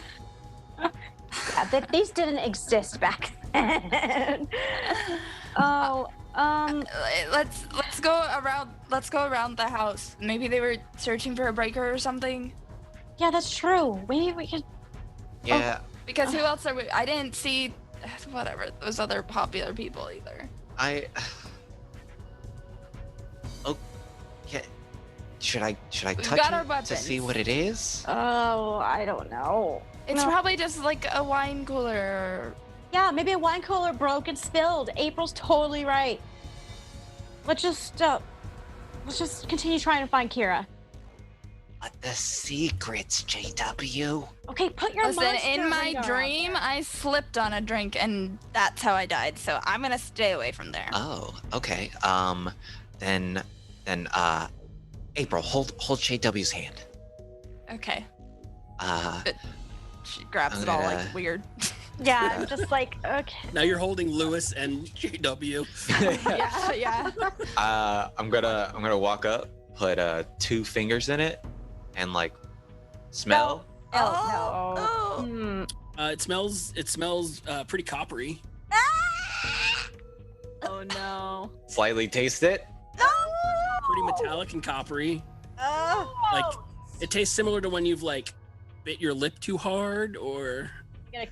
these didn't exist back then. Let's go around. Let's go around the house. Maybe they were searching for a breaker or something. Yeah, that's true. Maybe we could. Yeah. Because who else are we? I didn't see, whatever, those other popular people either. Yeah. Should I touch got our it to weapons. see what it is? Oh, I don't know. It's probably just like a wine cooler. Yeah, maybe a wine cooler broke and spilled. April's totally right. Let's just continue trying to find Keira. But the secrets, JW. Okay, put your Listen, monster in my radar out dream, there. I slipped on a drink, and that's how I died. So I'm gonna stay away from there. Oh, okay. Then, April, hold JW's hand. Okay. Uh, She grabs I'm it all gonna- like weird. Yeah, I'm just like, okay. Now you're holding Lewis and JW. yeah. I'm gonna walk up, put 2 fingers in it, and like smell. Oh, no. It smells pretty coppery. Oh no. Slightly taste it. Pretty metallic and coppery. Like it tastes similar to when you've like bit your lip too hard, or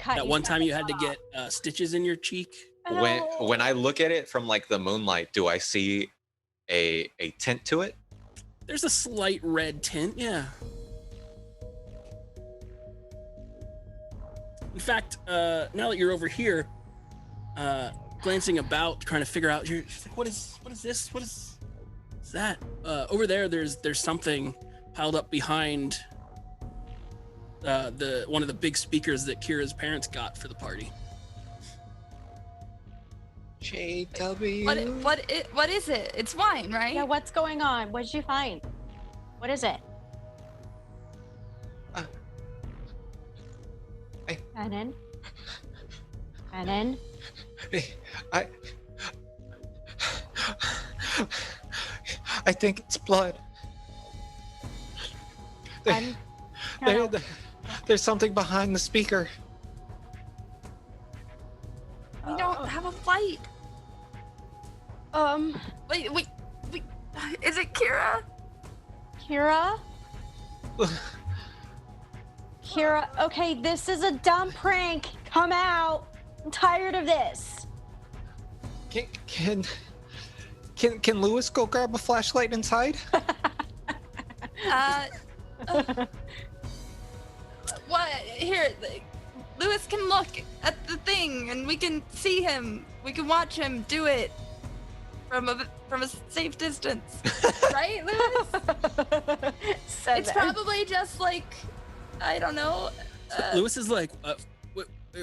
that one time you had to get stitches in your cheek. When I look at it from like the moonlight, do I see a tint to it? There's a slight red tint, yeah. In fact, now that you're over here, glancing about, trying to figure out, you're like, what is this? What's that? Over there, there's something piled up behind the one of the big speakers that Keira's parents got for the party. JW. What is it? It's wine, right? Yeah, what's going on? What did you find? What is it? Mennen? Mennen? I think it's blood. There's something behind the speaker. We don't have a fight. Wait. Is it Keira? Keira? Keira, okay, this is a dumb prank. Come out. I'm tired of this. Can Lewis go grab a flashlight inside? What? Here, Lewis can look at the thing, and we can see him. We can watch him do it from a safe distance, right, Lewis? It's probably just like, I don't know. Lewis is like,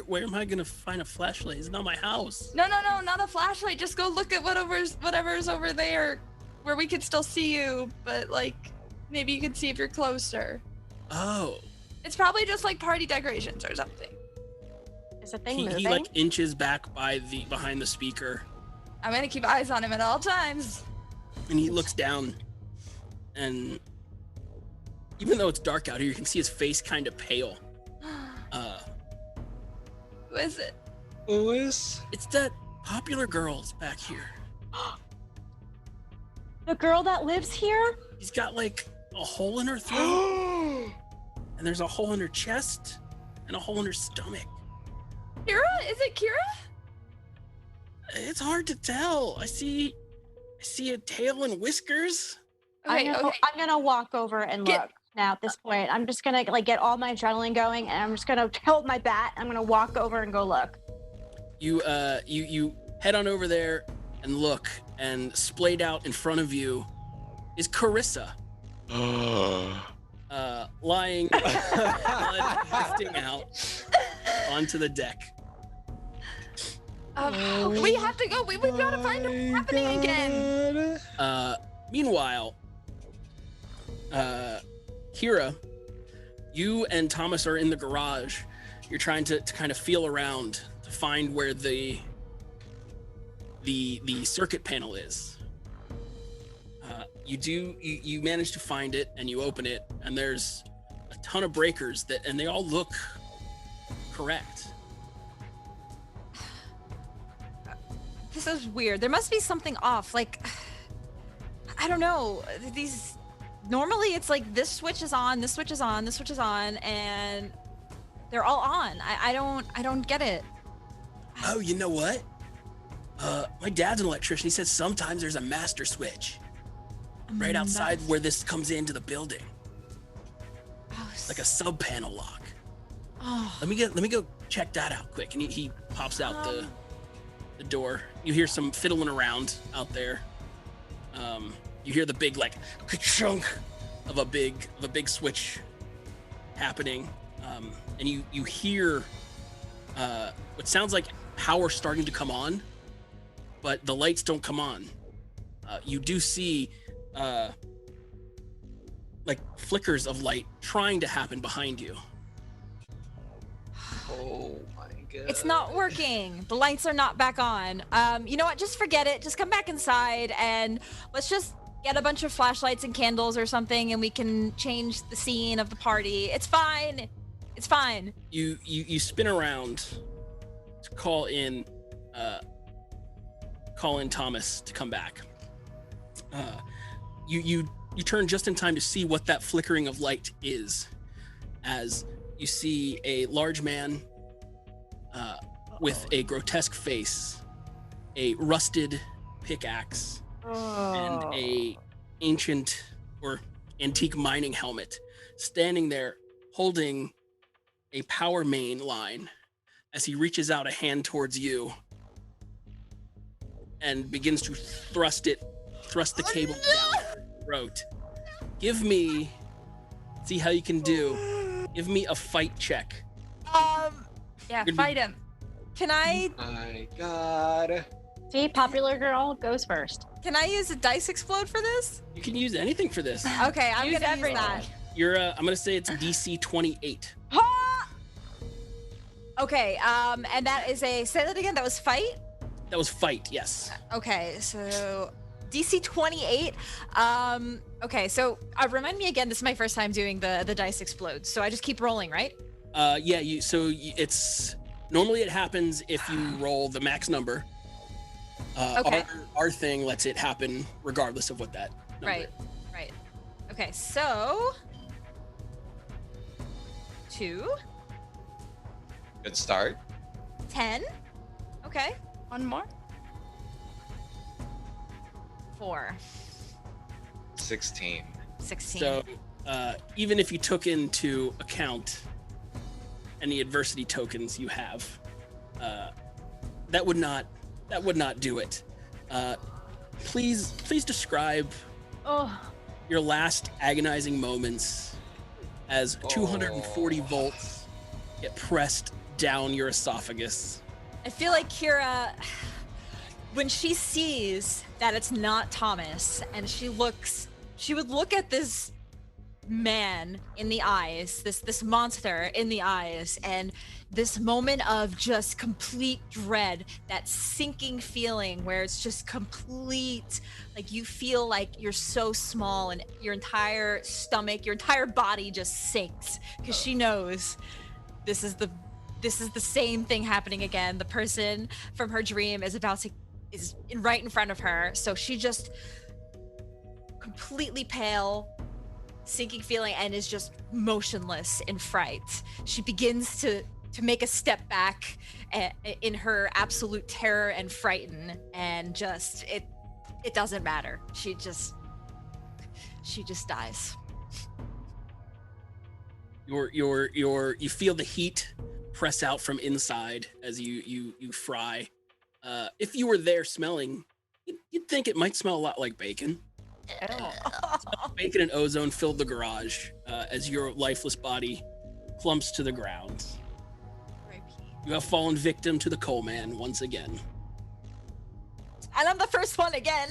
where am I gonna find a flashlight? It's not my house. No, not a flashlight. Just go look at whatever's over there, where we could still see you, but like maybe you could see if you're closer. Oh. It's probably just like party decorations or something. Is a thing He moving? like inches back behind the speaker, I'm gonna keep eyes on him at all times. and he looks down, and even though it's dark out here, you can see his face kind of pale. Who is it? Lewis? It's that popular girl's back here. The girl that lives here? He's got like a hole in her throat, and there's a hole in her chest, and a hole in her stomach. Keira? Is it Keira? It's hard to tell. I see a tail and whiskers. Okay. I'm gonna walk over and look. Now at this point, I'm just gonna like get all my adrenaline going, and I'm just gonna hold my bat. I'm gonna walk over and go look. You head on over there and look, and splayed out in front of you is Carissa. Lying, blood drifting out onto the deck. We have to go. We've got to find what's happening again. Meanwhile, Keira, you and Thomas are in the garage. You're trying to kind of feel around to find where the circuit panel is. You manage to find it, and you open it, and there's a ton of breakers and they all look correct. This is weird. There must be something off. Like, I don't know. Normally it's like this switch is on, this switch is on, this switch is on, and they're all on. I don't get it. Oh, you know what? My dad's an electrician. He said sometimes there's a master switch right outside where this comes into the building. Like a sub panel lock. Oh. Let me go check that out quick. And he pops out the door. You hear some fiddling around out there. You hear the big like ka-chunk of a big switch happening, and you hear what sounds like power starting to come on, but the lights don't come on. You do see like flickers of light trying to happen behind you. Oh my god. It's not working. The lights are not back on. You know what? Just forget it. Just come back inside and let's just get a bunch of flashlights and candles or something and we can change the scene of the party. It's fine. It's fine. You spin around to call in Thomas to come back. You turn just in time to see what that flickering of light is, as you see a large man with a grotesque face, a rusted pickaxe, and a ancient or antique mining helmet, standing there holding a power main line as he reaches out a hand towards you and begins to thrust the cable down your throat. See how you can do. Give me a fight check. Yeah, fight him. Can I? My god. See, popular girl goes first. Can I use a dice explode for this? You can use anything for this. Okay, I'm Use gonna use that. I'm gonna say it's DC 28. Okay, and that is say that again. That was fight. That was fight, yes. Okay, so DC 28. Okay, so remind me again. This is my first time doing the dice explode, so I just keep rolling, right? Yeah. It's normally it happens if you roll the max number. Okay. Our thing lets it happen regardless of what that number Right. Okay, so 2, Good start. 10. Okay, One more. 4, 16. 16. So even if you took into account any adversity tokens you have, that would not do it. Please describe your last agonizing moments as 240 volts get pressed down your esophagus. I feel like Keira, when she sees that it's not Thomas, and she would look at this man in the eyes, this monster in the eyes, and this moment of just complete dread, that sinking feeling where it's just complete, like you feel like you're so small and your entire stomach, your entire body just sinks because she knows this is the same thing happening again. The person from her dream is right in front of her, so she just completely pale, sinking feeling, and is just motionless in fright. She begins to make a step back in her absolute terror and frighten, and just it doesn't matter. She just dies. You feel the heat press out from inside as you fry. If you were there smelling, you'd think it might smell a lot like bacon. Bacon and ozone filled the garage as your lifeless body clumps to the ground. You have fallen victim to the coal man once again. And I'm the first one again.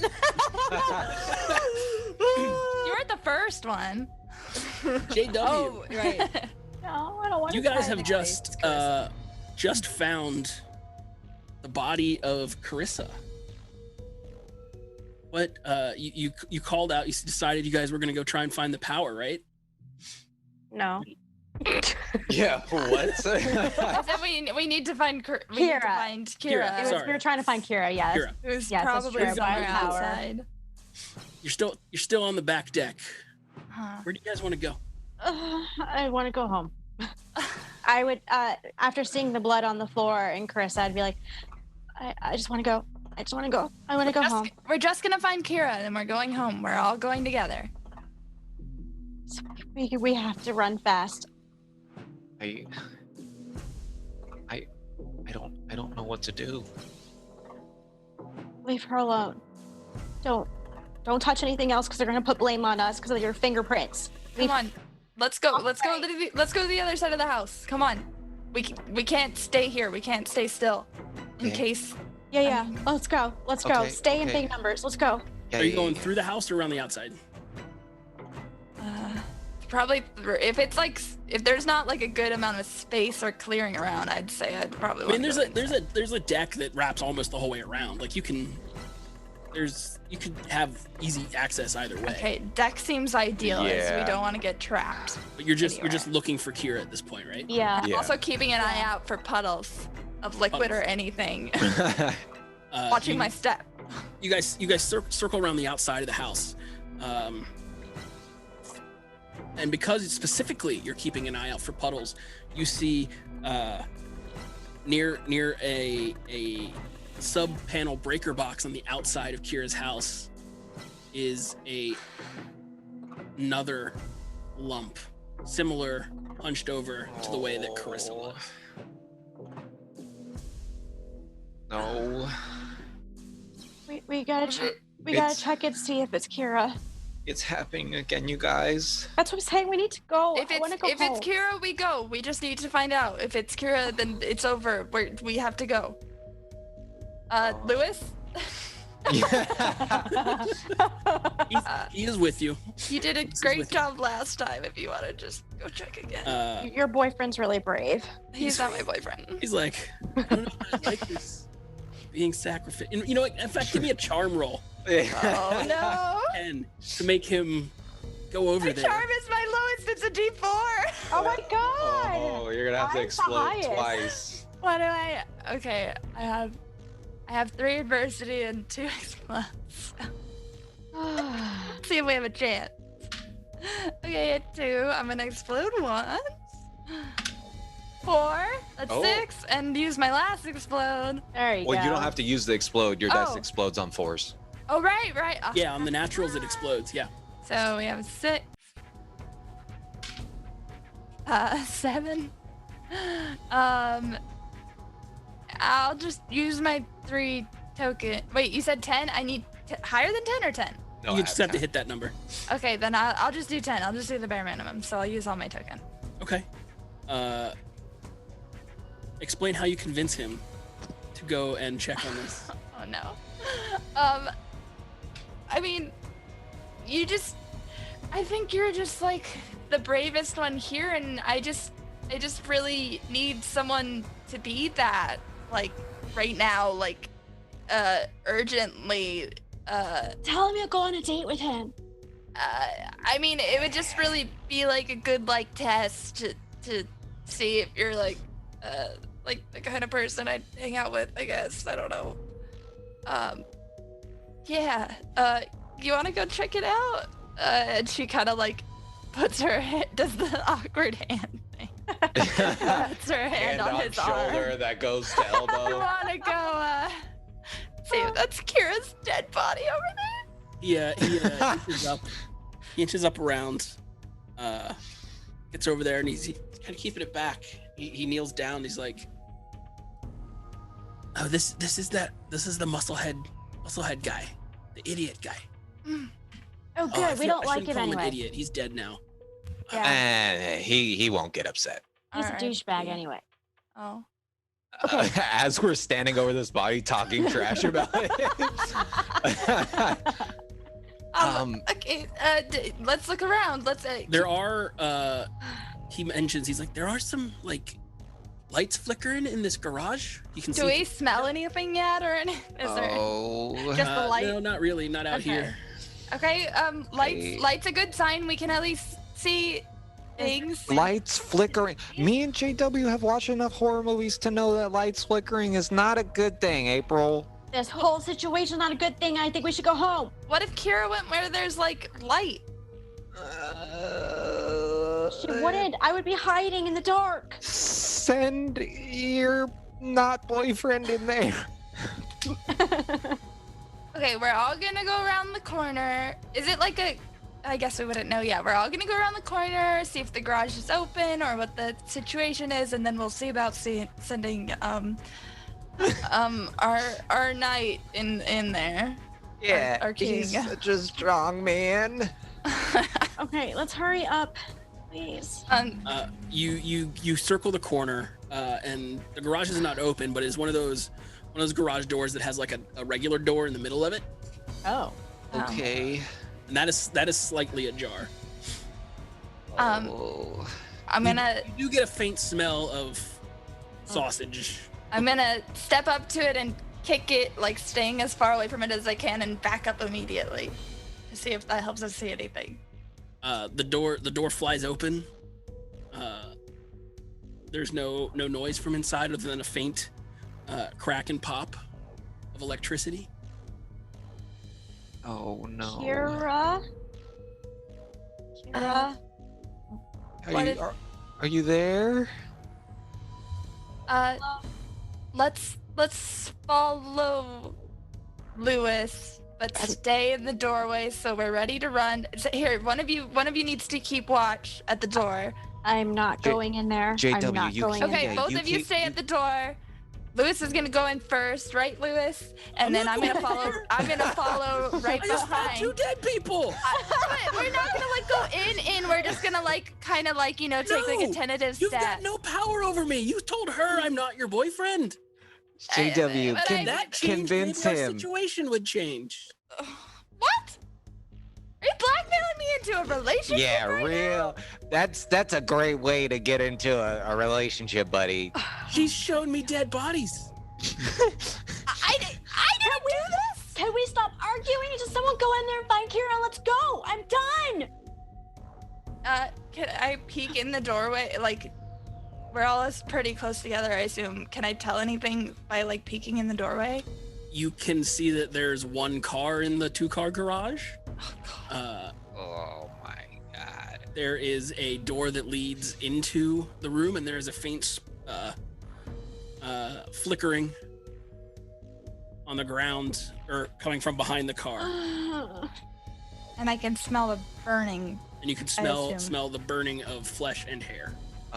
You weren't the first one. JW. Oh, right. No, I don't want to. You guys have just found the body of Carissa. What you called out? You decided you guys were gonna go try and find the power, right? No. Yeah, what? I said we need to find Kira. We were trying to find Keira. Yes. Keira. It was Yes, that's probably true. somewhere Power. outside. You're still on the back deck. Huh. Where do you guys want to go? I want to go home. I would, after seeing the blood on the floor and Carissa, I'd be like, I just want to go. I just want to go. I want to go home. We're just gonna find Keira, and we're going home. We're all going together. We have to run fast. I I don't know what to do. Leave her alone. Don't touch anything else because they're gonna put blame on us because of your fingerprints. Come on, let's go. Let's go to the other side of the house. Come on. We can't stay here. We can't stay still. In case. Yeah. Let's go. Let's go. Okay, Stay in big numbers. Let's go. Yeah, Are you going through the house or around the outside? Probably if there's not like a good amount of space or clearing around, I'd say I'd probably. I mean, there's a deck that wraps almost the whole way around. Like you could have easy access either way. Okay, deck seems ideal as we don't want to get trapped. But you're just looking for Keira at this point, right? Yeah. I'm also keeping an eye out for puddles of liquid or anything. Watching my step. You guys circle around the outside of the house. And because specifically you're keeping an eye out for puddles, you see near a sub-panel breaker box on the outside of Kira's house is another lump, similar, hunched over to the way that Carissa was. No. We gotta check. We gotta check and see if it's Keira. It's happening again, you guys. That's what I'm saying. We need to go. If it's Keira, we go. We just need to find out. If it's Keira, then it's over. We have to go. Lewis? He is with you. You did a great job last time. If you want to just go check again. Your boyfriend's really brave. He's not my boyfriend. He's like, I don't know if I like this being sacrificed. You know what? In fact, give me a charm roll. Oh no! And to make him go over there. Charm is my lowest. It's a D4. Oh my god! Oh, you're gonna have to explode twice. What do I? Okay, I have 3 adversity and 2 explodes. Let's see if we have a chance. Okay, at 2, I'm gonna explode once. 4, that's 6, and use my last explode. There you go. Well, you don't have to use the explode. Your dice explodes on 4s. Oh, right. Oh, yeah, on the naturals it explodes, yeah. So we have 6. 7. I'll just use my 3 token. Wait, you said 10? I need higher than 10 or 10? No, you just have to hit that number. Okay, then I'll just do 10. I'll just do the bare minimum. So I'll use all my token. Okay. Explain how you convince him to go and check on this. Oh no. I mean, I think you're just like the bravest one here, and I just really need someone to be that, like, right now, like, urgently. Tell him you'll go on a date with him. I mean, it would just really be like a good, like, test to see if you're like the kind of person I'd hang out with, I guess. I don't know. Yeah, you want to go check it out? And she kind of like puts her hand, does the awkward hand thing. Puts her hand on his shoulder arm. that goes to elbow. You want to go, see if that's Kira's dead body over there? Yeah, he inches up around, gets over there, and he's kind of keeping it back. He kneels down. He's like, "Oh, this is the musclehead guy, the idiot guy." Oh, good. We don't like him call him anyway. an idiot. He's dead now. Yeah. He won't get upset. He's a douchebag anyway. Oh. Okay. As we're standing over this body talking trash about it. Okay, let's look around. There are, he mentions, he's like, there are some, like, lights flickering in this garage. You can see. Do we smell anything yet, or any? Is there just the light? No, not really. Not out here. Okay. Light's a good sign. We can at least see things. Lights flickering. Me and JW have watched enough horror movies to know that lights flickering is not a good thing, April. This whole situation's not a good thing. I think we should go home. What if Keira went where there's like light? She wouldn't. I would be hiding in the dark. Send your not boyfriend in there. Okay, we're all gonna go around the corner. Is it like I guess we wouldn't know yet. We're all gonna go around the corner, see if the garage is open or what the situation is, and then we'll see about sending our knight in there. Yeah, our king. he's such a strong man. Okay, let's hurry up, please. You circle the corner, and the garage is not open, but it's one of those garage doors that has like a regular door in the middle of it. Oh. Okay. And that is slightly ajar. Oh. I'm gonna. You get a faint smell of sausage. I'm gonna step up to it and kick it, like staying as far away from it as I can, and back up immediately to see if that helps us see anything. The door flies open. There's no noise from inside other than a faint crack and pop of electricity. Oh no. Keira? Are you there? Let's follow Lewis, but stay in the doorway so we're ready to run. Here, one of you needs to keep watch at the door. I'm not going in there. JW, I'm not going in Okay, there. both of you stay at the door. Lewis is gonna go in first, right, Lewis? And then I'm gonna follow. I'm gonna follow right I just found behind. 2 dead people. We're not gonna like go in. We're just gonna like kind of like take like a tentative You've step. got no power over me. You told her I'm not your boyfriend. JW, That changed, convince maybe our him. situation would change. What? Are you blackmailing me into a relationship? Yeah, right real. That's a great way to get into a relationship, buddy. She's shown me dead bodies. I didn't do this. Can we stop arguing? Just someone go in there and find Keira. Let's go. I'm done. Can I peek in the doorway? Like, we're all pretty close together, I assume. Can I tell anything by like peeking in the doorway? You can see that there's 1 car in the 2-car garage. Oh my god. There is a door that leads into the room, and there is a faint flickering on the ground, or coming from behind the car. And I can smell the burning. And you can smell the burning of flesh and hair.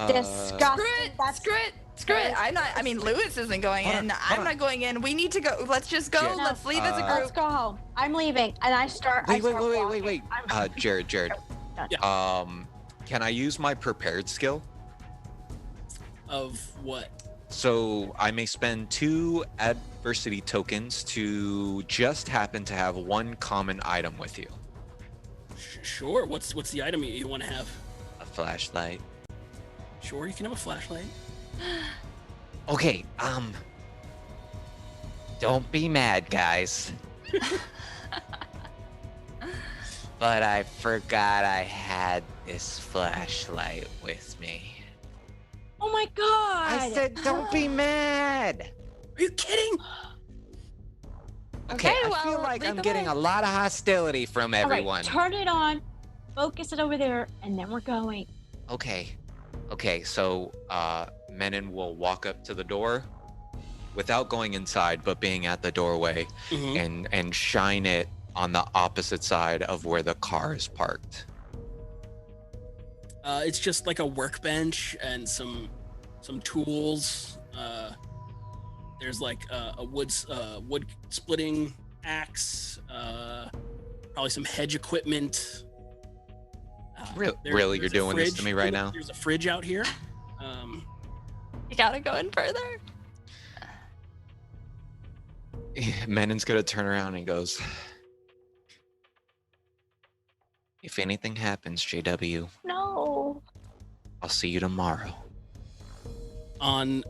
Disgusting. Screw it. I mean, Lewis isn't going in. I'm not going in. We need to go. Let's just go. Jared, Let's leave as a group. Let's go home. I'm leaving, and I start. Wait. walking. Jared. Yeah. Can I use my prepared skill? Of what? So I may spend 2 adversity tokens to just happen to have 1 common item with you. Sure. What's the item you want to have? A flashlight. Sure, you can have a flashlight. Okay, don't be mad, guys. But I forgot I had this flashlight with me. Oh my god! I said don't be mad. Are you kidding? Okay, I well, feel like lead I'm the getting way. a lot of hostility from All right, everyone. turn it on. Focus it over there, and then we're going. Okay, so Mennen will walk up to the door without going inside, but being at the doorway, and shine it on the opposite side of where the car is parked. It's just like a workbench and some tools. There's like a wood splitting axe, probably some hedge equipment. Really, you're doing this to me right now? There's a fridge out here. You gotta go in further. Mennen's gonna turn around and goes, if anything happens, JW, No. I'll see you tomorrow. On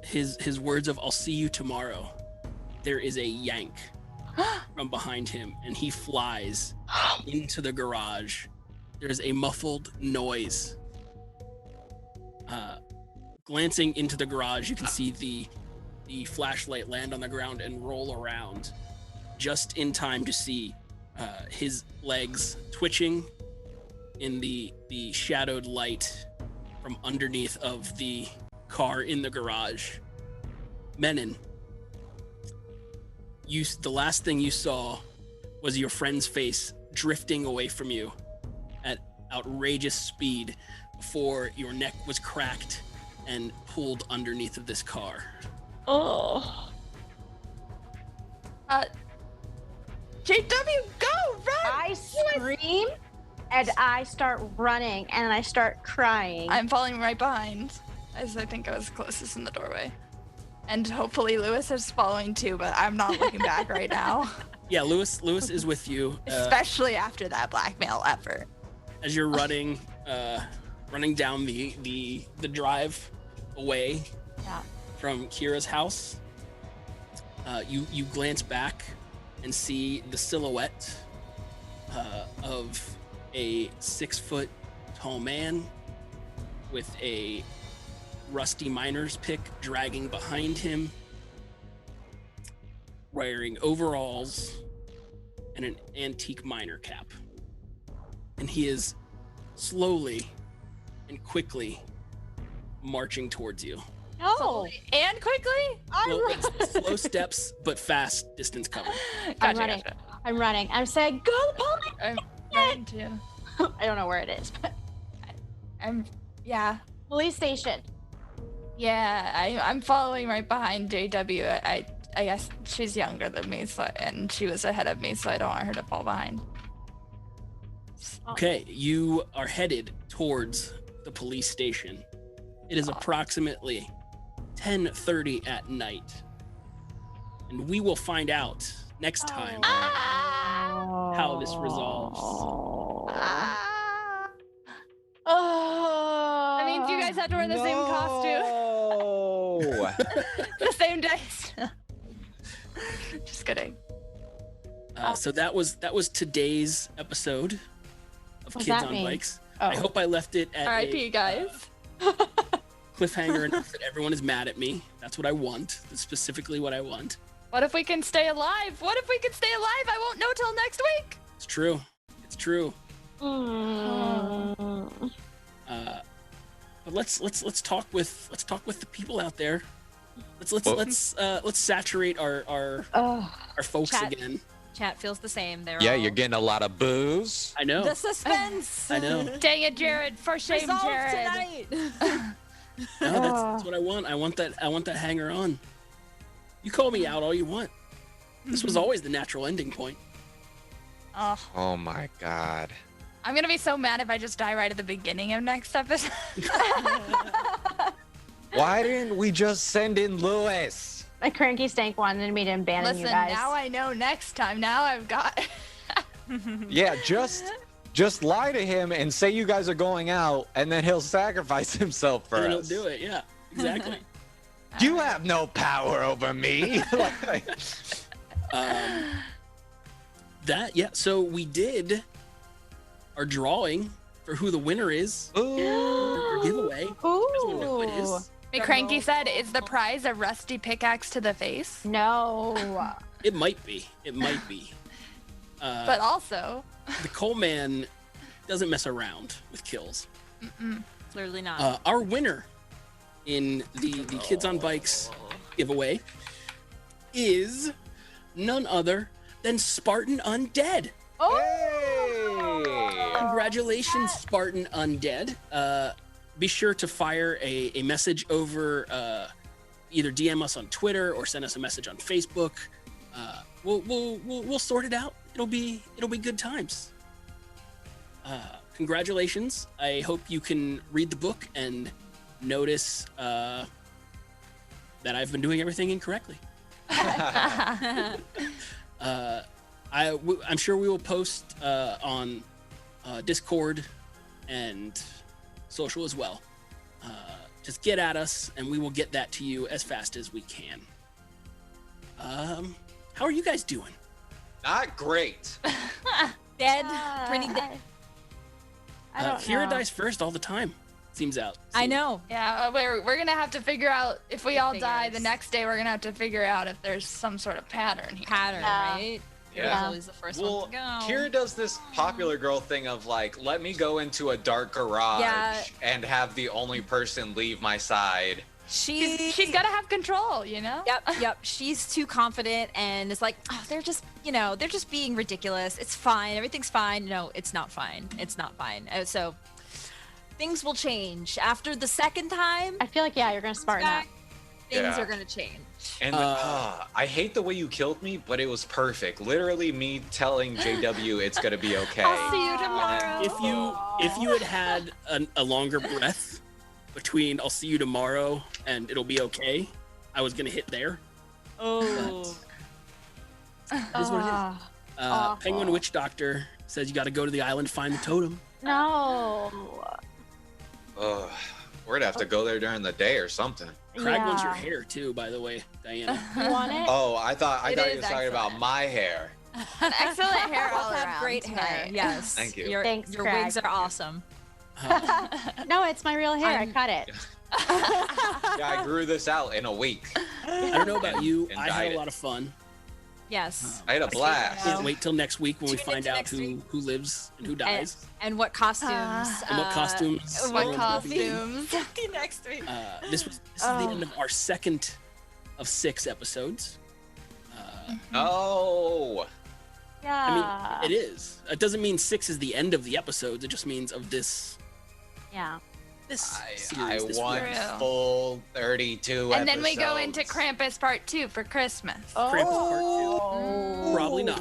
his words of "I'll see you tomorrow," there is a yank from behind him, and he flies into the garage. There's a muffled noise. Glancing into the garage, you can see the flashlight land on the ground and roll around, just in time to see his legs twitching in the shadowed light from underneath of the car in the garage. Mennen, the last thing you saw was your friend's face drifting away from you outrageous speed before your neck was cracked and pulled underneath of this car. Oh. JW, go, run! I scream and I start running and I start crying. I'm falling right behind, as I think I was closest in the doorway. And hopefully Lewis is following too, but I'm not looking back right now. Yeah, Lewis is with you. Especially after that blackmail effort. As you're running down the drive away from Keira's house, you glance back and see the silhouette of a 6-foot tall man with a rusty miner's pick dragging behind him, wearing overalls and an antique miner cap. And he is slowly and quickly marching towards you. No. And quickly? Well, it's slow steps, but fast distance cover. I'm running. I'm running. I'm saying, go police! I'm running too. I don't know where it is, but yeah. Police station. Yeah, I'm following right behind JW. I guess she's younger than me, and she was ahead of me, so I don't want her to fall behind. Okay, you are headed towards the police station. It is approximately 10:30 at night. And we will find out next time how this resolves. That means you guys have to wear the same costume. The same dice. Just kidding. So that was today's episode of What's Kids that on mean? Bikes. Oh. I hope I left it at R.I.P. guys. Cliffhanger enough that everyone is mad at me. That's what I want. That's specifically what I want. What if we can stay alive? What if we can stay alive? I won't know till next week. It's true. It's true. But let's talk with the people out there. Let's saturate our folks Chat. again. Chat feels the same. They're Yeah, all... you're getting a lot of booze. I know. The suspense. I know. Dang it, Jared! For shame, Resolve Jared. tonight. No, that's what I want. I want that hanger on. You call me out all you want. This was always the natural ending point. Oh my god. I'm gonna be so mad if I just die right at the beginning of next episode. Why didn't we just send in Lewis? My cranky stank wanted me to abandon Listen, you guys. now I know next time. Now I've got. Yeah, just lie to him and say you guys are going out, and then he'll sacrifice himself for And us. he'll do it. Yeah, exactly. You have no power over me. So we did our drawing for who the winner is. Ooh. Our giveaway. Ooh. You guys wanna know who it is? Hey, Cranky said, "Is the prize a rusty pickaxe to the face?" No. It might be. It might be. But also, the Coleman doesn't mess around with kills. Clearly not. Our winner in the Kids on Bikes giveaway is none other than Spartan Undead. Oh! Congratulations, Spartan Undead. Be sure to fire a message over, either DM us on Twitter or send us a message on Facebook. We'll sort it out. It'll be good times. Congratulations. I hope you can read the book and notice that I've been doing everything incorrectly. I'm sure we will post on Discord and social as well. Just get at us and we will get that to you as fast as we can. How are you guys doing? Not great. Dead. Pretty dead. Keira dies first all the time. Seems out. I know. yeah, we're gonna have to figure out if we all die. Figures. The next day, we're gonna have to figure out if there's some sort of pattern here. Right? Yeah. It's always the first Well, one to go. Keira does this popular girl thing of like, let me go into a dark garage Yeah. and have the only person leave my side She's got to have control, you know? Yep. She's too confident and it's like, oh, they're just being ridiculous. It's fine. Everything's fine. No, it's not fine. It's not fine. So things will change after the second time. I feel like, you're going to smarten up. Things are going to change. And I hate the way you killed me, but it was perfect. Literally me telling JW it's going to be okay. I'll see you tomorrow. If you had a longer breath between "I'll see you tomorrow" and "it'll be okay," I was gonna hit there. Oh. But it is what it is. Penguin Witch Doctor says you got to go to the island, find the totem. No. We're gonna have to go there during the day or something. Craig wants your hair too, by the way, Diana. You want it? Oh, I thought you were talking about my hair. Excellent hair all have around. Great hair. Yes. Thank you. Thanks, Your Craig. wigs are awesome. No, it's my real hair. I cut it. Yeah, I grew this out in a week. I don't know about you. And I dyed had a it. lot of fun. Yes. I had a blast. Can't wait till next week when we Tune find into out next week. who lives and who dies. And what costumes. And what costumes. What will costumes? be next week. This is the end of our second of 6 episodes. Oh. Yeah. I mean, it is. It doesn't mean 6 is the end of the episodes. It just means of this. Yeah. This I series. This want week. full 32 And then we go episodes. into Krampus Part 2 for Christmas. Krampus Part 2. Probably not.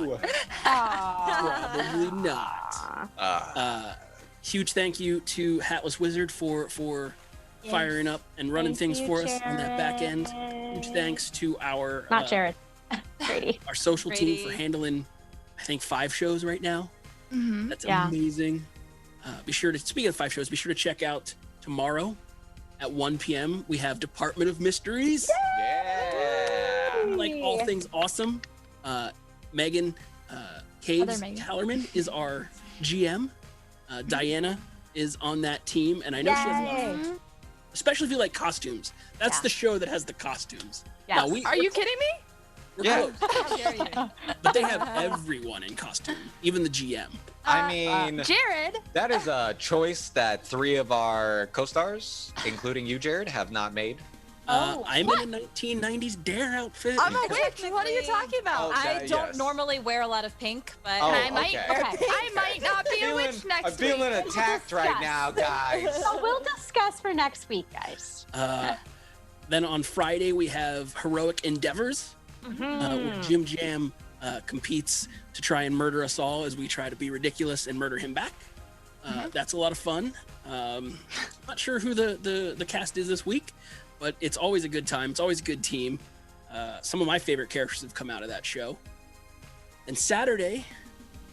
Probably not. Huge thank you to Hatless Wizard for firing up and running things for us on that back end. Huge thanks to our Not Jared. Brady. our social team for Brady. handling, I think, 5 shows right now. Mm-hmm. That's Yeah. amazing. Speaking of 5 shows, be sure to check out tomorrow at 1 p.m. We have Department of Mysteries. Yeah. Like all things awesome. Megan Caves Megan. Tellerman is our GM. Diana is on that team, and I know she has a lot of fun. Especially if you like costumes. That's the show that has the costumes. Yes. Now, Are you kidding me? we're Yeah. close, How dare you? but they have everyone in costume, even the GM. I mean, Jared. that is a choice that 3 of our co-stars, including you, Jared, have not made. I'm in a 1990s Dare outfit. I'm a witch. What are you talking about? Oh, I don't yes. normally wear a lot of pink, but Oh, I might. okay. I might not be a witch next I'm week. feeling attacked right now, guys. So we'll discuss for next week, guys. Then on Friday, we have Heroic Endeavors, where Jim Jam competes to try and murder us all as we try to be ridiculous and murder him back. That's a lot of fun. Not sure who the cast is this week, but it's always a good time. It's always a good team. Some of my favorite characters have come out of that show. And Saturday,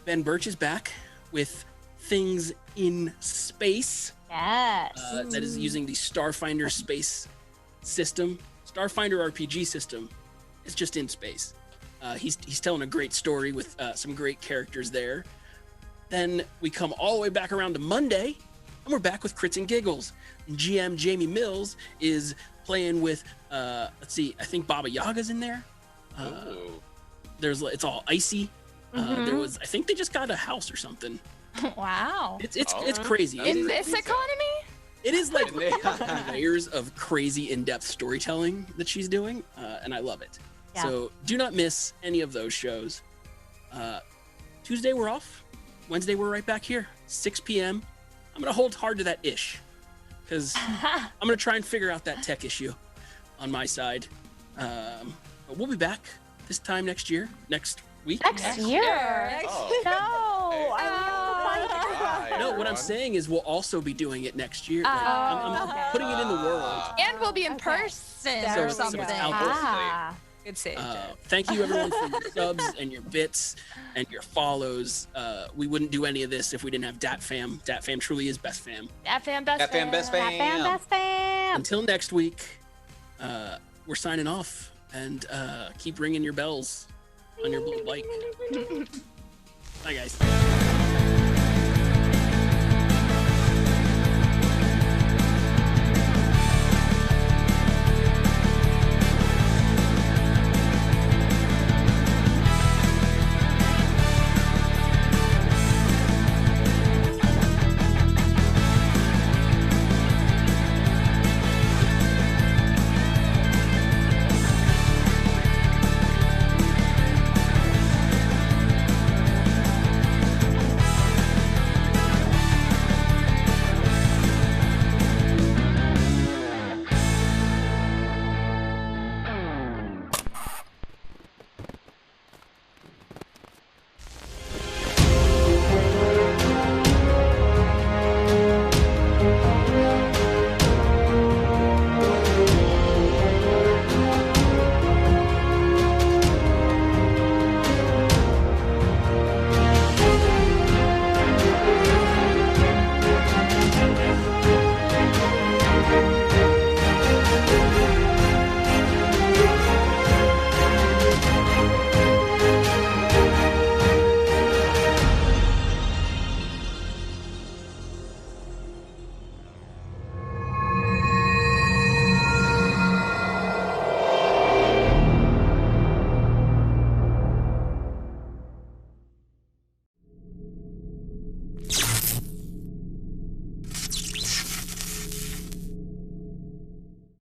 Ben Birch is back with Things in Space. Yes. That is using the Starfinder space system. Starfinder RPG system. It's just in space. He's telling a great story with some great characters there. Then we come all the way back around to Monday, and we're back with Crits and Giggles. GM Jamie Mills is playing with, let's see, I think Baba Yaga's in there. It's all icy. I think they just got a house or something. Wow. It's crazy. In this economy? It is like layers of crazy in-depth storytelling that she's doing, and I love it. Yeah. So do not miss any of those shows. Tuesday we're off. Wednesday we're right back here, 6 p.m. I'm gonna hold hard to that ish, because I'm gonna try and figure out that tech issue on my side. But we'll be back this time next year, next week. Next year. Oh. No. Hi, No, what I'm everyone. saying is we'll also be doing it next year. Like, I'm putting it in the world. And we'll be in person So or it's something. out there. good save. Thank you everyone for your subs and your bits and your follows. We wouldn't do any of this if we didn't have Dat Fam. Dat Fam truly is best fam. Dat fam, best That fam, best fam. Best fam. Until next week, we're signing off, and keep ringing your bells on your blue bike. Bye guys.